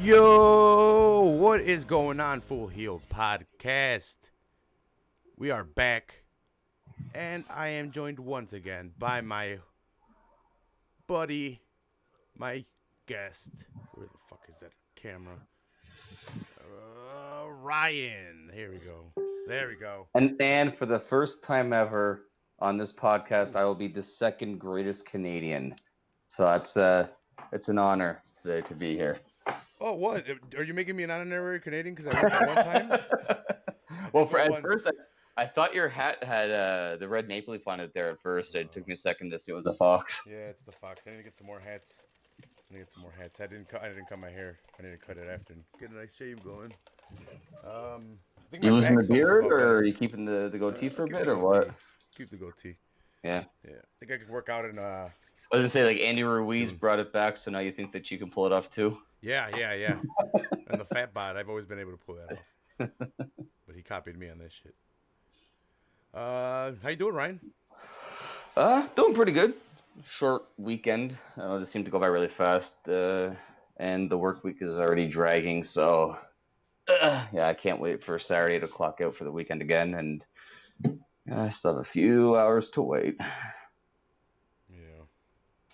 Yo, what is going on, Full Healed Podcast? We are back, and I am joined once again by my buddy, my guest. Where the fuck is that camera? Ryan. Here we go. There we go. And for the first time ever on this podcast, I will be the second greatest Canadian. So it's an honor today to be here. Oh, what? Are you making me an honorary Canadian because I won that one time? Well, at first, I thought your hat had the red maple leaf on it there at first. It took me a second to see it was a fox. Yeah, it's the fox. I need to get some more hats. I didn't cut my hair. I need to cut it after and get a nice shave going. I think You losing the back's almost beard, about or better. are you keeping the goatee for a Keep bit, the or what? goatee. Keep the goatee. Yeah. Yeah. I think I could work out in I was gonna say, like, Andy Ruiz Soon. brought it back, so now you think that you can pull it off too? Yeah. And the fat bod, I've always been able to pull that off. But he copied me on this shit. How you doing, Ryan? Doing pretty good. Short weekend. It just seemed to go by really fast. And the work week is already dragging, so yeah, I can't wait for Saturday to clock out for the weekend again, and I still have a few hours to wait. Yeah.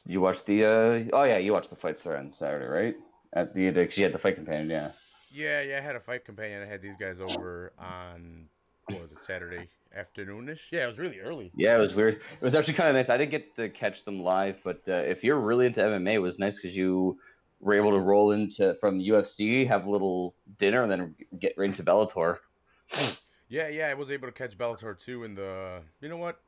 You watch the oh yeah, you watched the fight start on Saturday, right? At the because you had the fight companion, yeah. Yeah, I had a fight companion. I had these guys over on, what was it, Saturday afternoonish? Yeah, it was really early. Yeah, it was weird. It was actually kind of nice. I didn't get to catch them live, but if you're really into MMA, it was nice because you were able to roll into from UFC, have a little dinner, and then get right into Bellator. Yeah, I was able to catch Bellator too. And you know what?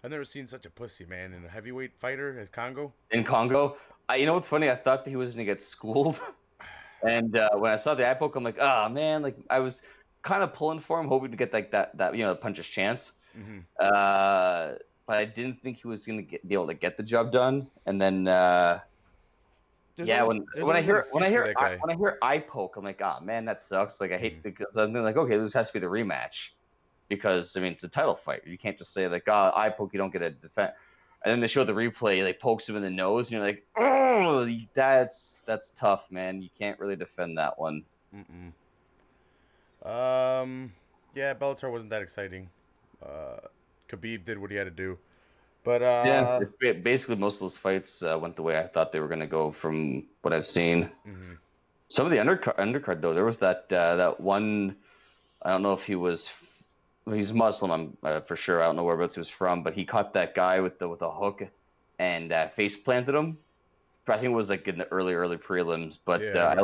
I've never seen such a pussy, man, in a heavyweight fighter as Congo. In Congo. You know what's funny? I thought that he was gonna get schooled, and when I saw the eye poke, I'm like, oh man, like I was kind of pulling for him, hoping to get like that puncher's chance. Mm-hmm. But I didn't think he was gonna be able to get the job done. And then when I hear eye poke, I'm like, oh man, that sucks. Like I hate because I'm like, okay, this has to be the rematch because I mean it's a title fight. You can't just say like, oh, eye poke, you don't get a defense. And then they show the replay, like pokes him in the nose, and you're like, oh, that's tough, man. You can't really defend that one. Yeah, Bellator wasn't that exciting. Khabib did what he had to do, but Yeah, basically most of those fights went the way I thought they were gonna go from what I've seen. mm-hmm. Some of the undercard though, there was that one. I don't know if he's Muslim. I'm for sure. I don't know whereabouts he was from, but he caught that guy with a hook and face planted him. I think it was like in the early prelims, but Yeah,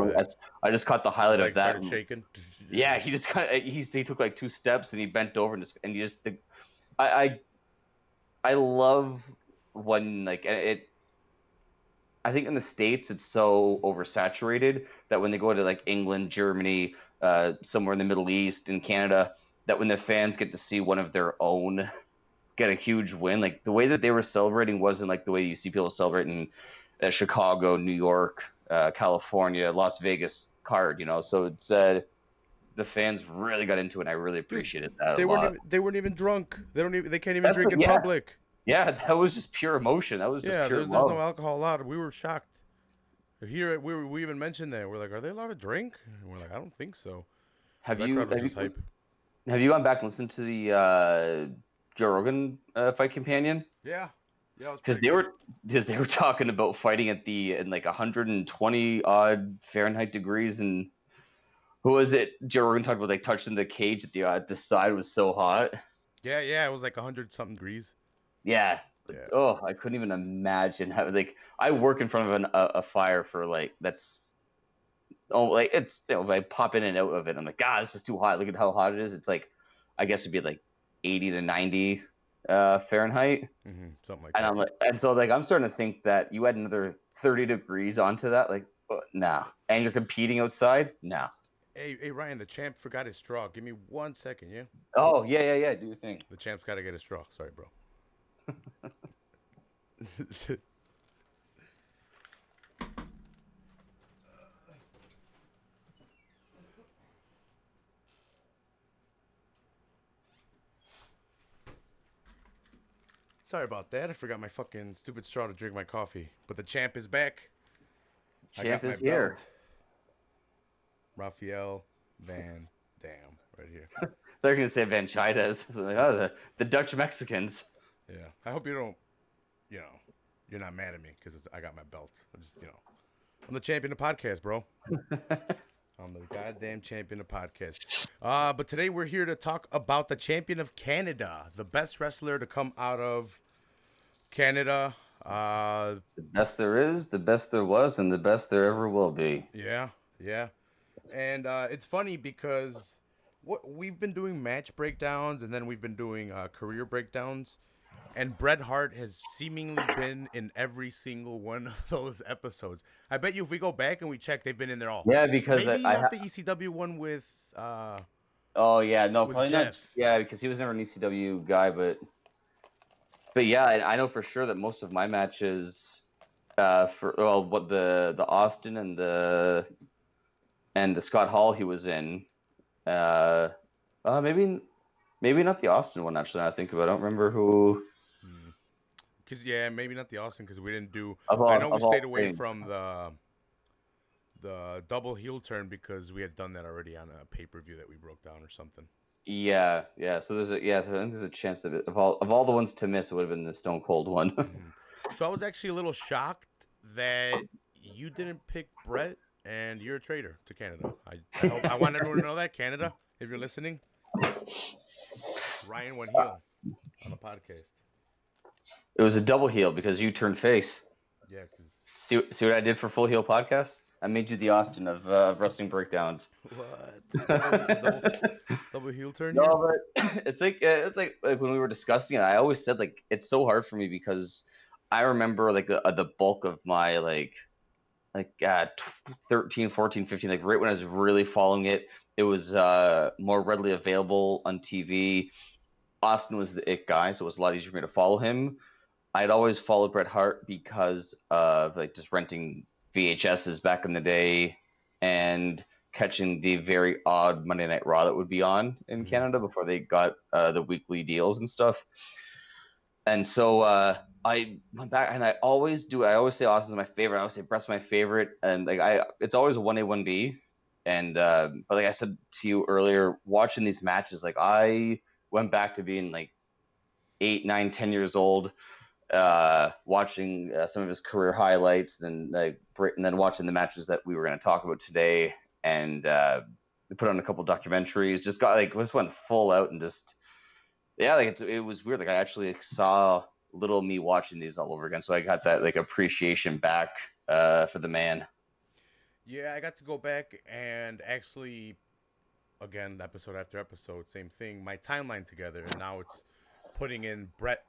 I just caught the highlight of that. Started shaking. Yeah, he just kind of he took like 2 steps and he bent over and he just I love when like it. I think in the States it's so oversaturated that when they go to like England, Germany, somewhere in the Middle East, and Canada, that when the fans get to see one of their own get a huge win, like the way that they were celebrating wasn't like the way you see people celebrating Chicago, New York, California, Las Vegas card, So it's the fans really got into it, and I really appreciated that a lot. They weren't even drunk. They can't even drink in public. Yeah, that was just pure emotion. That was just pure there's love. no alcohol allowed. We were shocked. Here we even mentioned that. We're like, are they allowed to drink? And we're like, I don't think so. Have you gone back and listened to the Joe Rogan fight companion? Yeah. Because they were talking about fighting in like 120 odd Fahrenheit degrees, and who was it? Joe Rogan talked about like touching the cage at the side was so hot. Yeah, it was like 100-something degrees. Yeah. Oh, I couldn't even imagine how like I work in front of a fire for like that's like it's I pop in and out of it. I'm like, God, this is too hot. Look at how hot it is. It's like I guess it'd be like 80 to 90 Fahrenheit. Mm-hmm, something like that. I'm like, and so like I'm starting to think that you add another 30 degrees onto that, like nah. And you're competing outside, nah. Hey Ryan, the champ forgot his straw. Give me 1 second, yeah. Oh yeah. Do your thing. The champ's got to get a straw. Sorry, bro. Sorry about that. I forgot my fucking stupid straw to drink my coffee. But the champ is back. Champ is here. Raphael Van Dam, right here. They're gonna say Van Chidas. So like, oh, the Dutch Mexicans. Yeah. I hope you don't, you're not mad at me because I got my belt. I'm the champion of podcast, bro. I'm the goddamn champion of podcast. But today we're here to talk about the champion of Canada, the best wrestler to come out of Canada. The best there is, the best there was, and the best there ever will be. Yeah. And it's funny because we've been doing match breakdowns and then we've been doing career breakdowns. And Bret Hart has seemingly been in every single one of those episodes. I bet you if we go back and we check, they've been in there all. Yeah, because maybe not the ECW one with. Oh yeah, no, with probably Jeff. not. Yeah, because he was never an ECW guy, but yeah, I know for sure that most of my matches, what the Austin and the Scott Hall he was in, maybe not the Austin one actually. Now I think about it, I don't remember who. Because maybe not the Austin because we didn't do. Of all- I know we of all stayed away things. from the double heel turn because we had done that already on a pay-per-view that we broke down or something. Yeah. So I think there's a chance that of all the ones to miss, it would have been the Stone Cold one. So I was actually a little shocked that you didn't pick Bret, and you're a traitor to Canada. I want everyone to know that, Canada, if you're listening. Ryan went heel on the podcast. It was a double heel because you turned face. Yeah, because See what I did for Full Heel Podcast? I made you the Austin of Wrestling Breakdowns. what? Double heel turn? No, but it's like when we were discussing it, I always said like it's so hard for me because I remember like the bulk of my 13, 14, 15, like right when I was really following it, it was more readily available on TV. Austin was the it guy, so it was a lot easier for me to follow him. I'd always followed Bret Hart because of like just renting VHSs back in the day and catching the very odd Monday Night Raw that would be on in Canada before they got the weekly deals and stuff. And so I went back and I always say Austin's my favorite. I always say Bret's my favorite. And it's always a 1A, 1B. And but like I said to you earlier, watching these matches, like I went back to being like 8, 9, 10 years old, watching some of his career highlights, and then watching the matches that we were going to talk about today, and we put on a couple documentaries. Just went full out and just it was weird. Like I actually saw little me watching these all over again, so I got that like appreciation back for the man. Yeah, I got to go back and actually, again, episode after episode, same thing. My timeline together, and now it's putting in Bret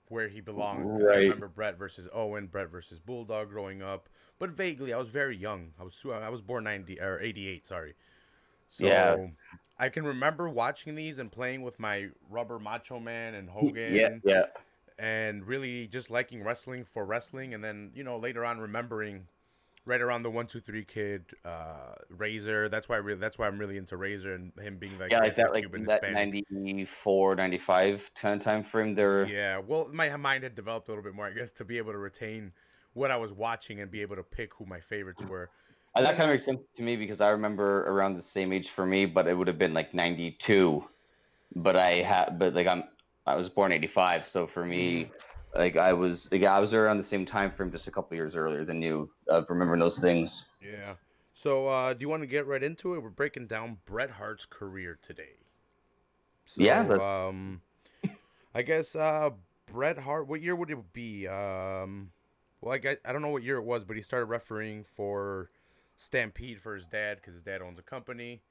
where he belongs. Because I remember Bret versus Owen, Bret versus Bulldog growing up, but vaguely. I was very young. I was born 88. Sorry. So Yeah. I can remember watching these and playing with my rubber Macho Man and Hogan. Yeah. And really just liking wrestling for wrestling, and then later on remembering. Right around the 1, 2, 3 Kid, Razor. That's why I'm really into Razor and him being like that Cuban that Hispanic. 94, 95 kind of time frame there. Yeah, well, my mind had developed a little bit more, I guess, to be able to retain what I was watching and be able to pick who my favorites were. And that kind of makes sense to me because I remember around the same age for me, but it would have been like 92. But I was born 85, so for me. I was around the same time frame, just a couple years earlier than you. Remembering those things. Yeah. So, do you want to get right into it? We're breaking down Bret Hart's career today. So, yeah. I guess Bret Hart. What year would it be? I don't know what year it was, but he started refereeing for Stampede for his dad because his dad owns a company.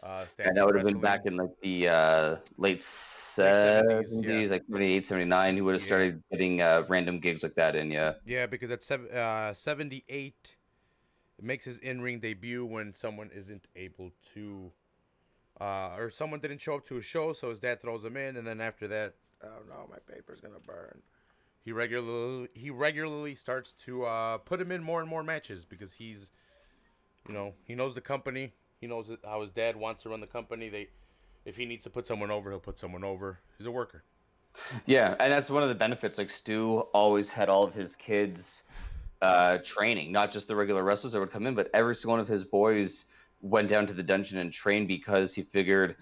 And that would have been back in like the late 70s, like 78, 79. He would have started getting random gigs like that in, yeah. Yeah, because at 78, it makes his in-ring debut when someone isn't able to, or someone didn't show up to a show, so his dad throws him in, and then after that, oh no, my paper's gonna burn. He regularly starts to put him in more and more matches because he's, he knows the company. He knows how his dad wants to run the company. If he needs to put someone over, he'll put someone over. He's a worker. Yeah, and that's one of the benefits. Like Stu always had all of his kids training, not just the regular wrestlers that would come in, but every single one of his boys went down to the dungeon and trained because he figured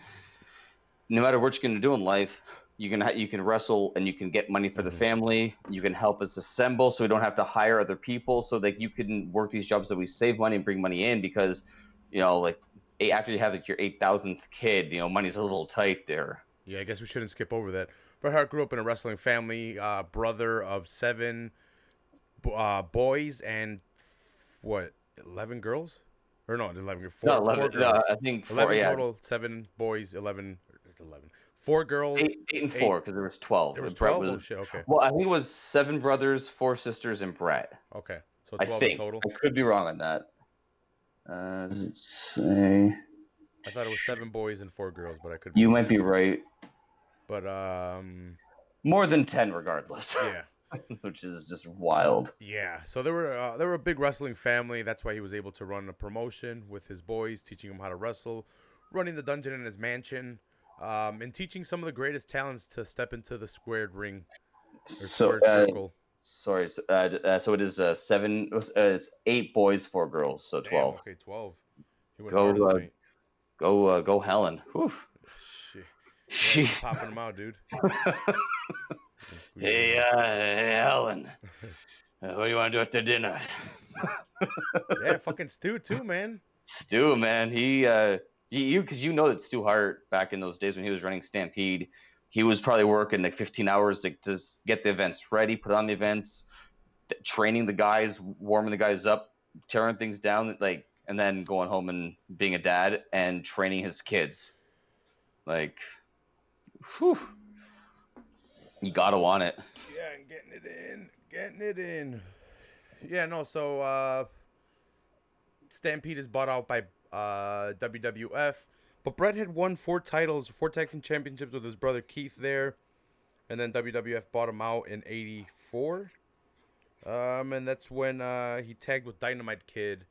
no matter what you're going to do in life, you can wrestle and you can get money for the family. You can help us assemble, so we don't have to hire other people. So that you can work these jobs that we save money and bring money in because, like after you have like your 8,000th kid, money's a little tight there. Yeah, I guess we shouldn't skip over that. Bret Hart grew up in a wrestling family, brother of 7 boys and 11 girls? Or no, 11, 4, No, 11, 4 girls. no, I think 11 4, total, 7 boys, 11. 4 girls. 8 and 4 because there was 12. There was Bret 12? Oh, shit, okay. Well, I think it was 7 brothers, 4 sisters, and Bret. Okay, so 12 in total. I could be wrong on that. Does it say? I thought it was 7 boys and 4 girls, but I could. You might be right. But more than 10, regardless. Yeah. Which is just wild. Yeah, so they were a big wrestling family. That's why he was able to run a promotion with his boys, teaching them how to wrestle, running the dungeon in his mansion, and teaching some of the greatest talents to step into the squared ring or squared circle. Sorry, so it is 7. It's 8 boys, 4 girls, so 12. Damn, okay, 12. Go, Helen. Whew. Shit. Yeah, popping them out, dude. Hey, Helen. What do you want to do after dinner? Yeah, fucking Stu too, man. Stu, man, because you know that Stu Hart back in those days when he was running Stampede, he was probably working like 15 hours to get the events ready, put on the events, training the guys, warming the guys up, tearing things down, and then going home and being a dad and training his kids. Like, whew. You gotta want it. Yeah, and getting it in. Yeah, no, so Stampede is bought out by WWF, but Bret had won 4 titles, 4 tag team championships with his brother Keith there, and then WWF bought him out in '84, and that's when he tagged with Dynamite Kid.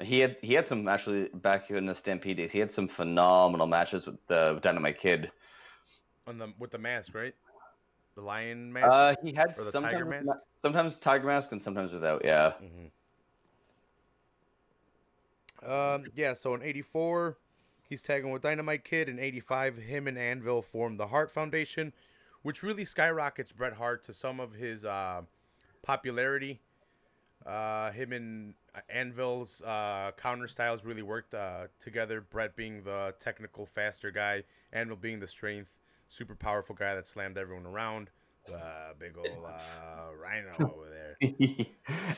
He had some, actually, back in the Stampede days, he had some phenomenal matches with Dynamite Kid. With the mask, right? The lion mask? He had tiger mask? Sometimes tiger mask and sometimes without, yeah. Yeah, so in '84, he's tagging with Dynamite Kid. In '85, him and Anvil formed the Hart Foundation, which really skyrockets Bret Hart to some of his popularity. Him and Anvil's counter styles really worked together. Bret being the technical, faster guy, Anvil being the strength, super powerful guy that slammed everyone around. Big old rhino over there.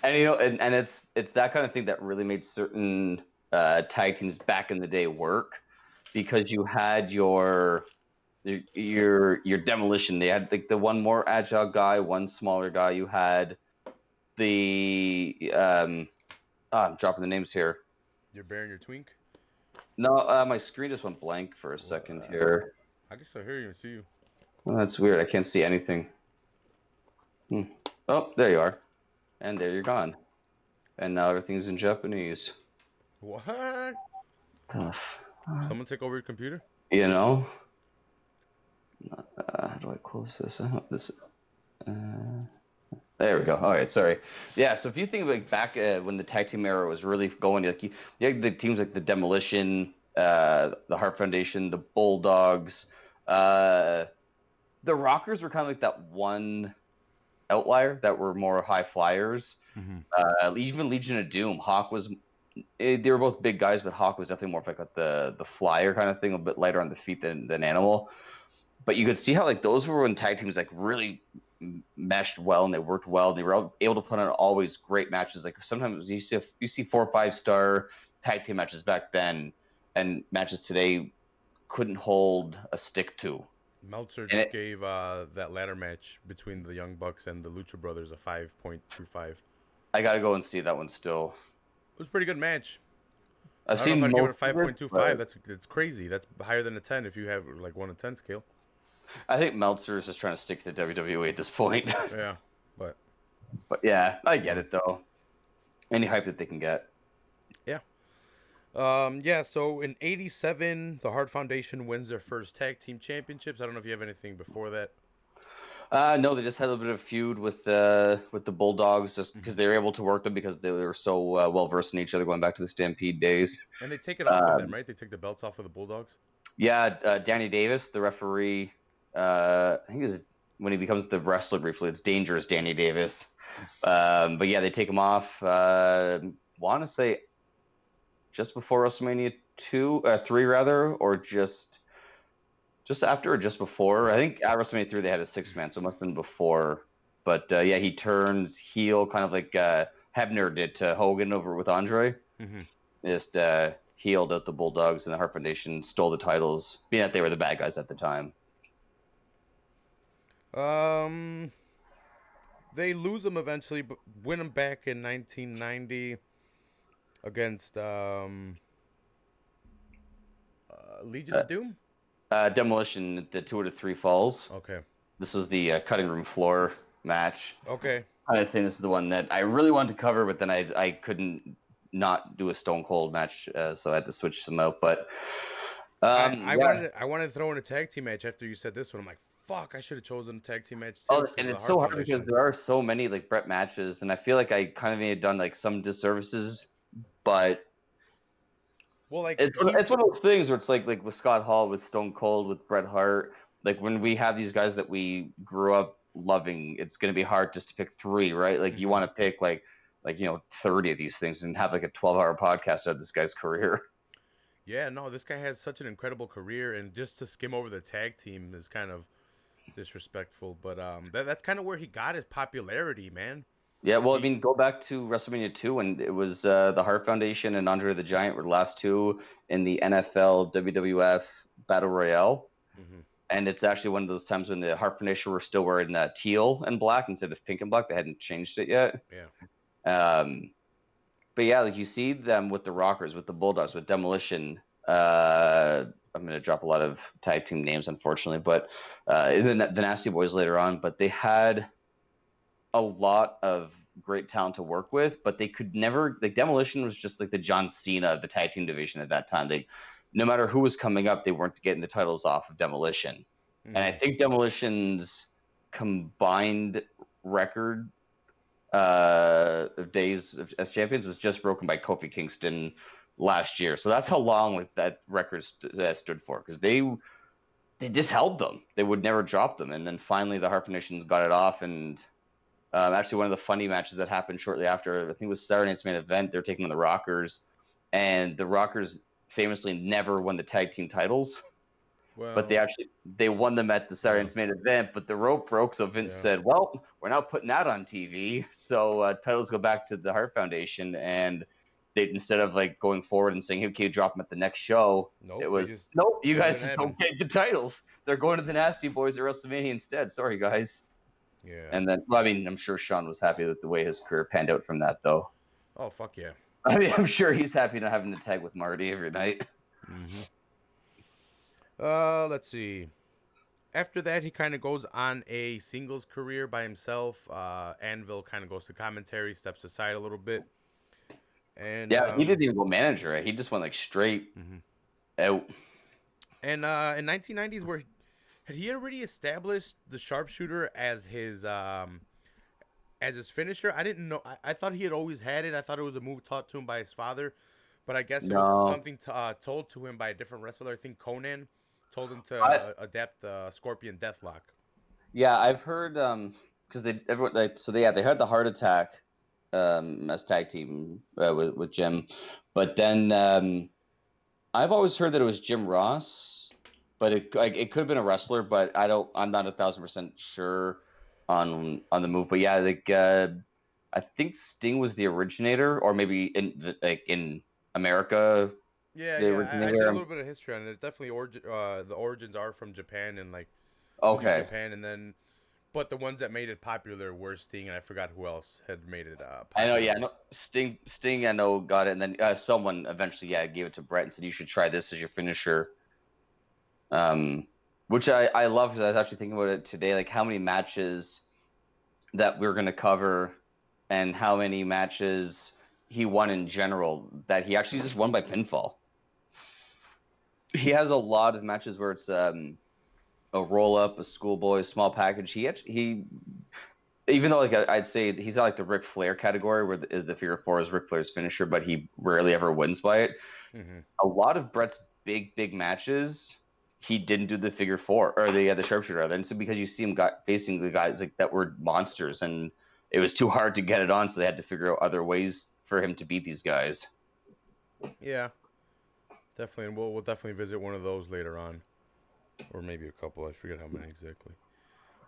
And it's that kind of thing that really made certain tag teams back in the day work, because you had your demolition. They had the one more agile guy, one smaller guy. You had the I'm dropping the names here. You're bearing your twink? No, my screen just went blank for a second here. I can still hear you and see you. Oh, that's weird. I can't see anything. Oh, there you are. And there you're gone. And now everything's in Japanese. What? Someone take over your computer? How do I close this out? There we go. All right, sorry. Yeah, so if you think of back when the tag team era was really going, you had the teams like the Demolition, the Hart Foundation, the Bulldogs. The Rockers were kind of like that one outlier that were more high flyers. Even Legion of Doom, Hawk was. They were both big guys, but Hawk was definitely more like the flyer kind of thing, a bit lighter on the feet than Animal. But you could see how those were when tag teams really meshed well and they worked well. And they were able to put on always great matches. Like sometimes you see 4 or 5 star tag team matches back then, and matches today couldn't hold a stick to. Meltzer just gave that ladder match between the Young Bucks and the Lucha Brothers a 5.25. I gotta go and see that one still. It was a pretty good match. I've seen give it a 5.25. That's crazy. That's higher than a 10 if you have 1 to 10 scale. I think Meltzer is just trying to stick to WWE at this point. Yeah, but yeah, I get it though. Any hype that they can get. Yeah. Yeah, so in '87, the Hart Foundation wins their first tag team championships. I don't know if you have anything before that. No, they just had a little bit of feud with the Bulldogs, just because they were able to work them because they were so well versed in each other going back to the Stampede days. And they take it off of them, right? They take the belts off of the Bulldogs. Yeah, Danny Davis, the referee, I think is when he becomes the wrestler briefly. It's Dangerous Danny Davis. But yeah, they take him off. Want to say just before WrestleMania 3 rather, or just after or just before. I think at WrestleMania 3 they had a 6-man, so it must have been before. But yeah, he turns heel, kind of like Hebner did to Hogan over with Andre. Mm-hmm. Just healed out the Bulldogs, and the Hart Foundation stole the titles, being that they were the bad guys at the time. They lose them eventually, but win them back in 1990 against Legion of Doom. Demolition, the 2 out of 3 falls. Okay. This was the cutting room floor match. Okay. I think this is the one that I really wanted to cover, but then I couldn't not do a Stone Cold match, so I had to switch them out. But I wanted to throw in a tag team match after you said this one. I'm like, fuck, I should have chosen a tag team match too. Oh, and it's so hard because there are so many like Bret matches, and I feel like I kind of may have done like some disservices, but well, like it's one of those things where it's like with Scott Hall, with Stone Cold, with Bret Hart. Like when we have these guys that we grew up loving, it's going to be hard just to pick 3, right? Like you want to pick like 30 of these things and have like a 12-hour podcast of this guy's career. Yeah, no, this guy has such an incredible career, and just to skim over the tag team is kind of disrespectful. But that's kind of where he got his popularity, man. Yeah, well, I mean, go back to WrestleMania 2 when it was the Hart Foundation and Andre the Giant were the last 2 in the NFL WWF Battle Royale. Mm-hmm. And it's actually one of those times when the Hart Foundation were still wearing teal and black instead of pink and black. They hadn't changed it yet. Yeah. But yeah, like you see them with the Rockers, with the Bulldogs, with Demolition. I'm going to drop a lot of tag team names, unfortunately, but the Nasty Boys later on. But they had a lot of great talent to work with, but they could never. Like Demolition was just like the John Cena of the tag team division at that time. No matter who was coming up, they weren't getting the titles off of Demolition. Mm-hmm. And I think Demolition's combined record of days as champions was just broken by Kofi Kingston last year. So that's how long that record stood for, because they just held them. They would never drop them. And then finally the Hart Foundation got it off. And actually one of the funny matches that happened shortly after, I think it was Saturday Night's Main Event, they're taking on the Rockers. And the Rockers famously never won the tag team titles. Well, but they won them at the Saturday Night's Main Event, but the rope broke, so Vince said, well, we're now putting that on TV. So titles go back to the Hart Foundation, and they, instead of like going forward and saying, okay, drop them at the next show, it was, nope, you guys just don't get the titles. They're going to the Nasty Boys at WrestleMania instead. Sorry, guys. Yeah. And then, well, I mean, I'm sure Shawn was happy with the way his career panned out from that, though. Oh, fuck yeah. I mean, I'm sure he's happy not having to tag with Marty every night. Mm-hmm. Let's see. After that, he kind of goes on a singles career by himself. Anvil kind of goes to commentary, steps aside a little bit. And yeah, he didn't even go manager. Right? He just went like straight out. And in 1990s, where had he already established the sharpshooter as his finisher? I didn't know. I thought he had always had it. I thought it was a move taught to him by his father, but I guess it was something told to him by a different wrestler. I think Conan told him to adapt the Scorpion Deathlock. Yeah, I've heard because they had the Heart Attack as tag team with Jim, but then I've always heard that it was Jim Ross, but it could have been a wrestler, but I'm not 1,000% sure on the move. But yeah, like I think Sting was the originator, or maybe in America. Yeah, I did a little bit of history on it. It's definitely the origins are from Japan and Japan, and then, but the ones that made it popular were Sting, and I forgot who else had made it popular. I know, yeah, I know Sting, I know got it, and then someone eventually, gave it to Bret and said you should try this as your finisher. Which I love, because I was actually thinking about it today, like how many matches that we're gonna cover, and how many matches he won in general that he actually just won by pinfall. He has a lot of matches where it's a roll up, a schoolboy, small package. He even though like I'd say he's not like the Ric Flair category where the figure four is Ric Flair's finisher, but he rarely ever wins by it. Mm-hmm. A lot of Bret's big matches, he didn't do the figure four or the sharpshooter. And so because you see him facing the guys like that were monsters, and it was too hard to get it on, so they had to figure out other ways for him to beat these guys. Yeah, definitely, and we'll definitely visit one of those later on, or maybe a couple. I forget how many exactly.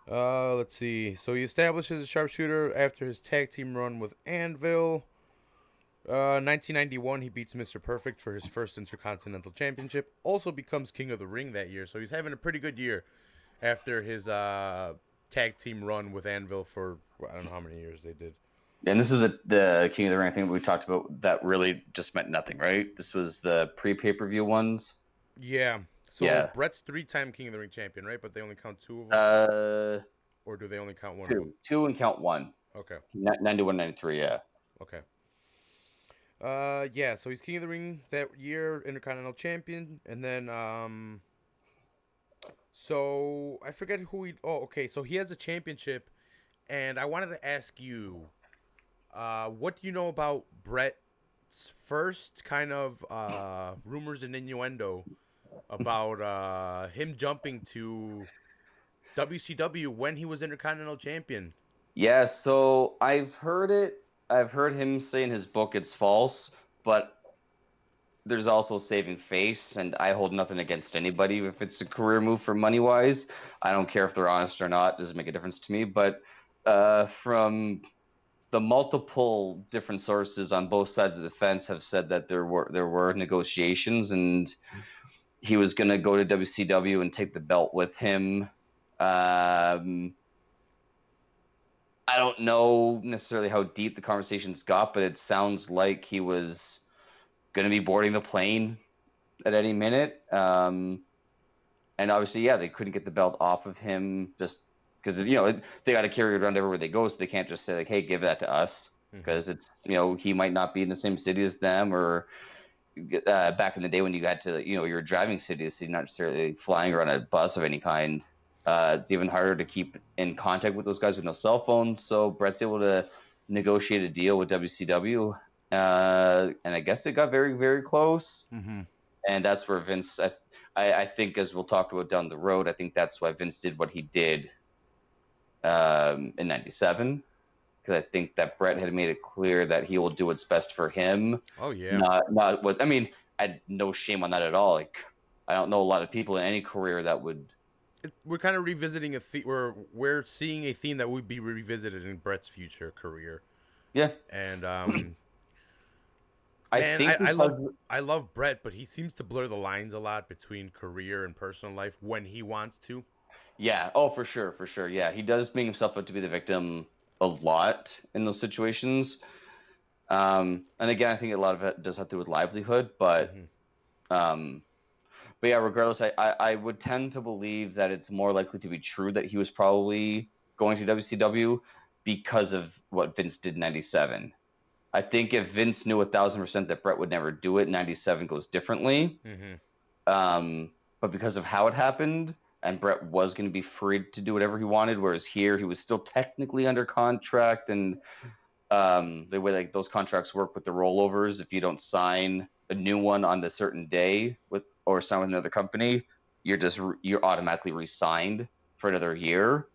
Let's see. So he establishes a sharpshooter after his tag team run with Anvil. 1991, he beats Mr. Perfect for his first Intercontinental Championship. Also becomes King of the Ring that year, so he's having a pretty good year after his tag team run with Anvil for I don't know how many years they did. And this was the King of the Ring thing we talked about that really just meant nothing, right? This was the pre-pay-per-view ones. Yeah. So Yeah. Bret's 3-time King of the Ring champion, right? But they only count 2 of them? Or do they only count 1 of them? 2 and count 1. Okay. 91, 93, yeah. Okay. Yeah, so he's King of the Ring that year, Intercontinental Champion, and then, so I forget who he, oh, okay, so he has a championship, and I wanted to ask you, what do you know about Bret's first kind of, rumors and innuendo about, him jumping to WCW when he was Intercontinental Champion? Yeah, so I've heard it. I've heard him say in his book it's false, but there's also saving face, and I hold nothing against anybody if it's a career move for money wise. I don't care if they're honest or not; it doesn't make a difference to me. But from the multiple different sources on both sides of the fence have said that there were negotiations, and he was going to go to WCW and take the belt with him. I don't know necessarily how deep the conversations got, but it sounds like he was going to be boarding the plane at any minute. And obviously, yeah, they couldn't get the belt off of him just because, they got to carry it around everywhere they go. So they can't just say, like, hey, give that to us because it's, he might not be in the same city as them, or back in the day when you had to, you're driving city to city, not necessarily flying or on a bus of any kind. It's even harder to keep in contact with those guys with no cell phone. So Bret's able to negotiate a deal with WCW, and I guess it got very, very close. Mm-hmm. And that's where Vince, I think, as we'll talk about down the road, I think that's why Vince did what he did in '97, because I think that Bret had made it clear that he will do what's best for him. Oh yeah. Not what I mean. I had no shame on that at all. Like, I don't know a lot of people in any career that would. We're kind of revisiting a theme. We're seeing a theme that would be revisited in Bret's future career. Yeah, and I love Bret, but he seems to blur the lines a lot between career and personal life when he wants to. Yeah. Oh, for sure, for sure. Yeah, he does make himself out to be the victim a lot in those situations. And again, I think a lot of it does have to do with livelihood, but. Mm-hmm. But yeah, regardless, I would tend to believe that it's more likely to be true that he was probably going to WCW because of what Vince did in '97. I think if Vince knew 1,000% that Bret would never do it, '97 goes differently. Mm-hmm. But because of how it happened, and Bret was going to be free to do whatever he wanted, whereas here he was still technically under contract, and the way like those contracts work with the rollovers, if you don't sign a new one on the certain day or sign with another company, you're automatically re-signed for another year.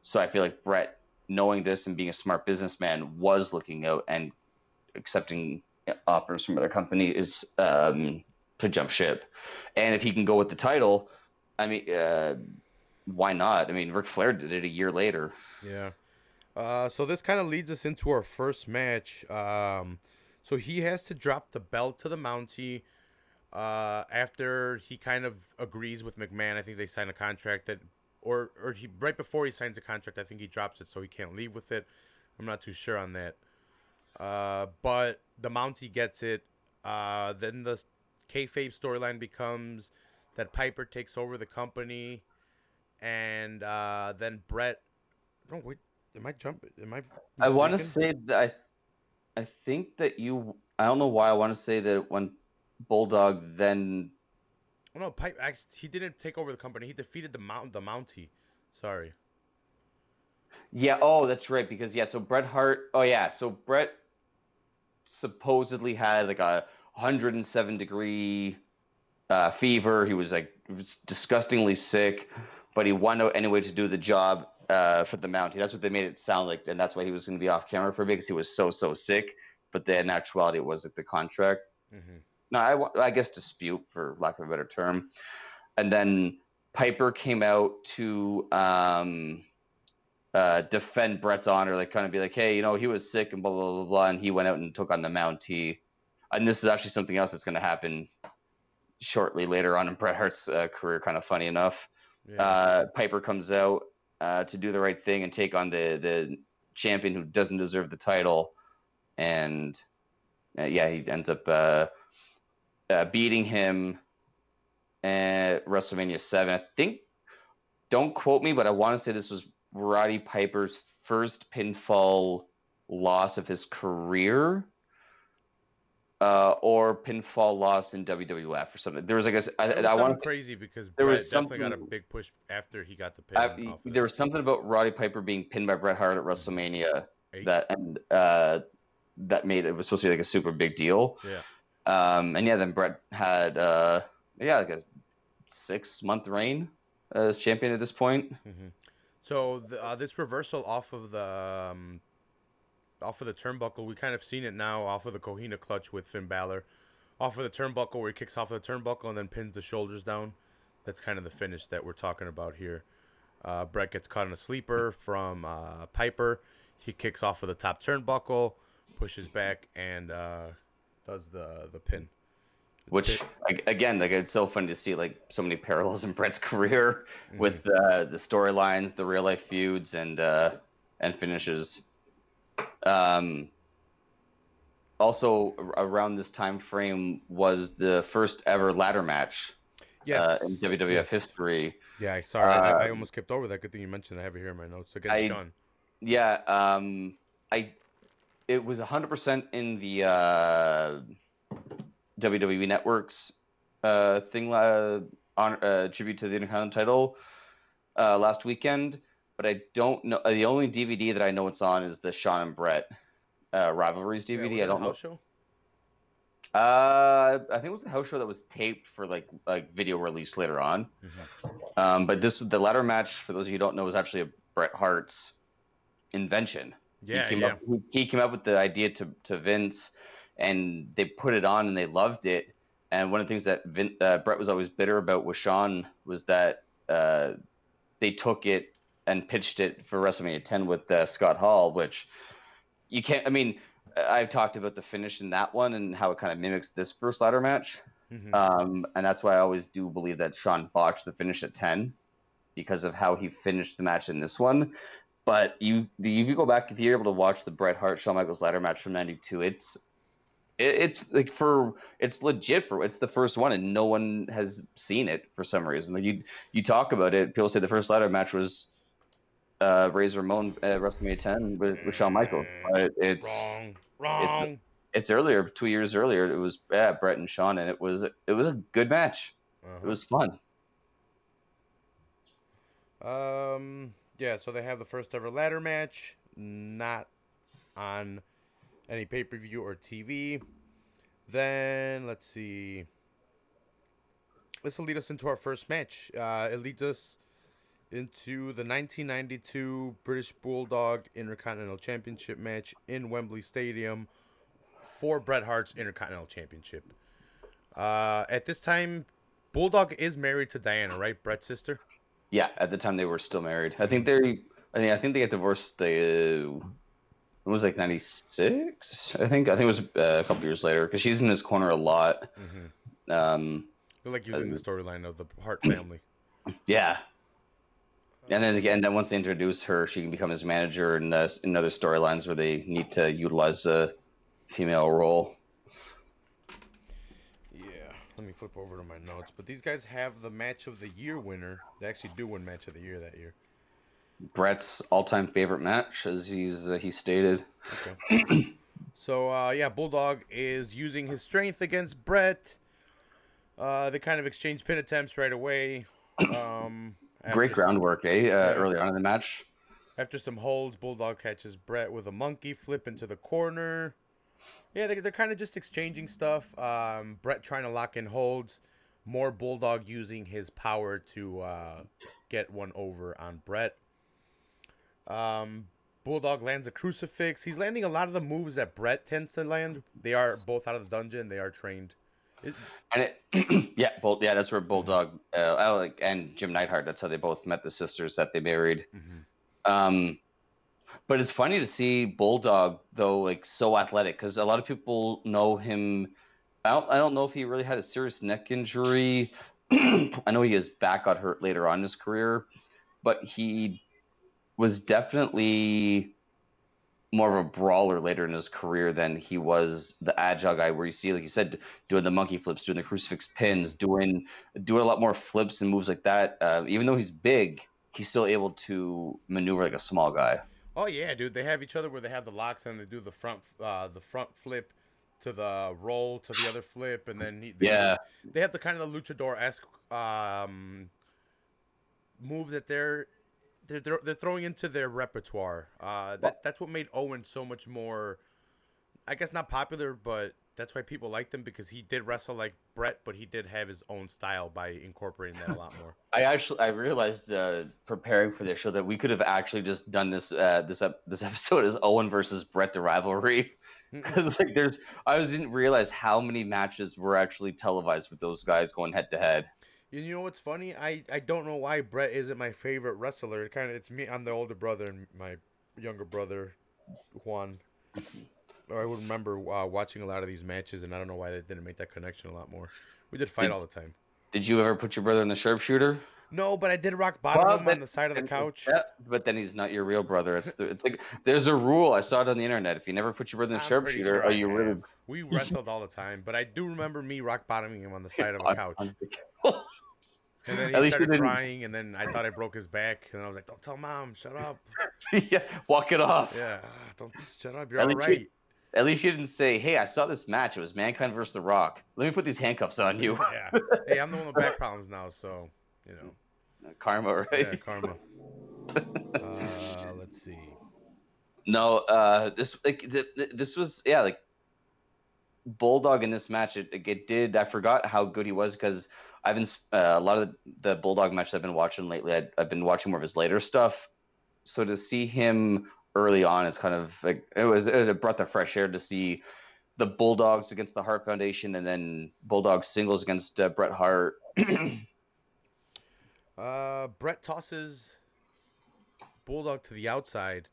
So I feel like Bret, knowing this and being a smart businessman, was looking out and accepting offers from other companies to jump ship. And if he can go with the title, I mean, why not? I mean, Ric Flair did it a year later. Yeah. So this kind of leads us into our first match. So he has to drop the belt to the Mountie after he kind of agrees with McMahon. I think they sign a contract that, or he right before he signs the contract, I think he drops it so he can't leave with it. I'm not too sure on that. But the Mountie gets it. Then the kayfabe storyline becomes that Piper takes over the company, and then Bret. No, wait. Am I jumping? Am I mistaken? I want to say that I think that I don't know why I want to say that when Bulldog then No, he didn't take over the company. He defeated the Mountie. Sorry. Yeah. Oh, that's right. Because so Bret Hart. Oh yeah. So Bret supposedly had like a 107-degree fever. He was disgustingly sick, but he went out anyway to do the job for the Mountie. That's what they made it sound like, and that's why he was going to be off camera for a bit because he was so sick. But then in actuality, it was like the contract. Mm-hmm. No, I guess dispute, for lack of a better term. And then Piper came out to defend Bret's honor, like kind of be like, hey, he was sick and blah, blah, blah, blah. And he went out and took on the Mountie. And this is actually something else that's going to happen shortly later on in Bret Hart's career, kind of funny enough. Yeah. Piper comes out to do the right thing and take on the champion who doesn't deserve the title. And he ends up beating him at WrestleMania 7. I think, don't quote me, but I want to say this was Roddy Piper's first pinfall loss of his career, or pinfall loss in WWF or something. There was I want crazy because Bret definitely got a big push after he got the pin. There was something about Roddy Piper being pinned by Bret Hart at WrestleMania 8. That made it was supposed to be like a super big deal. Yeah. Then Bret had like a 6-month reign as champion at this point. Mm-hmm. So this reversal off of the turnbuckle, we kind of seen it now off of the Cohina clutch with Finn Balor, off of the turnbuckle where he kicks off of the turnbuckle and then pins the shoulders down. That's kind of the finish that we're talking about here. Bret gets caught in a sleeper from Piper. He kicks off of the top turnbuckle, pushes back, and does the pin. Which, again, it's so funny to see so many parallels in Bret's career with the storylines, the real life feuds, and finishes. Also, around this time frame was the first ever ladder match. Yes. In WWF history. Yeah, sorry, I almost skipped over that. Good thing you mentioned. I have it here in my notes. Against Shawn. Yeah. It was 100% in the WWE Network's thing on tribute to the Intercontinental title last weekend, but I don't know. The only DVD that I know it's on is the Shawn and Bret Rivalries DVD. I don't know. House show? I think it was the house show that was taped for like video release later on. Mm-hmm. But the ladder match, for those of you who don't know, was actually a Bret Hart's invention. Yeah, he came up with the idea to Vince, and they put it on and they loved it. And one of the things that Bret was always bitter about with Shawn was that they took it and pitched it for WrestleMania 10 with Scott Hall, which you can't. I mean, I've talked about the finish in that one and how it kind of mimics this first ladder match. Mm-hmm. And that's why I always do believe that Shawn botched the finish at 10 because of how he finished the match in this one. But if you go back, if you're able to watch the Bret Hart Shawn Michaels ladder match from '92, it's legit it's the first one and no one has seen it for some reason. Like you talk about it, people say the first ladder match was Razor Ramon at WrestleMania 10 with Shawn Michaels. It's wrong. It's earlier, 2 years earlier. It was Bret and Shawn, and it was a good match. Uh-huh. It was fun. Yeah, so they have the first ever ladder match, not on any pay-per-view or TV. Then, let's see. This will lead us into our first match. It leads us into the 1992 British Bulldog Intercontinental Championship match in Wembley Stadium for Bret Hart's Intercontinental Championship. At this time, Bulldog is married to Diana, right? Bret's sister? Yeah, at the time they were still married. I think they got divorced. It was like 96. I think it was a couple years later because she's in his corner a lot. Mm-hmm. They're like using the storyline of the Hart family. Yeah. And then again, once they introduce her, she can become his manager in other storylines where they need to utilize a female role. Let me flip over to my notes. But these guys have the match of the year winner. They actually do win match of the year that year. Bret's all-time favorite match, as he stated. Okay. So, Bulldog is using his strength against Bret. They kind of exchange pin attempts right away. Great After groundwork, yeah, early on in the match. after some holds, Bulldog catches Bret with a monkey flip into the corner. Yeah, they're kind of just exchanging stuff. Bret trying to lock in holds. More Bulldog using his power to get one over on Bret. Um, Bulldog lands a crucifix. He's landing a lot of the moves that Bret tends to land. They are both out of the dungeon. They are trained. And yeah, that's where Mhm, Bulldog, and Jim Neidhart. That's how they both met the sisters that they married. mhm. Um, but it's funny to see Bulldog though, like so athletic, because a lot of people know him. I don't know if he really had a serious neck injury. I know his back got hurt later on in his career, but he was definitely more of a brawler later in his career than he was the agile guy where you see, like you said, doing the monkey flips, doing the crucifix pins, doing a lot more flips and moves like that. Even though he's big, he's still able to maneuver like a small guy. Oh yeah, dude. They have each other where they have the locks and they do the front flip to the roll to the other flip, and then Yeah. they have the kind of the luchador esque move that they're throwing into their repertoire. That's what made Owen so much more, I guess, not popular, but that's why people liked him, because he did wrestle like Bret, but he did have his own style by incorporating that a lot more. I realized preparing for this show that we could have actually just done this episode as Owen versus Bret the rivalry. Because like didn't realize how many matches were actually televised with those guys going head to head. You know what's funny? I don't know why Bret isn't my favorite wrestler. It's me. I'm the older brother, and my younger brother, Juan. Or I would remember watching a lot of these matches, and I don't know why they didn't make that connection a lot more. We did fight Did all the time. Did you ever put your brother in the sharpshooter? No, but I did rock bottom him on the side of the couch. Yeah, but then he's not your real brother. It's like there's a rule I saw it on the internet. If you never put your brother in the I'm pretty sharpshooter, sure are I you really have. We wrestled all the time, but I do remember me rock bottoming him on the side of a on, couch. on the- And then At he least you started didn't. crying, and then I thought I broke his back, and I was like, "Don't tell mom, shut up." Yeah, walk it off. Yeah, don't shut up. You're At all least you, right. at least you didn't say, "Hey, I saw this match. It was Mankind versus The Rock. Let me put these handcuffs on you." Yeah. Hey, I'm the one with back problems now, so you know. Karma, Yeah, right? karma. Let's see. No, this was like Bulldog in this match. It did. I forgot how good he was because I've been a lot of the Bulldog matches I've been watching lately. I've been watching more of his later stuff. So to see him early on, it's kind of like it was a breath of fresh air to see the Bulldogs against the Hart Foundation, and then Bulldog singles against Bret Hart. Bret tosses Bulldog to the outside,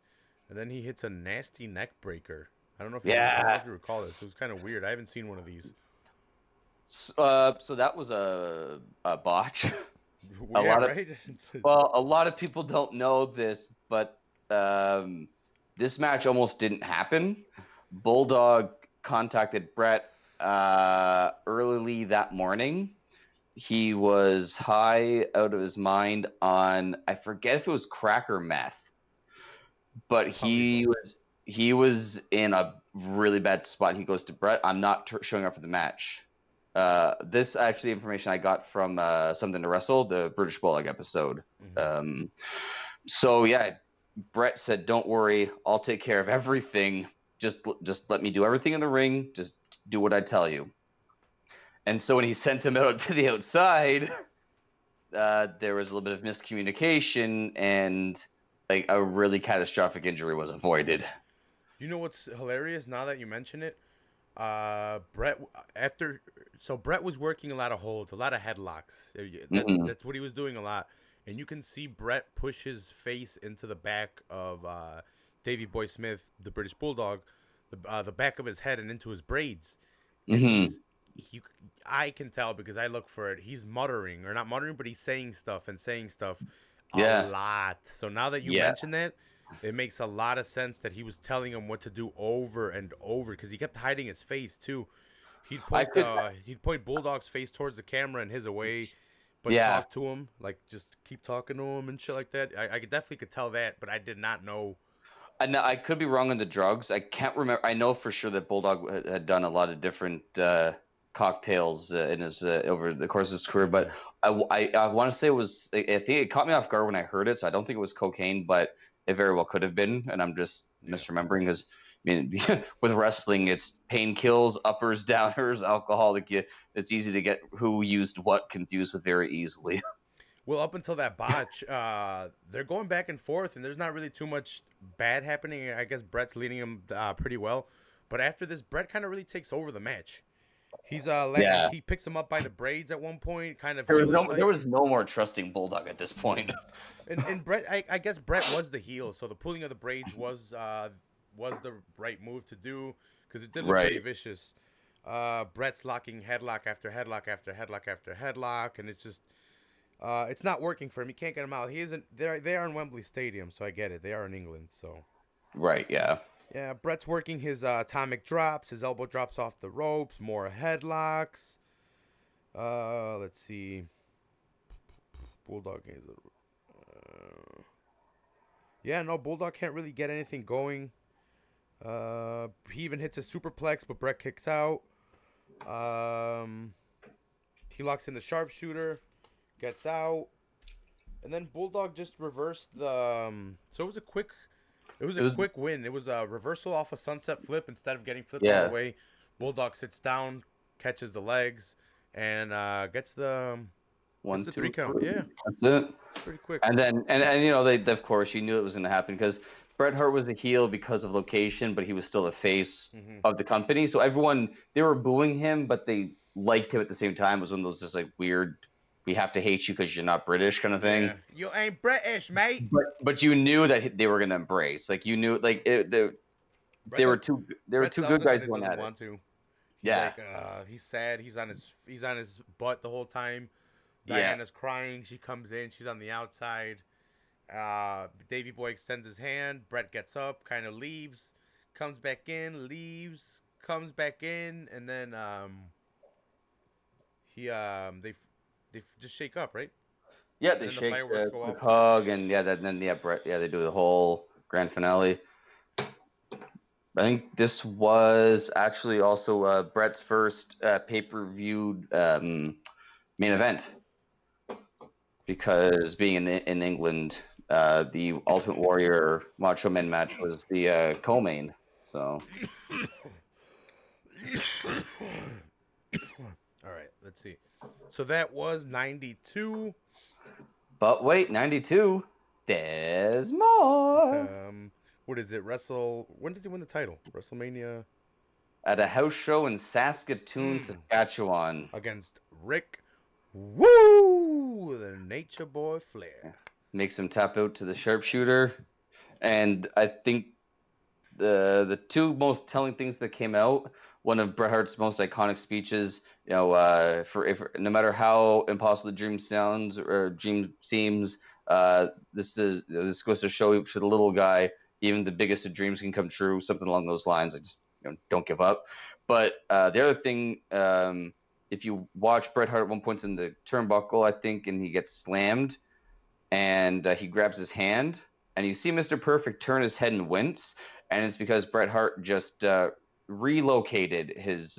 and then he hits a nasty neck breaker. I don't know Yeah. if you recall this. It was kind of weird. I haven't seen one of these. So that was a botch. A Yeah, lot of right. a lot of people don't know this, but this match almost didn't happen. Bulldog contacted Bret early that morning. He was high out of his mind on, I forget if it was crack or meth, but he was in a really bad spot. He goes to Bret, "I'm not showing up for the match." This actually information I got from Something to Wrestle, the British Bulldog episode. Mhm. So yeah, Bret said, "Don't worry, I'll take care of everything. Just let me do everything in the ring. Just do what I tell you." And so when he sent him out to the outside, there was a little bit of miscommunication, and like a really catastrophic injury was avoided. You know what's hilarious? Now that you mention it, Bret Bret was working a lot of holds, a lot of headlocks. Mm-hmm. That's what he was doing a lot, and you can see Bret push his face into the back of Davey Boy Smith, the British Bulldog, the back of his head and into his braids, and Mm-hmm. I can tell because I look for it. He's muttering, or not muttering, but he's saying stuff a Yeah. lot. So now that you Yeah. mention that, it makes a lot of sense that he was telling him what to do over and over because he kept hiding his face too. I could. He'd point Bulldog's face towards the camera and his away, but Yeah. talk to him, like just keep talking to him and shit like that. I definitely could tell that, but I did not know. I could be wrong on the drugs. I can't remember. I know for sure that Bulldog had done a lot of different cocktails in his over the course of his career. But I want to say it was. I think it caught me off guard when I heard it, so I don't think it was cocaine, but it very well could have been, and I'm just misremembering because. I mean, with wrestling, it's pain kills, uppers, downers, alcohol. It's easy to get who used what confused with very easily. Well, up until that botch, they're going back and forth, and there's not really too much bad happening. I guess Bret's leading him pretty well. But after this, Bret kind of really takes over the match. He's he picks him up by the braids at one point, kind of. There was no more trusting Bulldog at this point. And Bret, I guess Bret was the heel, so the pulling of the braids was the right move to do because it did look pretty vicious. Bret's locking headlock after headlock after headlock after headlock, and it's just it's not working for him. He can't get him out. He isn't. They are in Wembley Stadium, so I get it. They are in England, so. Right. Yeah. Yeah. Bret's working his atomic drops. His elbow drops off the ropes. More headlocks. Let's see. Bulldog is. Yeah. No. Bulldog can't really get anything going. He even hits a superplex, but Bret kicks out. He locks in the sharpshooter, gets out, and then Bulldog just reversed the. So it was a quick win. It was a reversal off a sunset flip instead of getting flipped all the way. Bulldog sits down, catches the legs, and gets the 1, 2, 3 count. Yeah, that's it. It's pretty quick. And then and you know they of course you knew it was going to happen because Bret Hart was a heel because of location, but he was still the face of the company. So they were booing him, but they liked him at the same time. It was one of those just like weird, we have to hate you because you're not British kind of thing. Yeah. You ain't British, mate. But you knew that they were going to embrace. Like you knew, like they were two good guys going at it. He's sad. He's on his butt the whole time. Diana's crying. She comes in. She's on the outside. Davey Boy extends his hand. Bret gets up, kind of leaves, comes back in, leaves, comes back in, and then they just shake up, right? Yeah, they shake, hug, and Bret, they do the whole grand finale. I think this was actually also Bret's first pay-per-view main event. Because being in England, the Ultimate Warrior Macho Man match was the co-main. So. All right, let's see. So that was 92. But wait, 92. There's more. What is it? When does he win the title? WrestleMania. At a house show in Saskatoon, Saskatchewan. Against Rick. Woo! The Nature Boy Flair. Makes him tap out to the sharpshooter. And I think the two most telling things that came out, one of Bret Hart's most iconic speeches, no matter how impossible the dream sounds or dream seems, this goes to show for the little guy, even the biggest of dreams can come true, something along those lines. Like just, don't give up. But the other thing, if you watch Bret Hart at one point in the turnbuckle, I think, and he gets slammed, and he grabs his hand, and you see Mr. Perfect turn his head and wince, and it's because Bret Hart just relocated his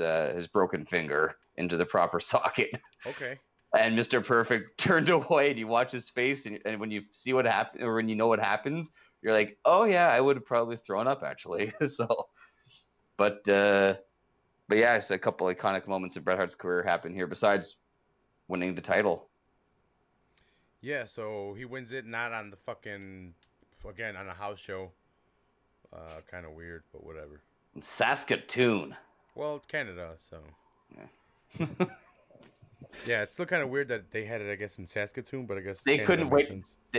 broken finger into the proper socket. Okay. And Mr. Perfect turned away, and you watch his face, and when you see what happened, or when you know what happens, you're like, oh yeah, I would have probably thrown up actually. So, but yeah, it's a couple iconic moments in Bret Hart's career happen here besides winning the title. Yeah, so he wins it not on the again, on a house show. Kind of weird, but whatever. Saskatoon. Well, it's Canada, so. Yeah. Yeah, it's still kind of weird that they had it, I guess, in Saskatoon, but I guess they couldn't wait.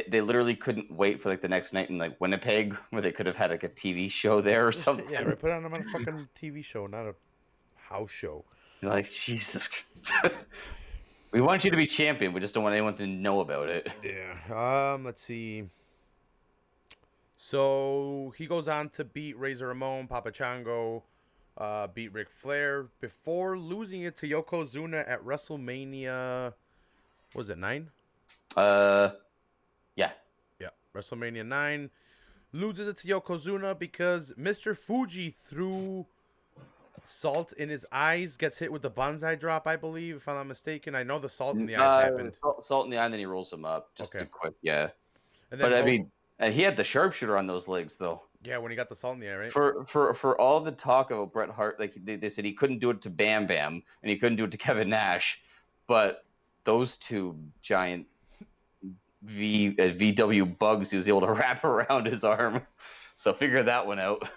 They literally couldn't wait for like the next night in like Winnipeg, where they could have had like a TV show there or something. Yeah, right. Put on them on a fucking TV show, not a house show. You're like, Jesus. We want you to be champion. We just don't want anyone to know about it. Yeah. Let's see. So he goes on to beat Razor Ramon, Papa Chango, beat Ric Flair before losing it to Yokozuna at WrestleMania. Was it 9? Yeah. Yeah. WrestleMania 9. Loses it to Yokozuna because Mr. Fuji threw salt in his eyes, gets hit with the bonsai drop, I believe, if I'm not mistaken. I know the salt in the eyes happened. Salt in the eye, and then he rolls him up. Just Okay. a quick, yeah. And then But I mean, he had the sharpshooter on those legs, though. yeah, when he got the salt in the eye, right? For all the talk about Bret Hart, like they said he couldn't do it to Bam Bam and he couldn't do it to Kevin Nash, but those two giant VW bugs he was able to wrap around his arm. So figure that one out.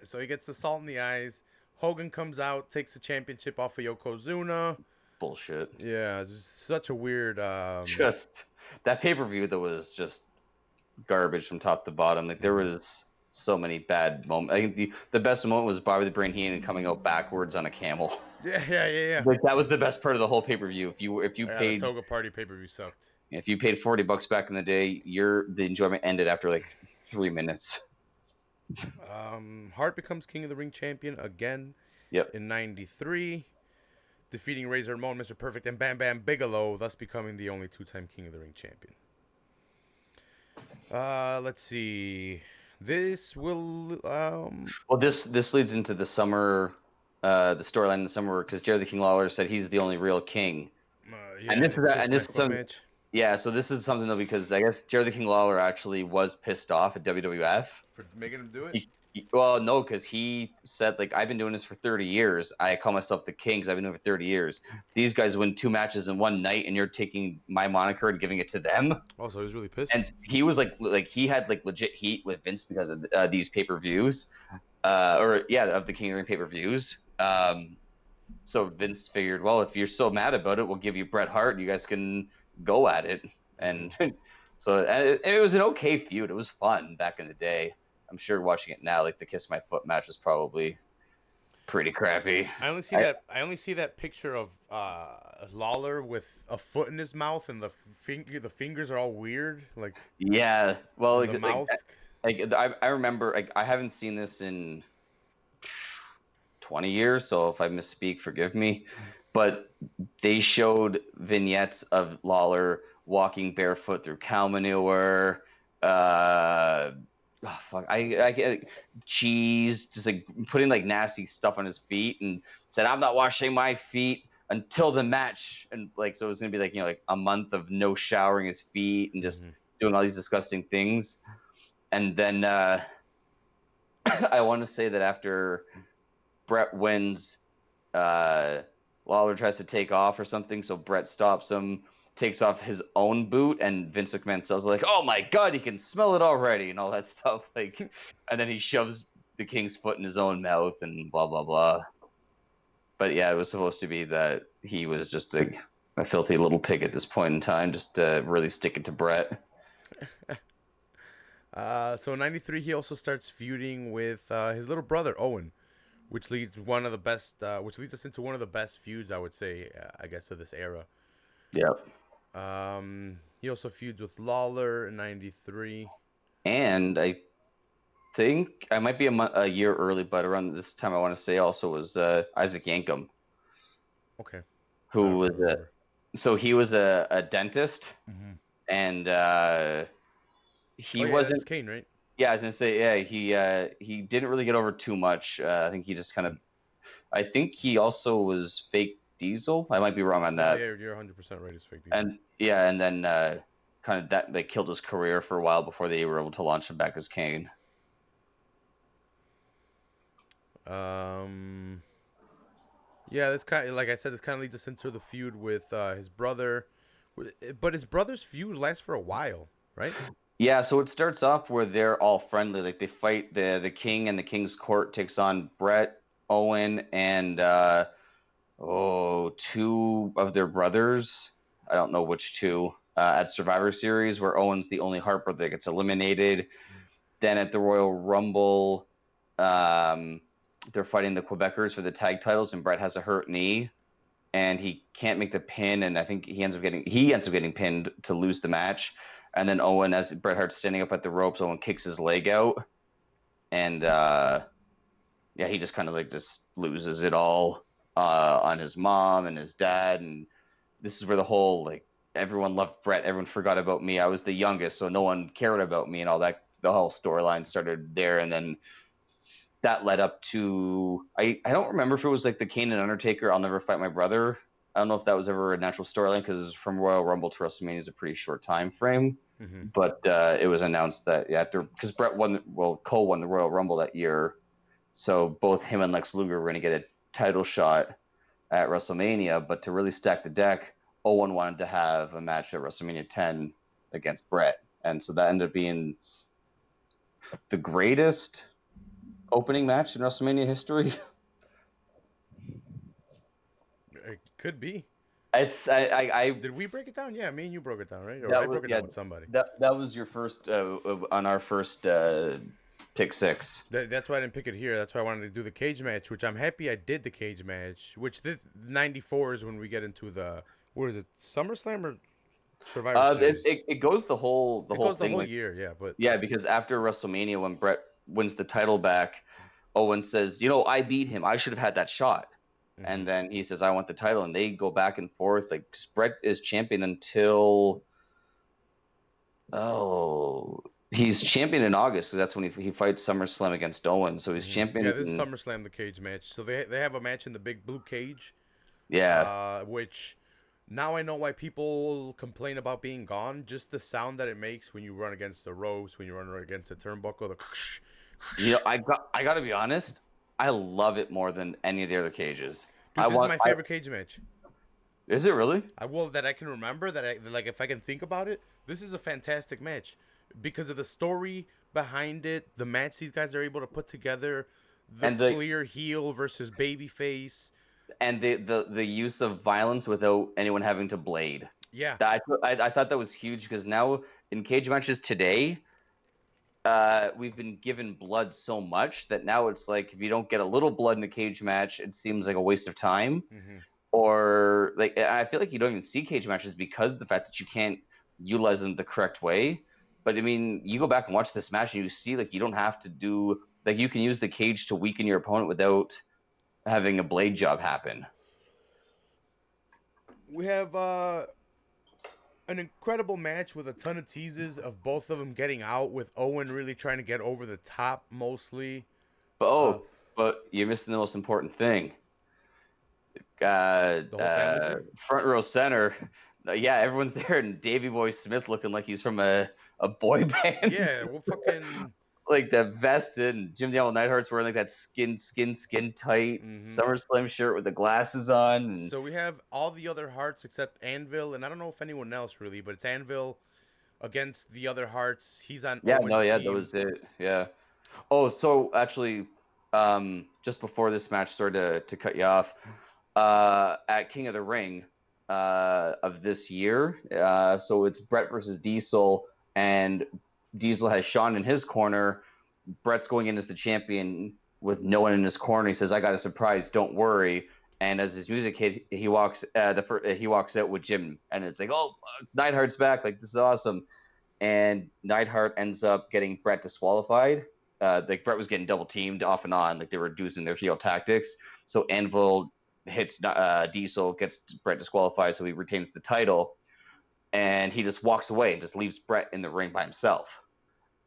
So he gets the salt in the eyes. Hogan comes out, takes the championship off of Yokozuna. Bullshit. Yeah, just such a weird. Just that pay-per-view that was just garbage from top to bottom. Like there was so many bad moments. I think the best moment was Bobby the Brain Heenan coming out backwards on a camel. Yeah. Like that was the best part of the whole pay-per-view. If you paid the Toga Party pay-per-view sucked. If you paid $40 back in the day, the enjoyment ended after like 3 minutes. Hart becomes King of the Ring champion again. Yep. In '93, defeating Razor Ramon, Mr. Perfect, and Bam Bam Bigelow, thus becoming the only two-time King of the Ring champion. Let's see. This will Well, this leads into the summer, the storyline in the summer because Jerry the King Lawler said he's the only real king. Yeah, and this is something. match. Yeah, so this is something though because I guess Jerry the King Lawler actually was pissed off at WWF for making him do it. Well, no, because he said like I've been doing this for 30 years. I call myself the king because I've been doing it for 30 years. These guys win 2 matches in one night, and you're taking my moniker and giving it to them. Oh, so he was really pissed. And he was like he had like legit heat with Vince because of these pay-per-views, of the King of the Ring pay-per-views. So Vince figured, well, if you're so mad about it, we'll give you Bret Hart. You guys can go at it. And so it was an okay feud. It was fun back in the day. I'm sure watching it now, like the Kiss My Foot match was probably pretty crappy. I only see that picture of Lawler with a foot in his mouth, and the fingers are all weird, like yeah. Well, the mouth. I remember. I haven't seen this in 20 years, so if I misspeak, forgive me. But they showed vignettes of Lawler walking barefoot through cow manure. Cheese, just like putting like nasty stuff on his feet, and said, "I'm not washing my feet until the match." And like, so it was gonna be like like a month of no showering his feet and just doing all these disgusting things. And then I want to say that after Bret wins, Lawler tries to take off or something, so Bret stops him, takes off his own boot, and Vince McMahon says like, "Oh my God, he can smell it already," and all that stuff. Like, and then he shoves the King's foot in his own mouth and blah blah blah. But yeah, it was supposed to be that he was just a filthy little pig at this point in time, just really sticking to Bret. So in '93, he also starts feuding with his little brother Owen, which leads us into one of the best feuds, I would say, I guess, of this era. Yep. He also feuds with Lawler in '93. And I think I might be a year early, but around this time I want to say also was Isaac Yankem. Okay. Who was he was a dentist, and he wasn't. That's Kane, right? Yeah, I was gonna say he didn't really get over too much. I think he just kind of. I think he also was fake Diesel. I might be wrong on that. Yeah, you're 100% right. It's fake Diesel. And then kind of that they killed his career for a while before they were able to launch him back as Kane. Yeah, this kind of, like I said, this kind of leads us into the feud with his brother, but his brother's feud lasts for a while, right? Yeah, so it starts off where they're all friendly, like they fight the King, and the King's Court takes on Bret, Owen, and 2 of their brothers. I don't know which 2. At Survivor Series, where Owen's the only Hart brother that gets eliminated. Then at the Royal Rumble, they're fighting the Quebecers for the tag titles, and Bret has a hurt knee, and he can't make the pin, and I think he ends up getting pinned to lose the match. And then Owen, as Bret Hart's standing up at the ropes, Owen kicks his leg out, and he just kind of like just loses it all on his mom and his dad, and this is where the whole like everyone loved Bret, everyone forgot about me. I was the youngest, so no one cared about me, and all that. The whole storyline started there, and then that led up to I don't remember if it was like the Kane and Undertaker I'll never fight my brother. I don't know if that was ever a natural storyline because from Royal Rumble to WrestleMania is a pretty short time frame. Mm-hmm. But it was announced that after because Cole won the Royal Rumble that year, so both him and Lex Luger were going to get a title shot at WrestleMania. But to really stack the deck, Owen wanted to have a match at WrestleMania 10 against Bret, and so that ended up being the greatest opening match in WrestleMania history. It could be. It's I Did we break it down? Yeah, me and you broke it down, right? Or that I was broke it down with somebody. that was your first on our first pick six. That's why I didn't pick it here. That's why I wanted to do the cage match, which I'm happy I did the cage match. Which the 94 is when we get into the what is it, SummerSlam or Survivor Series? It goes the whole goes thing the whole like, year, yeah. But yeah, because after WrestleMania when Bret wins the title back, Owen says, I beat him. I should have had that shot. mm-hmm. And then he says, I want the title. And they go back and forth. Like, Bret is champion until... he's champion in August. So that's when he fights SummerSlam against Owen. So he's champion. Yeah, this is SummerSlam, the cage match. So they have a match in the big blue cage. Yeah. Which... Now I know why people complain about being gone. Just the sound that it makes when you run against the ropes, when you run against the turnbuckle. I got to be honest. I love it more than any of the other cages. Dude, this is my favorite cage match. Is it really? That I can remember. Like if I can think about it, this is a fantastic match because of the story behind it, the match these guys are able to put together, the clear heel versus baby face. And the use of violence without anyone having to blade. Yeah. I thought that was huge because now in cage matches today, we've been given blood so much that now it's like if you don't get a little blood in a cage match, it seems like a waste of time. Mm-hmm. Or like I feel like you don't even see cage matches because of the fact that you can't utilize them the correct way. But I mean, you go back and watch this match and you see like you don't have to do like you can use the cage to weaken your opponent without having a blade job happen. We have an incredible match with a ton of teases of both of them getting out, with Owen really trying to get over the top mostly. But you're missing the most important thing. The whole family's there? Front row center. Yeah, everyone's there, and Davey Boy Smith looking like he's from a boy band. Yeah, well, fucking... like that vest, and Jim the Animal Neidhart's wearing like that skin tight SummerSlam shirt with the glasses on. And... So we have all the other Harts except Anvil, and I don't know if anyone else really, but it's Anvil against the other Harts. He's on Owen's team. That was it. Yeah. Oh, so actually, just before this match, sorry to cut you off, at King of the Ring of this year, so it's Bret versus Diesel, and Diesel has Shawn in his corner. Bret's going in as the champion with no one in his corner. He says, "I got a surprise. Don't worry." And as his music hit, he walks out with Jim, and it's like, "Oh, Neidhart's back! Like this is awesome." And Neidhart ends up getting Bret disqualified. Like Bret was getting double teamed off and on, like they were using their heel tactics. So Anvil hits Diesel, gets Bret disqualified, so he retains the title. And he just walks away and just leaves Bret in the ring by himself.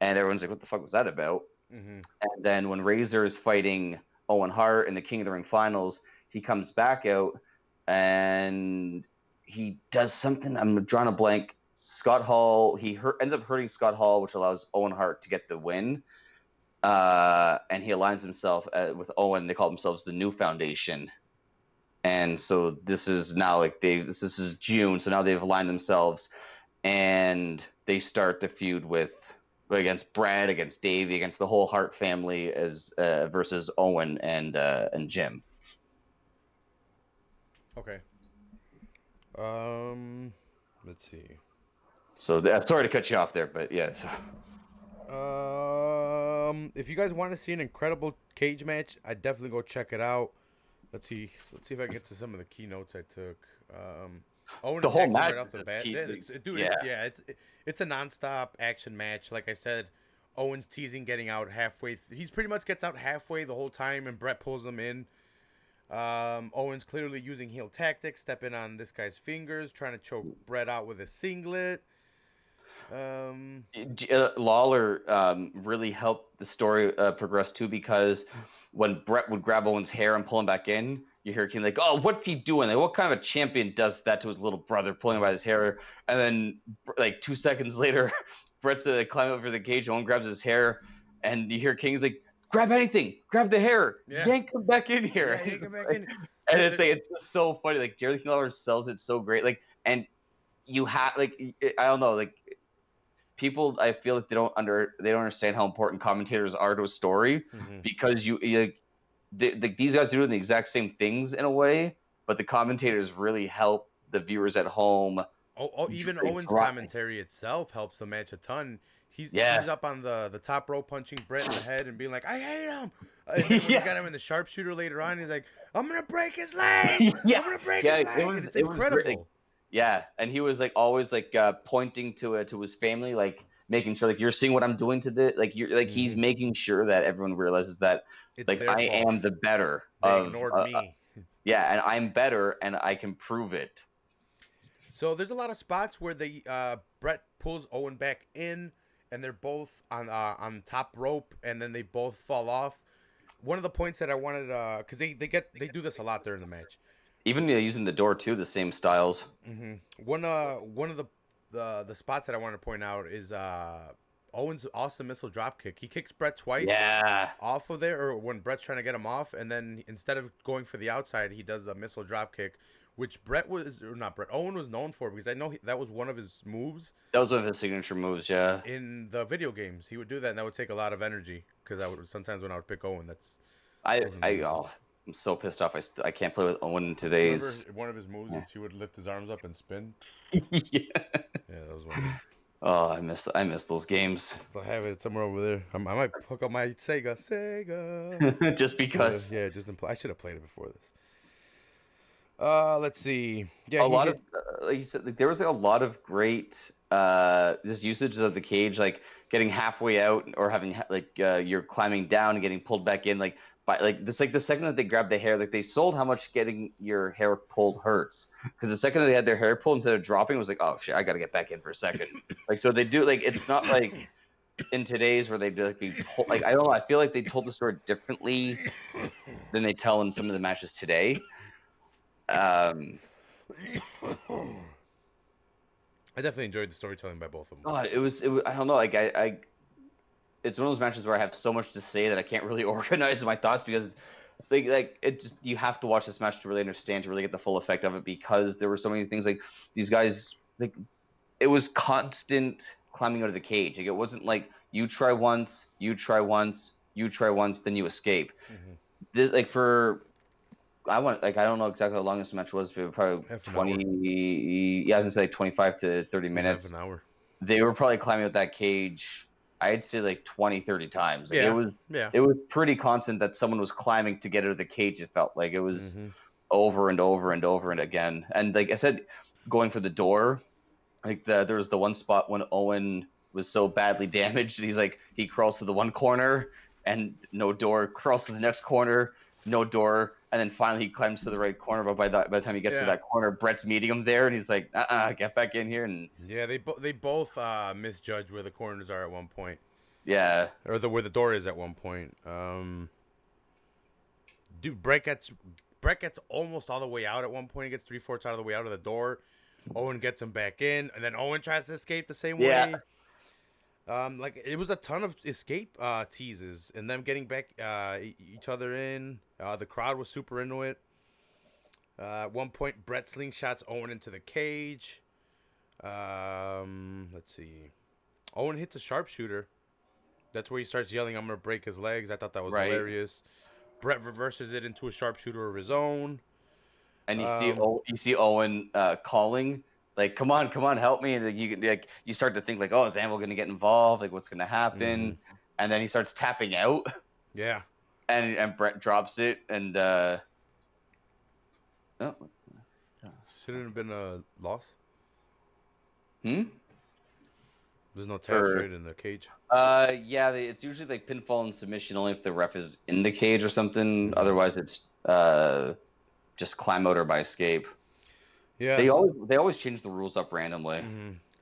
And everyone's like, what the fuck was that about? Mm-hmm. And then when Razor is fighting Owen Hart in the King of the Ring finals, he comes back out and he does something. I'm drawing a blank. Scott Hall, ends up hurting Scott Hall, which allows Owen Hart to get the win. And he aligns himself with Owen. They call themselves the New Foundation. And so this is now like this is June. So now they've aligned themselves and they start the feud against Brad, against Davey, against the whole Hart family as versus Owen and Jim. Okay. Let's see. So sorry to cut you off there, but yeah. So. If you guys want to see an incredible cage match, I'd definitely go check it out. Let's see if I can get to some of the keynotes I took. Owen the whole right match off the bat. Yeah, It's a nonstop action match. Like I said, Owen's teasing getting out halfway. He's pretty much gets out halfway the whole time, and Bret pulls him in. Owen's clearly using heel tactics, stepping on this guy's fingers, trying to choke Bret out with a singlet. Lawler really helped the story progress too, because when Bret would grab Owen's hair and pull him back in, you hear King like, "Oh, what's he doing? Like, what kind of a champion does that to his little brother, pulling him by his hair?" And then, like 2 seconds later, Bret's climbing over the cage. Owen grabs his hair, and you hear King's like, "Grab anything, grab the hair, yank him back in here." Yeah, yank him back in. And it's just so funny. Like Jerry King Lawler sells it so great. Like, and you have I don't know, like people, I feel like they don't understand how important commentators are to a story, because these guys are doing the exact same things in a way, but the commentators really help the viewers at home. Even Owen's commentary itself helps the match a ton. He's up on the top rope punching Bret in the head and being like, "I hate him." And then when he got him in the sharpshooter later on, he's like, "I'm gonna break his leg. I'm gonna break his leg." It's incredible. Yeah, and he was like always like pointing to his family, like making sure like you're seeing what I'm doing to the like you're like he's making sure that everyone realizes that it's like I am the better. They ignored me. Yeah, and I'm better, and I can prove it. So there's a lot of spots where Bret pulls Owen back in, and they're both on top rope, and then they both fall off. One of the points that I wanted, because they do this a lot during the match. Even using the door too, the same styles. One of the spots that I want to point out is Owen's awesome missile drop kick. He kicks Bret twice off of there, or when Bret's trying to get him off, and then instead of going for the outside, he does a missile drop kick, which Owen was known for, because I know that was one of his moves. That was one of his signature moves, yeah. In the video games, he would do that, and that would take a lot of energy, because sometimes when I would pick Owen, I'm so pissed off. I can't play with Owen in today's. Remember one of his moves is he would lift his arms up and spin. Yeah, that was one. Oh, I miss those games. I have it somewhere over there. I might hook up my Sega. Just because. I should have played it before this. Let's see. Yeah, of like you said, like, there was like a lot of great just usage of the cage, like getting halfway out or having like you're climbing down and getting pulled back in, like. But like this, like the second that they grabbed the hair, like they sold how much getting your hair pulled hurts. Because the second that they had their hair pulled, instead of dropping, it was like, oh shit, I gotta get back in for a second. Like so they do, like it's not like in today's where they do like be pulled, like I don't know, I feel like they told the story differently than they tell in some of the matches today. I definitely enjoyed the storytelling by both of them. Oh, it was I don't know, like it's one of those matches where I have so much to say that I can't really organize my thoughts, because like it just, you have to watch this match to really understand, to really get the full effect of it, because there were so many things, like these guys, like it was constant climbing out of the cage. Like it wasn't like you try once, then you escape. This like I don't know exactly how long this match was, but probably 20. Yeah, I was gonna say like 25 to 30 minutes. Half an hour. They were probably climbing out that cage, I'd say like 20, 30 times. Like it was pretty constant that someone was climbing to get out of the cage. It felt like it was over and over and over and again. And like I said, going for the door, like there was the one spot when Owen was so badly damaged, he's like, he crawls to the one corner and no door, crawls to the next corner, no door, and then finally he climbs to the right corner. But by the time he gets to that corner, Bret's meeting him there, and he's like, get back in here. And yeah, they both misjudge where the corners are at one point. Yeah, or where the door is at one point. Dude, Bret gets almost all the way out at one point. He gets 3/4 out of the way out of the door. Owen gets him back in, and then Owen tries to escape the same way. Like it was a ton of escape teases, and them getting back each other in. The crowd was super into it. At one point, Bret slingshots Owen into the cage. Let's see. Owen hits a sharpshooter. That's where he starts yelling, "I'm gonna break his legs." I thought that was hilarious. Bret reverses it into a sharpshooter of his own. And you see Owen calling, like, "Come on, help me!" And you start to think like, "Oh, is Anvil gonna get involved? Like, what's gonna happen?" And then he starts tapping out. Yeah. And Bret drops it, and shouldn't have been a loss. There's no tap straight in the cage. Yeah, it's usually like pinfall and submission only if the ref is in the cage or something. Otherwise, it's just climb out or by escape. Yeah, they always change the rules up randomly.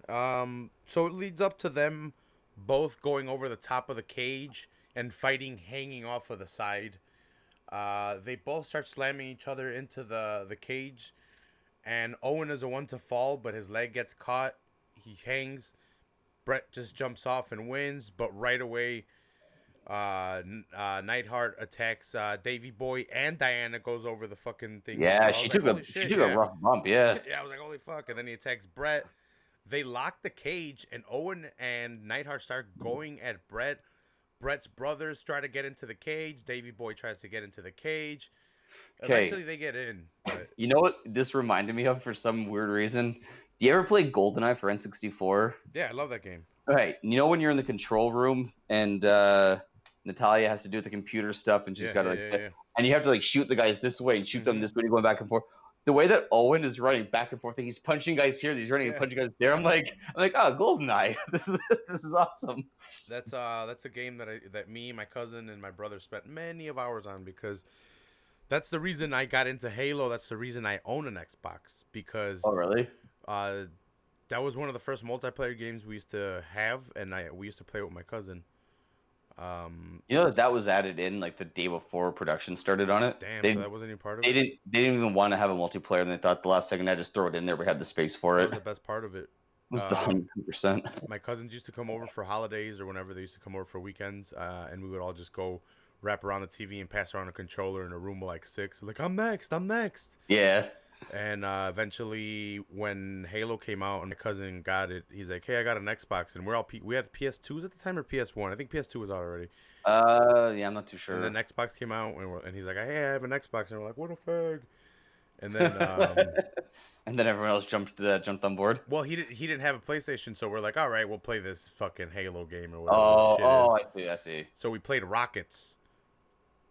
So it leads up to them both going over the top of the cage and fighting, hanging off of the side. They both start slamming each other into the cage, and Owen is the one to fall, but his leg gets caught. He hangs. Bret just jumps off and wins, but right away, Neidhart attacks Davey Boy, and Diana goes over the fucking thing as Yeah, well. I was like, holy she shit, took a yeah. rough bump. Yeah. Yeah, I was like, holy fuck. And then he attacks Bret. They lock the cage, and Owen and Neidhart start going at Bret. Bret's brothers try to get into the cage. Davey Boy tries to get into the cage. Okay. Eventually, they get in. But You know what this reminded me of for some weird reason? Do you ever play GoldenEye for N64? yeah, I love that game. All right. You know when you're in the control room and Natalia has to do the computer stuff and she's got to and you have to like shoot the guys this way and shoot them this way, going back and forth. The way that Owen is running back and forth, he's punching guys here, he's running and punching guys there. I'm like, oh, GoldenEye, this is awesome. That's a game that me, my cousin, and my brother spent many of hours on, because that's the reason I got into Halo. That's the reason I own an Xbox, because Oh, really? That was one of the first multiplayer games we used to have, and we used to play with my cousin. You know that was added in like the day before production started on it. Damn, so that wasn't even part of it. They didn't even want to have a multiplayer, and they thought the last second I just throw it in there. We had the space for it. That was the best part of it. It was 100%. My cousins used to come over for holidays or whenever they used to come over for weekends, and we would all just go wrap around the TV and pass around a controller in a room of like 6. Like, I'm next. Yeah. And eventually, when Halo came out and my cousin got it, he's like, "Hey, I got an Xbox," and we had PS2s at the time, or PS1. I think PS2 was out already. Yeah, I'm not too sure. And then Xbox came out, and he's like, "Hey, I have an Xbox," and we're like, "What a fag!" And then, and then everyone else jumped on board. Well, he didn't have a PlayStation, so we're like, "All right, we'll play this fucking Halo game or whatever." Shit is. I see. So we played Rockets,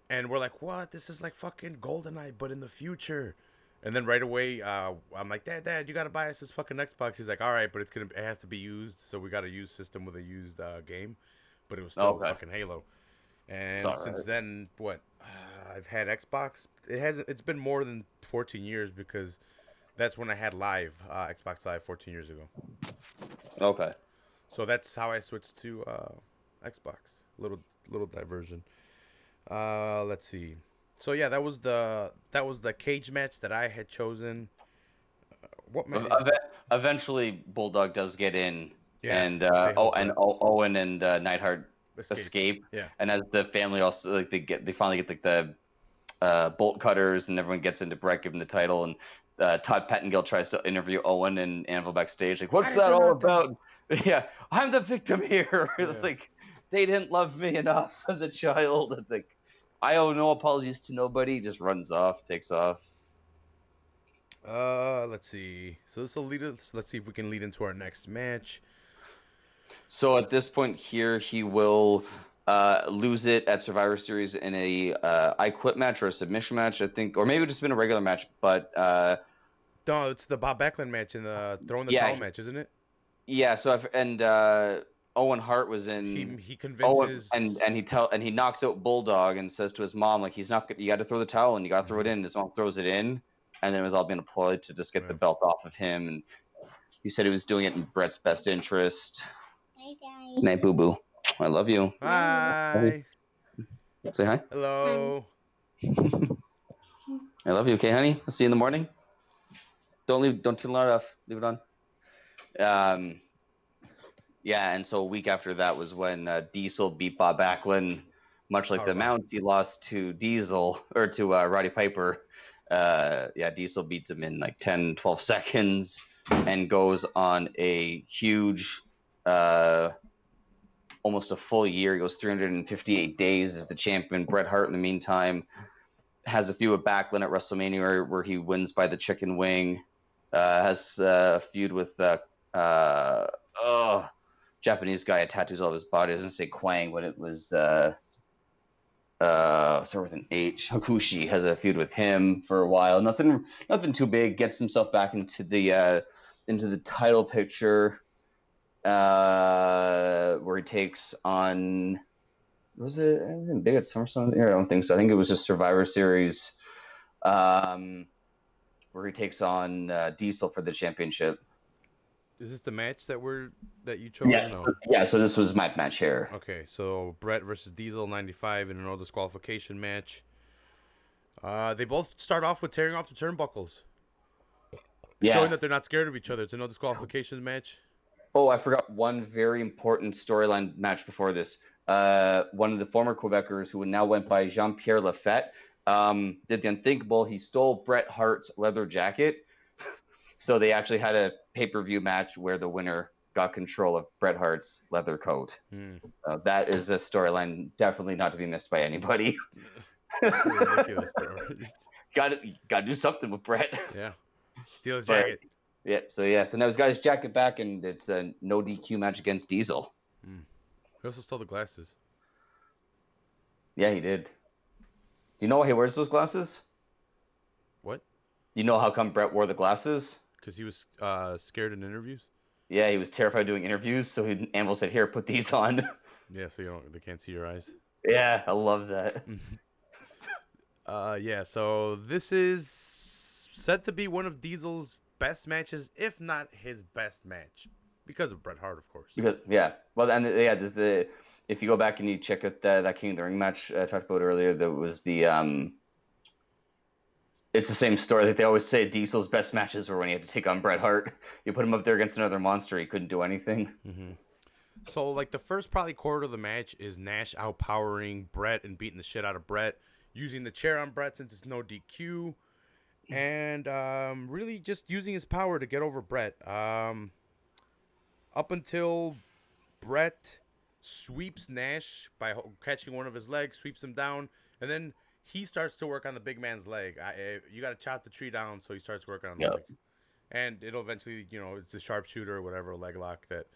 and we're like, "What? This is like fucking GoldenEye, but in the future." And then right away, I'm like, Dad, you gotta buy us this fucking Xbox. He's like, all right, but it has to be used, so we got a used system with a used game, but it was still fucking Halo. And since then, I've had Xbox. It's been more than 14 years, because that's when I had Xbox Live 14 years ago. Okay. So that's how I switched to Xbox. Little diversion. Let's see. So yeah, that was the cage match that I had chosen. What match? Eventually, Bulldog does get in, and Owen and Neidhart escape. Yeah. And as the family also they finally get like the bolt cutters, and everyone gets into Bret, give him the title, and Todd Pettengill tries to interview Owen and Anvil backstage, like, what's that all about? Yeah, I'm the victim here. Yeah. Like, they didn't love me enough as a child. And like, I owe no apologies to nobody. Just runs off, takes off. Let's see. So this will lead us. Let's see if we can lead into our next match. So at this point here, he will lose it at Survivor Series in a I Quit match or a submission match, I think, or maybe it just been a regular match. But no, it's the Bob Backlund match and the throwing the towel match, isn't it? Yeah. So Owen Hart was in. He convinces Owen, and he knocks out Bulldog and says to his mom, like, he's not. You got to throw the towel and you got to throw it in. His mom throws it in, and then it was all being employed to just get the belt off of him. And he said he was doing it in Bret's best interest. Hey guys. Night, boo boo. I love you. Hi. Say hi. Hello. I love you. Okay, honey. I'll see you in the morning. Don't turn the light off. Leave it on. Yeah, and so a week after that was when Diesel beat Bob Backlund, much like the Mount. He lost to Diesel, or to Roddy Piper. Diesel beats him in like 10, 12 seconds and goes on a huge, almost a full year. He goes 358 days as the champion. Bret Hart, in the meantime, has a feud with Backlund at WrestleMania where he wins by the chicken wing. Has a feud with Japanese guy that tattoos all of his body. It doesn't say Kwang, but it was start with an H. Hakushi has a feud with him for a while. Nothing too big. Gets himself back into the title picture, where he takes on. Was it anything big at SummerSlam? I don't think so. I think it was just Survivor Series, where he takes on Diesel for the championship. Is this the match that you chose? Yeah, Or no. so this was my match here. Okay, so Bret versus Diesel 95 in a no disqualification match. They both start off with tearing off the turnbuckles, showing Yeah. that they're not scared of each other. It's a no disqualification match. Oh, I forgot one very important storyline match before this. One of the former Quebecers who now went by Jean-Pierre Lafette did the unthinkable. He stole Bret Hart's leather jacket. So they actually had a pay-per-view match where the winner got control of Bret Hart's leather coat. That is a storyline definitely not to be missed by anybody. Ridiculous, bro. Got to do something with Bret. Yeah. Steal his jacket. Yeah, so now he's got his jacket back, and it's a no DQ match against Diesel. He also stole the glasses. Yeah, he did. Do you know why he wears those glasses? What? You know how come Bret wore the glasses? Because he was scared in interviews. Yeah, he was terrified doing interviews, so Anvil said, "Here, put these on." Yeah, so they can't see your eyes. Yeah, I love that. Yeah, so this is said to be one of Diesel's best matches, if not his best match, because of Bret Hart, of course. If you go back and you check out that King of the Ring match I talked about earlier, there was it's the same story that they always say Diesel's best matches were when he had to take on Bret Hart. You put him up there against another monster, he couldn't do anything. So, like, the first probably quarter of the match is Nash outpowering Bret and beating the shit out of Bret, using the chair on Bret since it's no DQ, and really just using his power to get over Bret. Up until Bret sweeps Nash by catching one of his legs, sweeps him down, and then he starts to work on the big man's leg. You got to chop the tree down, so he starts working on the leg. And it'll eventually, it's a sharpshooter or whatever, leg lock that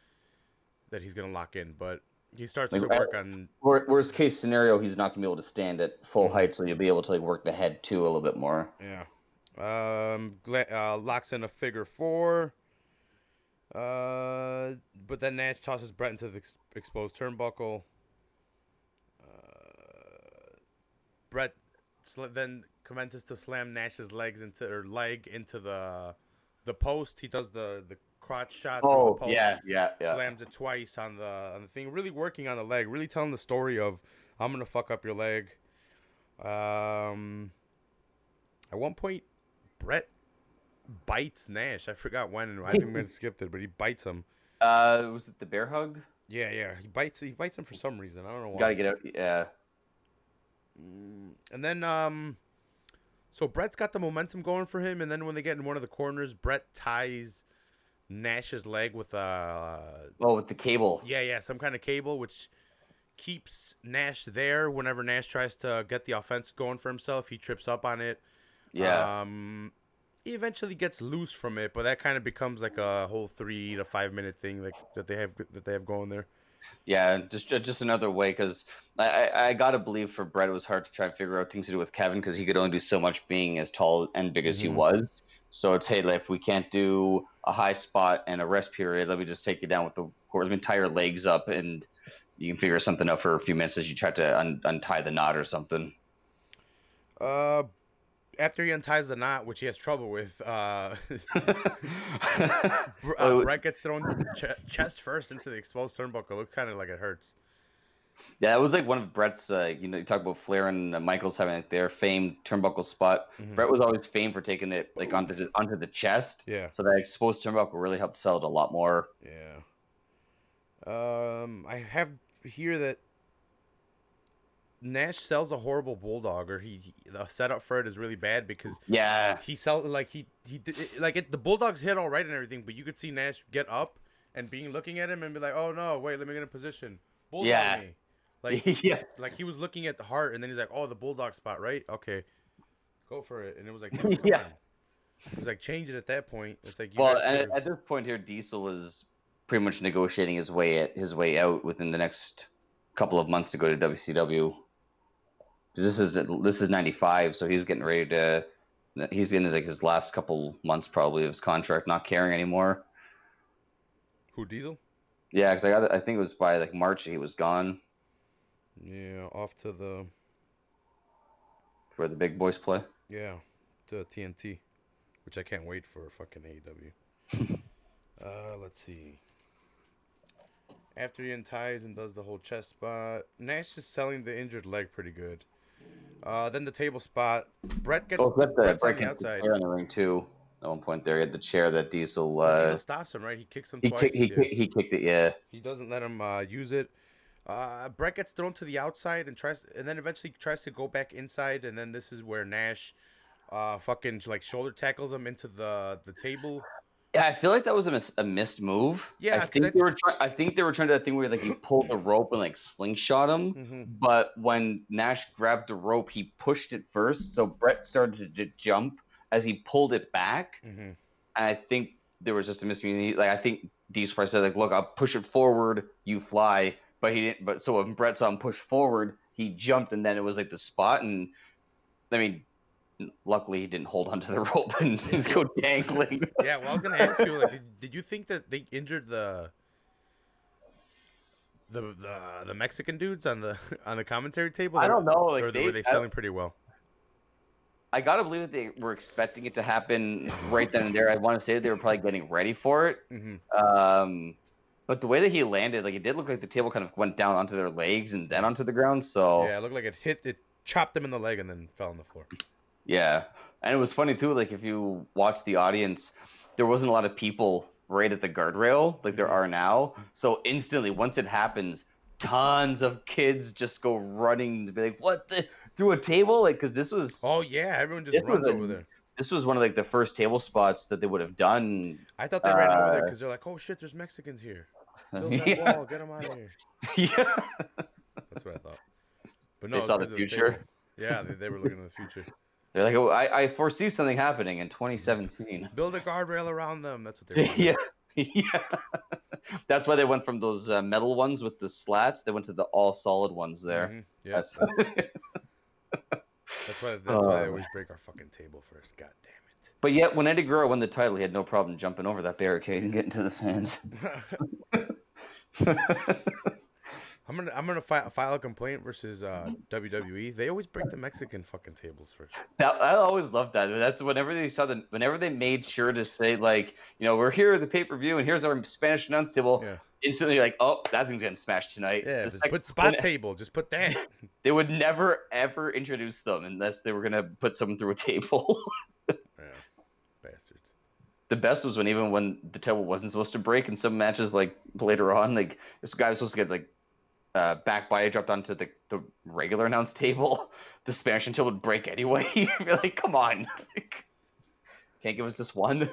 he's going to lock in. But he starts to work on... Worst case scenario, he's not going to be able to stand at full height, so you'll be able to work the head, too, a little bit more. Yeah. Locks in a figure four. But then Nash tosses Bret into the exposed turnbuckle. Bret then commences to slam Nash's leg into the post. He does the crotch shot through the post. Yeah. Slams it twice on the thing. Really working on the leg. Really telling the story of, I'm gonna fuck up your leg. At one point, Bret bites Nash. I forgot when, and I think we skipped it, but he bites him. Was it the bear hug? Yeah. He bites him for some reason. I don't know why. Gotta get out. Yeah. And then, so Bret's got the momentum going for him, and then when they get in one of the corners, Bret ties Nash's leg with with the cable. Yeah, some kind of cable, which keeps Nash there whenever Nash tries to get the offense going for himself. He trips up on it. Yeah. He eventually gets loose from it, but that kind of becomes like a whole 3 to 5 minute thing that they have going there. Yeah, just another way, because I gotta believe for Bret it was hard to try and figure out things to do with Kevin, because he could only do so much being as tall and big as he was. So it's, hey, like, if we can't do a high spot and a rest period, let me just take you down with the entire legs up, and you can figure something out for a few minutes as you try to untie the knot or something. After he unties the knot, which he has trouble with, Bret gets thrown chest first into the exposed turnbuckle. It looks kind of like it hurts. Yeah, it was like one of Bret's, you talk about Flair and Michaels having like their famed turnbuckle spot. Bret was always famed for taking it like onto the chest. Yeah. So that exposed turnbuckle really helped sell it a lot more. Yeah. I have here that Nash sells a horrible Bulldog, or the setup for it is really bad because he the Bulldog's hit all right and everything, but you could see Nash get up and looking at him and be like, oh no, wait, let me get in position. Bulldog me. Like like he was looking at the Hart and then he's like, oh, the Bulldog spot, right? Okay, let's go for it. And it was like, come on. It was like, change it at that point. It's like, at this point here, Diesel is pretty much negotiating his way out within the next couple of months to go to WCW. This is 95, so he's getting ready to. He's in his last couple months probably of his contract, not caring anymore. Who, Diesel? Yeah, because I think it was by like March he was gone. Yeah, off to where the big boys play. Yeah, to TNT, which I can't wait for fucking AEW. Let's see. After he unties and does the whole chest spot, Nash is selling the injured leg pretty good. Then the table spot. Brett's on Brett the gets the outside. chair in the ring too. At one point there, he had the chair that Diesel. Diesel stops him, right? He kicks him he twice. he kicked it. Yeah. He doesn't let him use it. Brett gets thrown to the outside and then eventually tries to go back inside, and then this is where Nash, fucking like shoulder tackles him into the table. Yeah, I feel like that was a missed move. Yeah, I think they were trying to do that thing where like he pulled the rope and like slingshot him. Mm-hmm. But when Nash grabbed the rope, he pushed it first, so Brett started to jump as he pulled it back. Mm-hmm. And I think there was just a miscommunication. Like I think Diesel probably said, like, "Look, I'll push it forward, you fly." But he didn't. But so when Brett saw him push forward, he jumped, and then it was like the spot. And I mean, luckily he didn't hold onto the rope and just go dangling. Yeah, well, I was gonna ask you, like, did you think that they injured the Mexican dudes on the commentary table? I don't know. Like, or were they selling pretty well? I gotta believe that they were expecting it to happen right then and there. I want to say they were probably getting ready for it. Mm-hmm. But the way that he landed, like, it did look like the table kind of went down onto their legs and then onto the ground. So yeah, it looked like it chopped them in the leg and then fell on the floor. Yeah, and it was funny too. Like if you watch the audience, there wasn't a lot of people right at the guardrail like there are now. So instantly, once it happens, tons of kids just go running to be like, "What the?" Through a table, like because this was. Oh yeah, everyone just runs over there. This was one of like the first table spots that they would have done. I thought they ran over there because they're like, "Oh shit, there's Mexicans here. Build that wall, get them out of here." Yeah, that's what I thought. But no, they saw the future. Yeah, they were looking at the future. They're like, "Oh, I foresee something happening in 2017. Build a guardrail around them." That's what they were. Yeah, yeah. That's why they went from those metal ones with the slats. They went to the all solid ones there. Mm-hmm. Yeah. That's why they always break our fucking table first. God damn it. But yet, when Eddie Guerrero won the title, he had no problem jumping over that barricade and getting to the fans. I'm gonna file a complaint versus WWE. They always break the Mexican fucking tables first. I always loved that. That's whenever they made sure to say, like, you know, we're here at the pay-per-view and here's our Spanish announce table. Yeah. Instantly, like, oh, that thing's getting smashed tonight. Yeah, put spot table. Just put that. They would never ever introduce them unless they were gonna put someone through a table. Yeah, bastards. The best was when the table wasn't supposed to break in some matches, like later on, like this guy was supposed to get like back body dropped onto the regular announce table. The Spanish table would break anyway. You'd be like, come on, can't give us this one.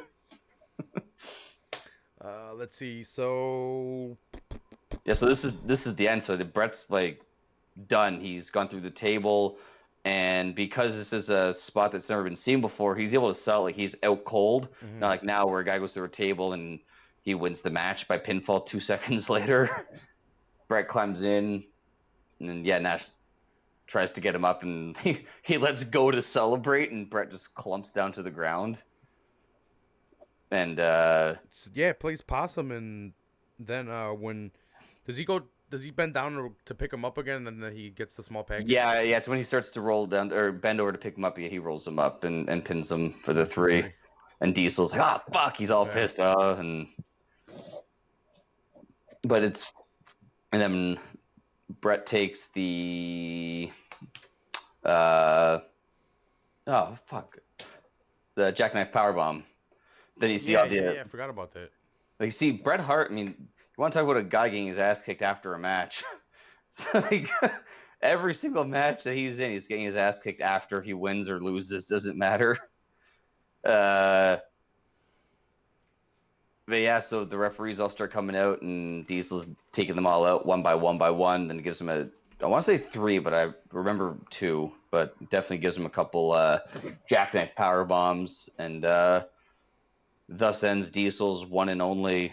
Let's see. So yeah, so this is the end. So the Brett's like done. He's gone through the table, and because this is a spot that's never been seen before, he's able to sell like he's out cold. Mm-hmm. Not like now where a guy goes through a table and he wins the match by pinfall 2 seconds later. Brett climbs in, and yeah, Nash tries to get him up, and he lets go to celebrate, and Brett just clumps down to the ground. And plays possum, and then when does he bend down to pick him up again, and then he gets the small package? Yeah, it's when he starts to roll down or bend over to pick him up. Yeah, he rolls him up and pins him for the 3. Okay. And Diesel's like, "Ah, fuck!" He's all pissed off, and then Brett takes the the jackknife powerbomb. Then you see I forgot about that. Like, you see Bret Hart. I mean, you want to talk about a guy getting his ass kicked after a match? Like every single match that he's in, he's getting his ass kicked after he wins or loses. Doesn't matter. But yeah, so the referees all start coming out, and Diesel's taking them all out one by one. Then gives them I want to say 3, but I remember 2. But definitely gives them a couple jackknife power bombs, and thus ends Diesel's one and only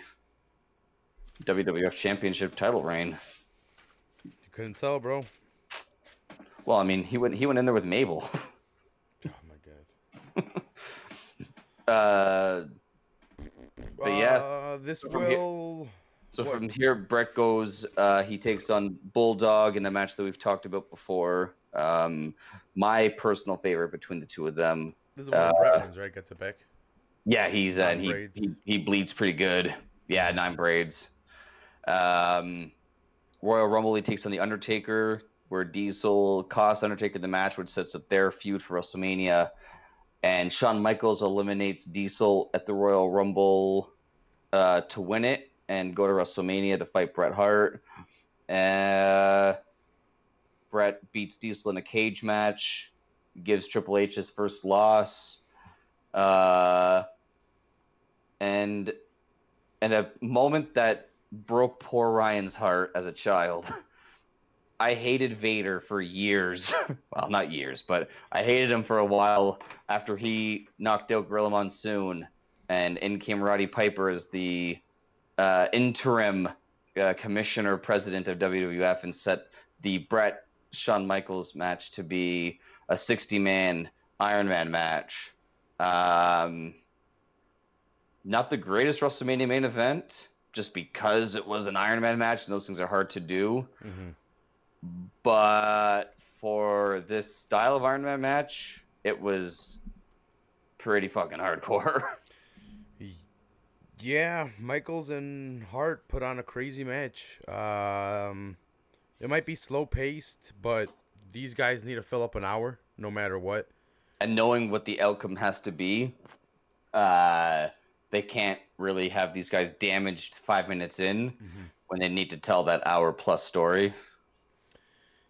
WWF Championship title reign. You couldn't sell, bro. Well, I mean, he went in there with Mabel. Oh my god. But yeah, from here, Brett goes. He takes on Bulldog in a match that we've talked about before. My personal favorite between the two of them. This is one Brett wins, right? Gets it back. Yeah, he's Nine he, braids. he bleeds pretty good. Yeah, Mhm. 9 braids. Um, Royal Rumble, he takes on the Undertaker, where Diesel costs Undertaker the match, which sets up their feud for WrestleMania. And Shawn Michaels eliminates Diesel at the Royal Rumble to win it and go to WrestleMania to fight Bret Hart. Bret beats Diesel in a cage match, gives Triple H his first loss. Uh, and a moment that broke poor Ryan's heart as a child. I hated Vader for years. Well, not years, but I hated him for a while after he knocked out Gorilla Monsoon, and in came Roddy Piper as the interim commissioner president of WWF and set the Bret Shawn Michaels match to be a 60-man Iron Man match. Not the greatest WrestleMania main event, just because it was an Iron Man match, and those things are hard to do. Mm-hmm. But for this style of Iron Man match, it was pretty fucking hardcore. Yeah, Michaels and Hart put on a crazy match. It might be slow paced, but these guys need to fill up an hour no matter what. And knowing what the outcome has to be, they can't really have these guys damaged 5 minutes in when they need to tell that hour-plus story.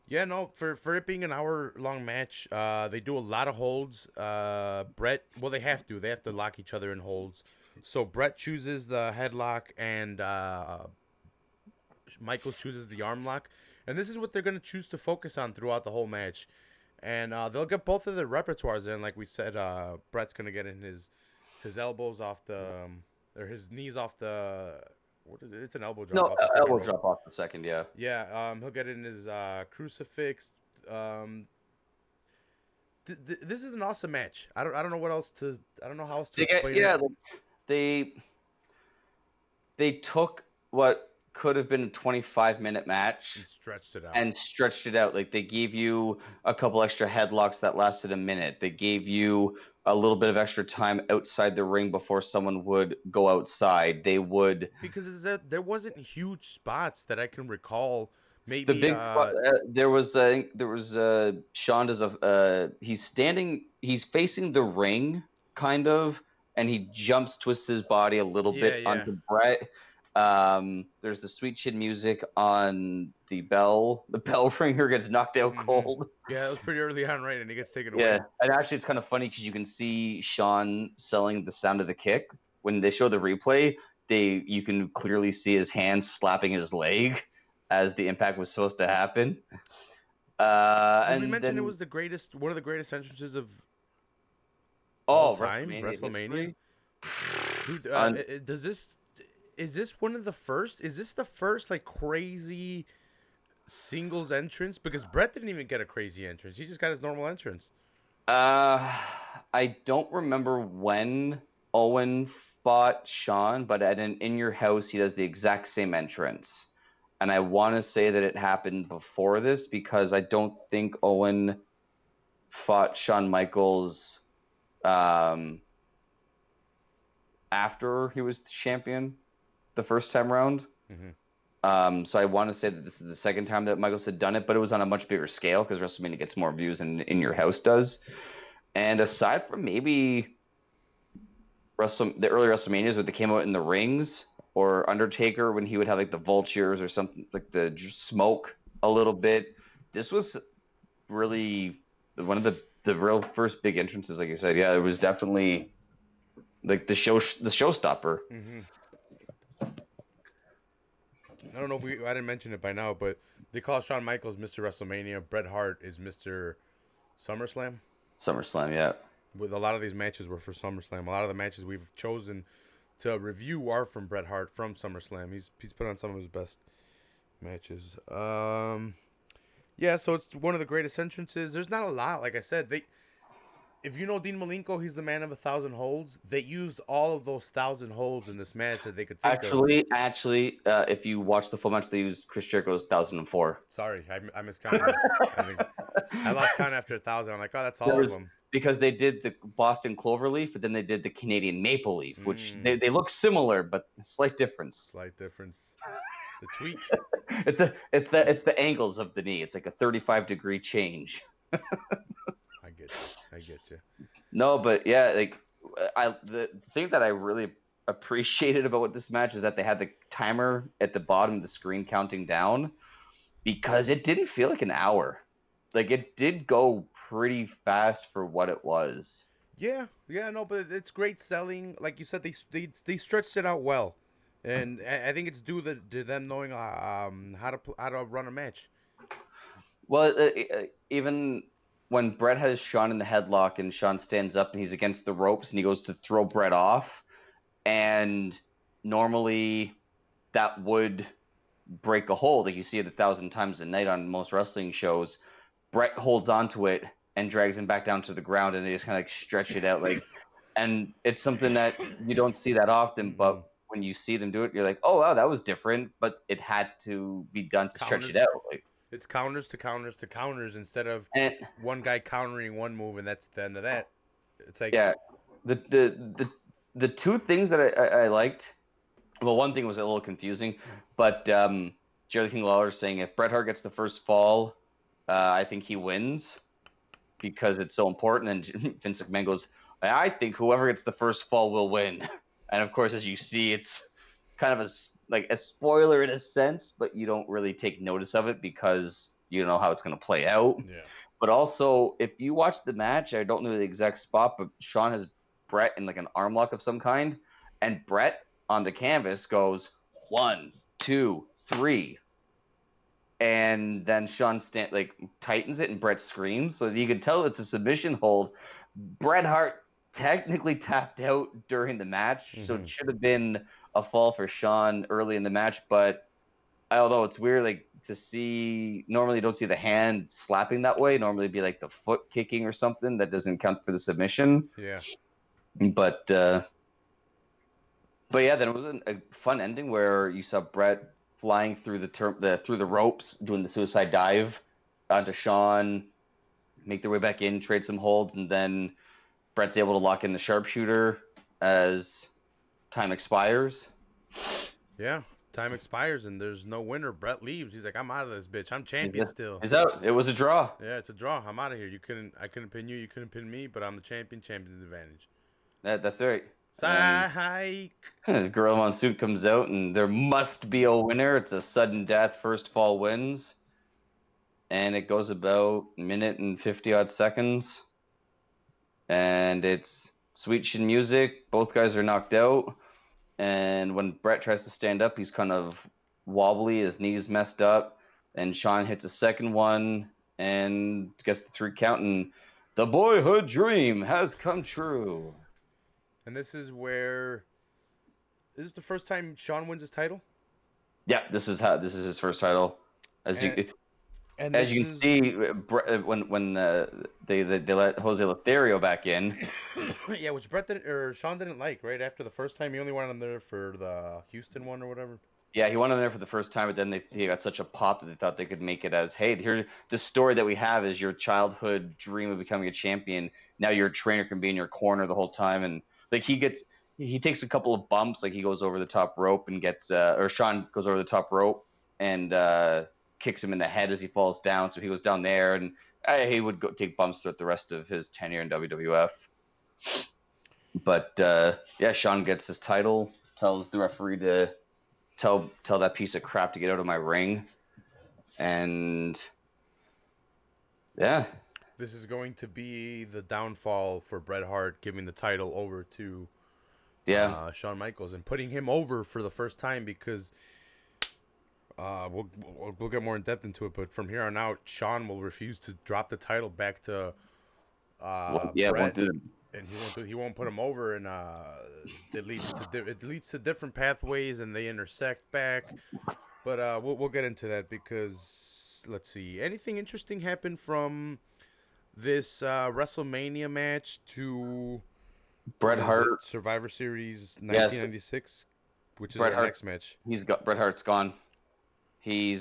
Yeah, no, for it being an hour long match, they do a lot of holds. Bret, well, they have to. They have to lock each other in holds. So Bret chooses the headlock, and Michaels chooses the arm lock. And this is what they're going to choose to focus on throughout the whole match. And they'll get both of their repertoires in. Like we said, Bret's going to get in his elbows off the, or his knees off the, what is it? It's an elbow drop. No, off the second elbow rope. drop off the second, yeah. Yeah, he'll get in his crucifix. This is an awesome match. I don't know what else to. I don't know how else to explain it. They took what could have been a 25-minute match And stretched it out. and stretched it out. Like, they gave you a couple extra headlocks that lasted a minute. They gave you a little bit of extra time outside the ring before someone would go outside. They would, because there wasn't huge spots that I can recall. Maybe the big there was Shawn does he's facing the ring kind of, and he twists his body a little bit onto Bret. There's the sweet chin music on the bell. The bell ringer gets knocked out cold. Yeah, it was pretty early on, right? And he gets taken Yeah, away. and actually it's kind of funny because you can see Shawn selling the sound of the kick. When they show the replay, you can clearly see his hand slapping his leg as the impact was supposed to happen. Did we mention it was one of the greatest entrances of all time, WrestleMania? Dude, is this one of the first? Is this the first like crazy singles entrance? Because Bret didn't even get a crazy entrance; he just got his normal entrance. I don't remember when Owen fought Shawn, but at an In Your House, he does the exact same entrance. And I want to say that it happened before this because I don't think Owen fought Shawn Michaels after he was champion the first time around. So I want to say that this is the second time that Michaels had done it, but it was on a much bigger scale because WrestleMania gets more views than In Your House does. And aside from maybe the early WrestleManias where they came out in the rings, or Undertaker when he would have like the vultures or something, like the smoke a little bit, this was really one of the real first big entrances. Like you said, yeah, it was definitely like the showstopper. I don't know if I didn't mention it by now, but they call Shawn Michaels Mr. WrestleMania. Bret Hart is Mr. SummerSlam. SummerSlam, yeah. With a lot of these matches were for SummerSlam. A lot of the matches we've chosen to review are from Bret Hart from SummerSlam. He's put on some of his best matches. Yeah, so it's one of the greatest entrances. There's not a lot, like I said. If you know Dean Malenko, he's the man of 1,000 holds. They used all of those 1,000 holds in this match that they could think of. Actually, if you watch the full match, they used Chris Jericho's 1,004. Sorry, I miscounted. I lost count after 1,000. I'm like, oh, that's all of them. because they did the Boston Cloverleaf, but then they did the Canadian Maple Leaf, which Mm. they look similar, but slight difference. Slight difference. The tweak. It's the angles of the knee. It's like a 35-degree change. I get you. I get you. No, but yeah, like the thing that I really appreciated about this match is that they had the timer at the bottom of the screen counting down, because it didn't feel like an hour. Like, it did go pretty fast for what it was. Yeah, no, but it's great selling. Like you said, they stretched it out well, and I think it's due to them knowing how to run a match. Well, even when Bret has Shawn in the headlock and Shawn stands up and he's against the ropes and he goes to throw Bret off, and normally that would break a hold, like you see it 1,000 times a night on most wrestling shows. Bret holds onto it and drags him back down to the ground, and they just kind of like stretch it out, like, and it's something that you don't see that often. But when you see them do it, you're like, oh wow, that was different. But it had to be done to stretch it out. Like, it's counters to counters to counters instead of one guy countering one move, and that's the end of that. It's like, yeah, the two things that I liked. Well, one thing was a little confusing, but Jerry King Lawler saying if Bret Hart gets the first fall, I think he wins because it's so important. And Vince McMahon goes, I think whoever gets the first fall will win. And of course, as you see, it's kind of a spoiler in a sense, but you don't really take notice of it because you know how it's going to play out. Yeah. But also, if you watch the match, I don't know the exact spot, but Shawn has Bret in like an arm lock of some kind, and Bret on the canvas goes 1, 2, 3, and then Shawn tightens it and Bret screams, so you can tell it's a submission hold. Bret Hart technically tapped out during the match, so it should have been a fall for Shawn early in the match. But although it's weird, like, to see, normally you don't see the hand slapping that way. Normally it'd be like the foot kicking or something that doesn't count for the submission. Yeah. But yeah, then it was a fun ending where you saw Bret flying through the ropes, doing the suicide dive onto Shawn, make their way back in, trade some holds, and then Bret's able to lock in the sharpshooter as time expires. Yeah, time expires and there's no winner. Bret leaves. He's like, I'm out of this bitch. I'm champion still. He's out. It was a draw. Yeah, it's a draw. I'm out of here. I couldn't pin you. You couldn't pin me. But I'm the champion. Champion's advantage. That's right. Psych. Gorilla Monsoon comes out, and there must be a winner. It's a sudden death. First fall wins, and it goes about a minute and 50-odd seconds. And it's sweet chin music. Both guys are knocked out. And when Bret tries to stand up, he's kind of wobbly. His knee's messed up. And Shawn hits a second one and gets the 3 count. And the boyhood dream has come true. And this is this the first time Shawn wins his title? Yeah, this is his first title. As you can see, when they let Jose Lothario back in. Yeah, which Shawn didn't like, right? After the first time, he only wanted him there for the Houston one or whatever. Yeah, he wanted him there for the first time, but then he got such a pop that they thought they could make it as, hey, here's the story that we have is your childhood dream of becoming a champion. Now your trainer can be in your corner the whole time, and like he takes a couple of bumps, like he goes over the top rope and gets or Shawn goes over the top rope and kicks him in the head as he falls down. So he goes down there, and he would take bumps throughout the rest of his tenure in WWF. But yeah, Shawn gets his title, tells the referee to tell that piece of crap to get out of my ring, and yeah. This is going to be the downfall for Bret Hart, giving the title over to Shawn Michaels and putting him over for the first time, because we'll get more in depth into it. But from here on out, Shawn will refuse to drop the title back to Bret, won't do it. And he won't put him over, and it leads to different pathways, and they intersect back. But we'll get into that, because let's see, anything interesting happened from this WrestleMania match to Bret Hart Survivor Series 1996, which is our next match. Bret Hart's gone. He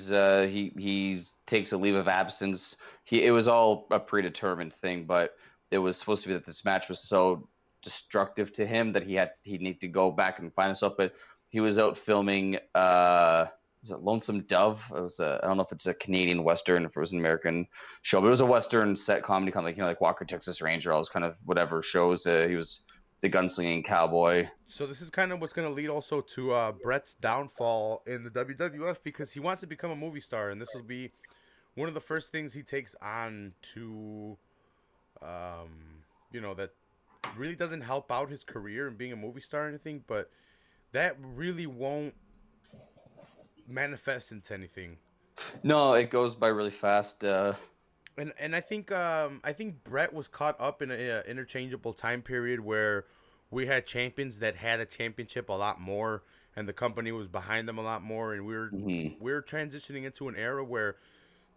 takes a leave of absence. It was all a predetermined thing, but it was supposed to be that this match was so destructive to him that he'd need to go back and find himself. But he was out filming was it Lonesome Dove? It was I don't know if it's a Canadian Western, if it was an American show, but it was a Western set comedy, kind of like, like Walker, Texas Ranger, all those kind of whatever shows. He was the gunslinging cowboy. So this is kind of what's going to lead also to Bret's downfall in the WWF, because he wants to become a movie star, and this will be one of the first things he takes on to, that really doesn't help out his career and being a movie star or anything, but that really won't manifest into anything. No, it goes by really fast. And I think Bret was caught up in an interchangeable time period where we had champions that had a championship a lot more, and the company was behind them a lot more, and we're transitioning into an era where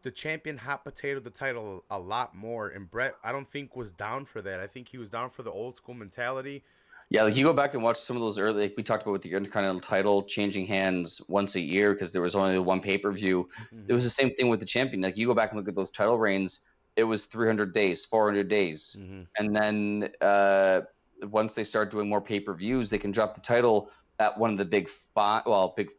the champion hot potatoed the title a lot more, and Bret, I don't think, was down for that. I think he was down for the old school mentality. Yeah, like you go back and watch some of those early, like we talked about with the Intercontinental title changing hands once a year because there was only one pay-per-view. It was the same thing with the champion. Like you go back and look at those title reigns, it was 300 days, 400 days. And then once they start doing more pay-per-views, they can drop the title at one of the big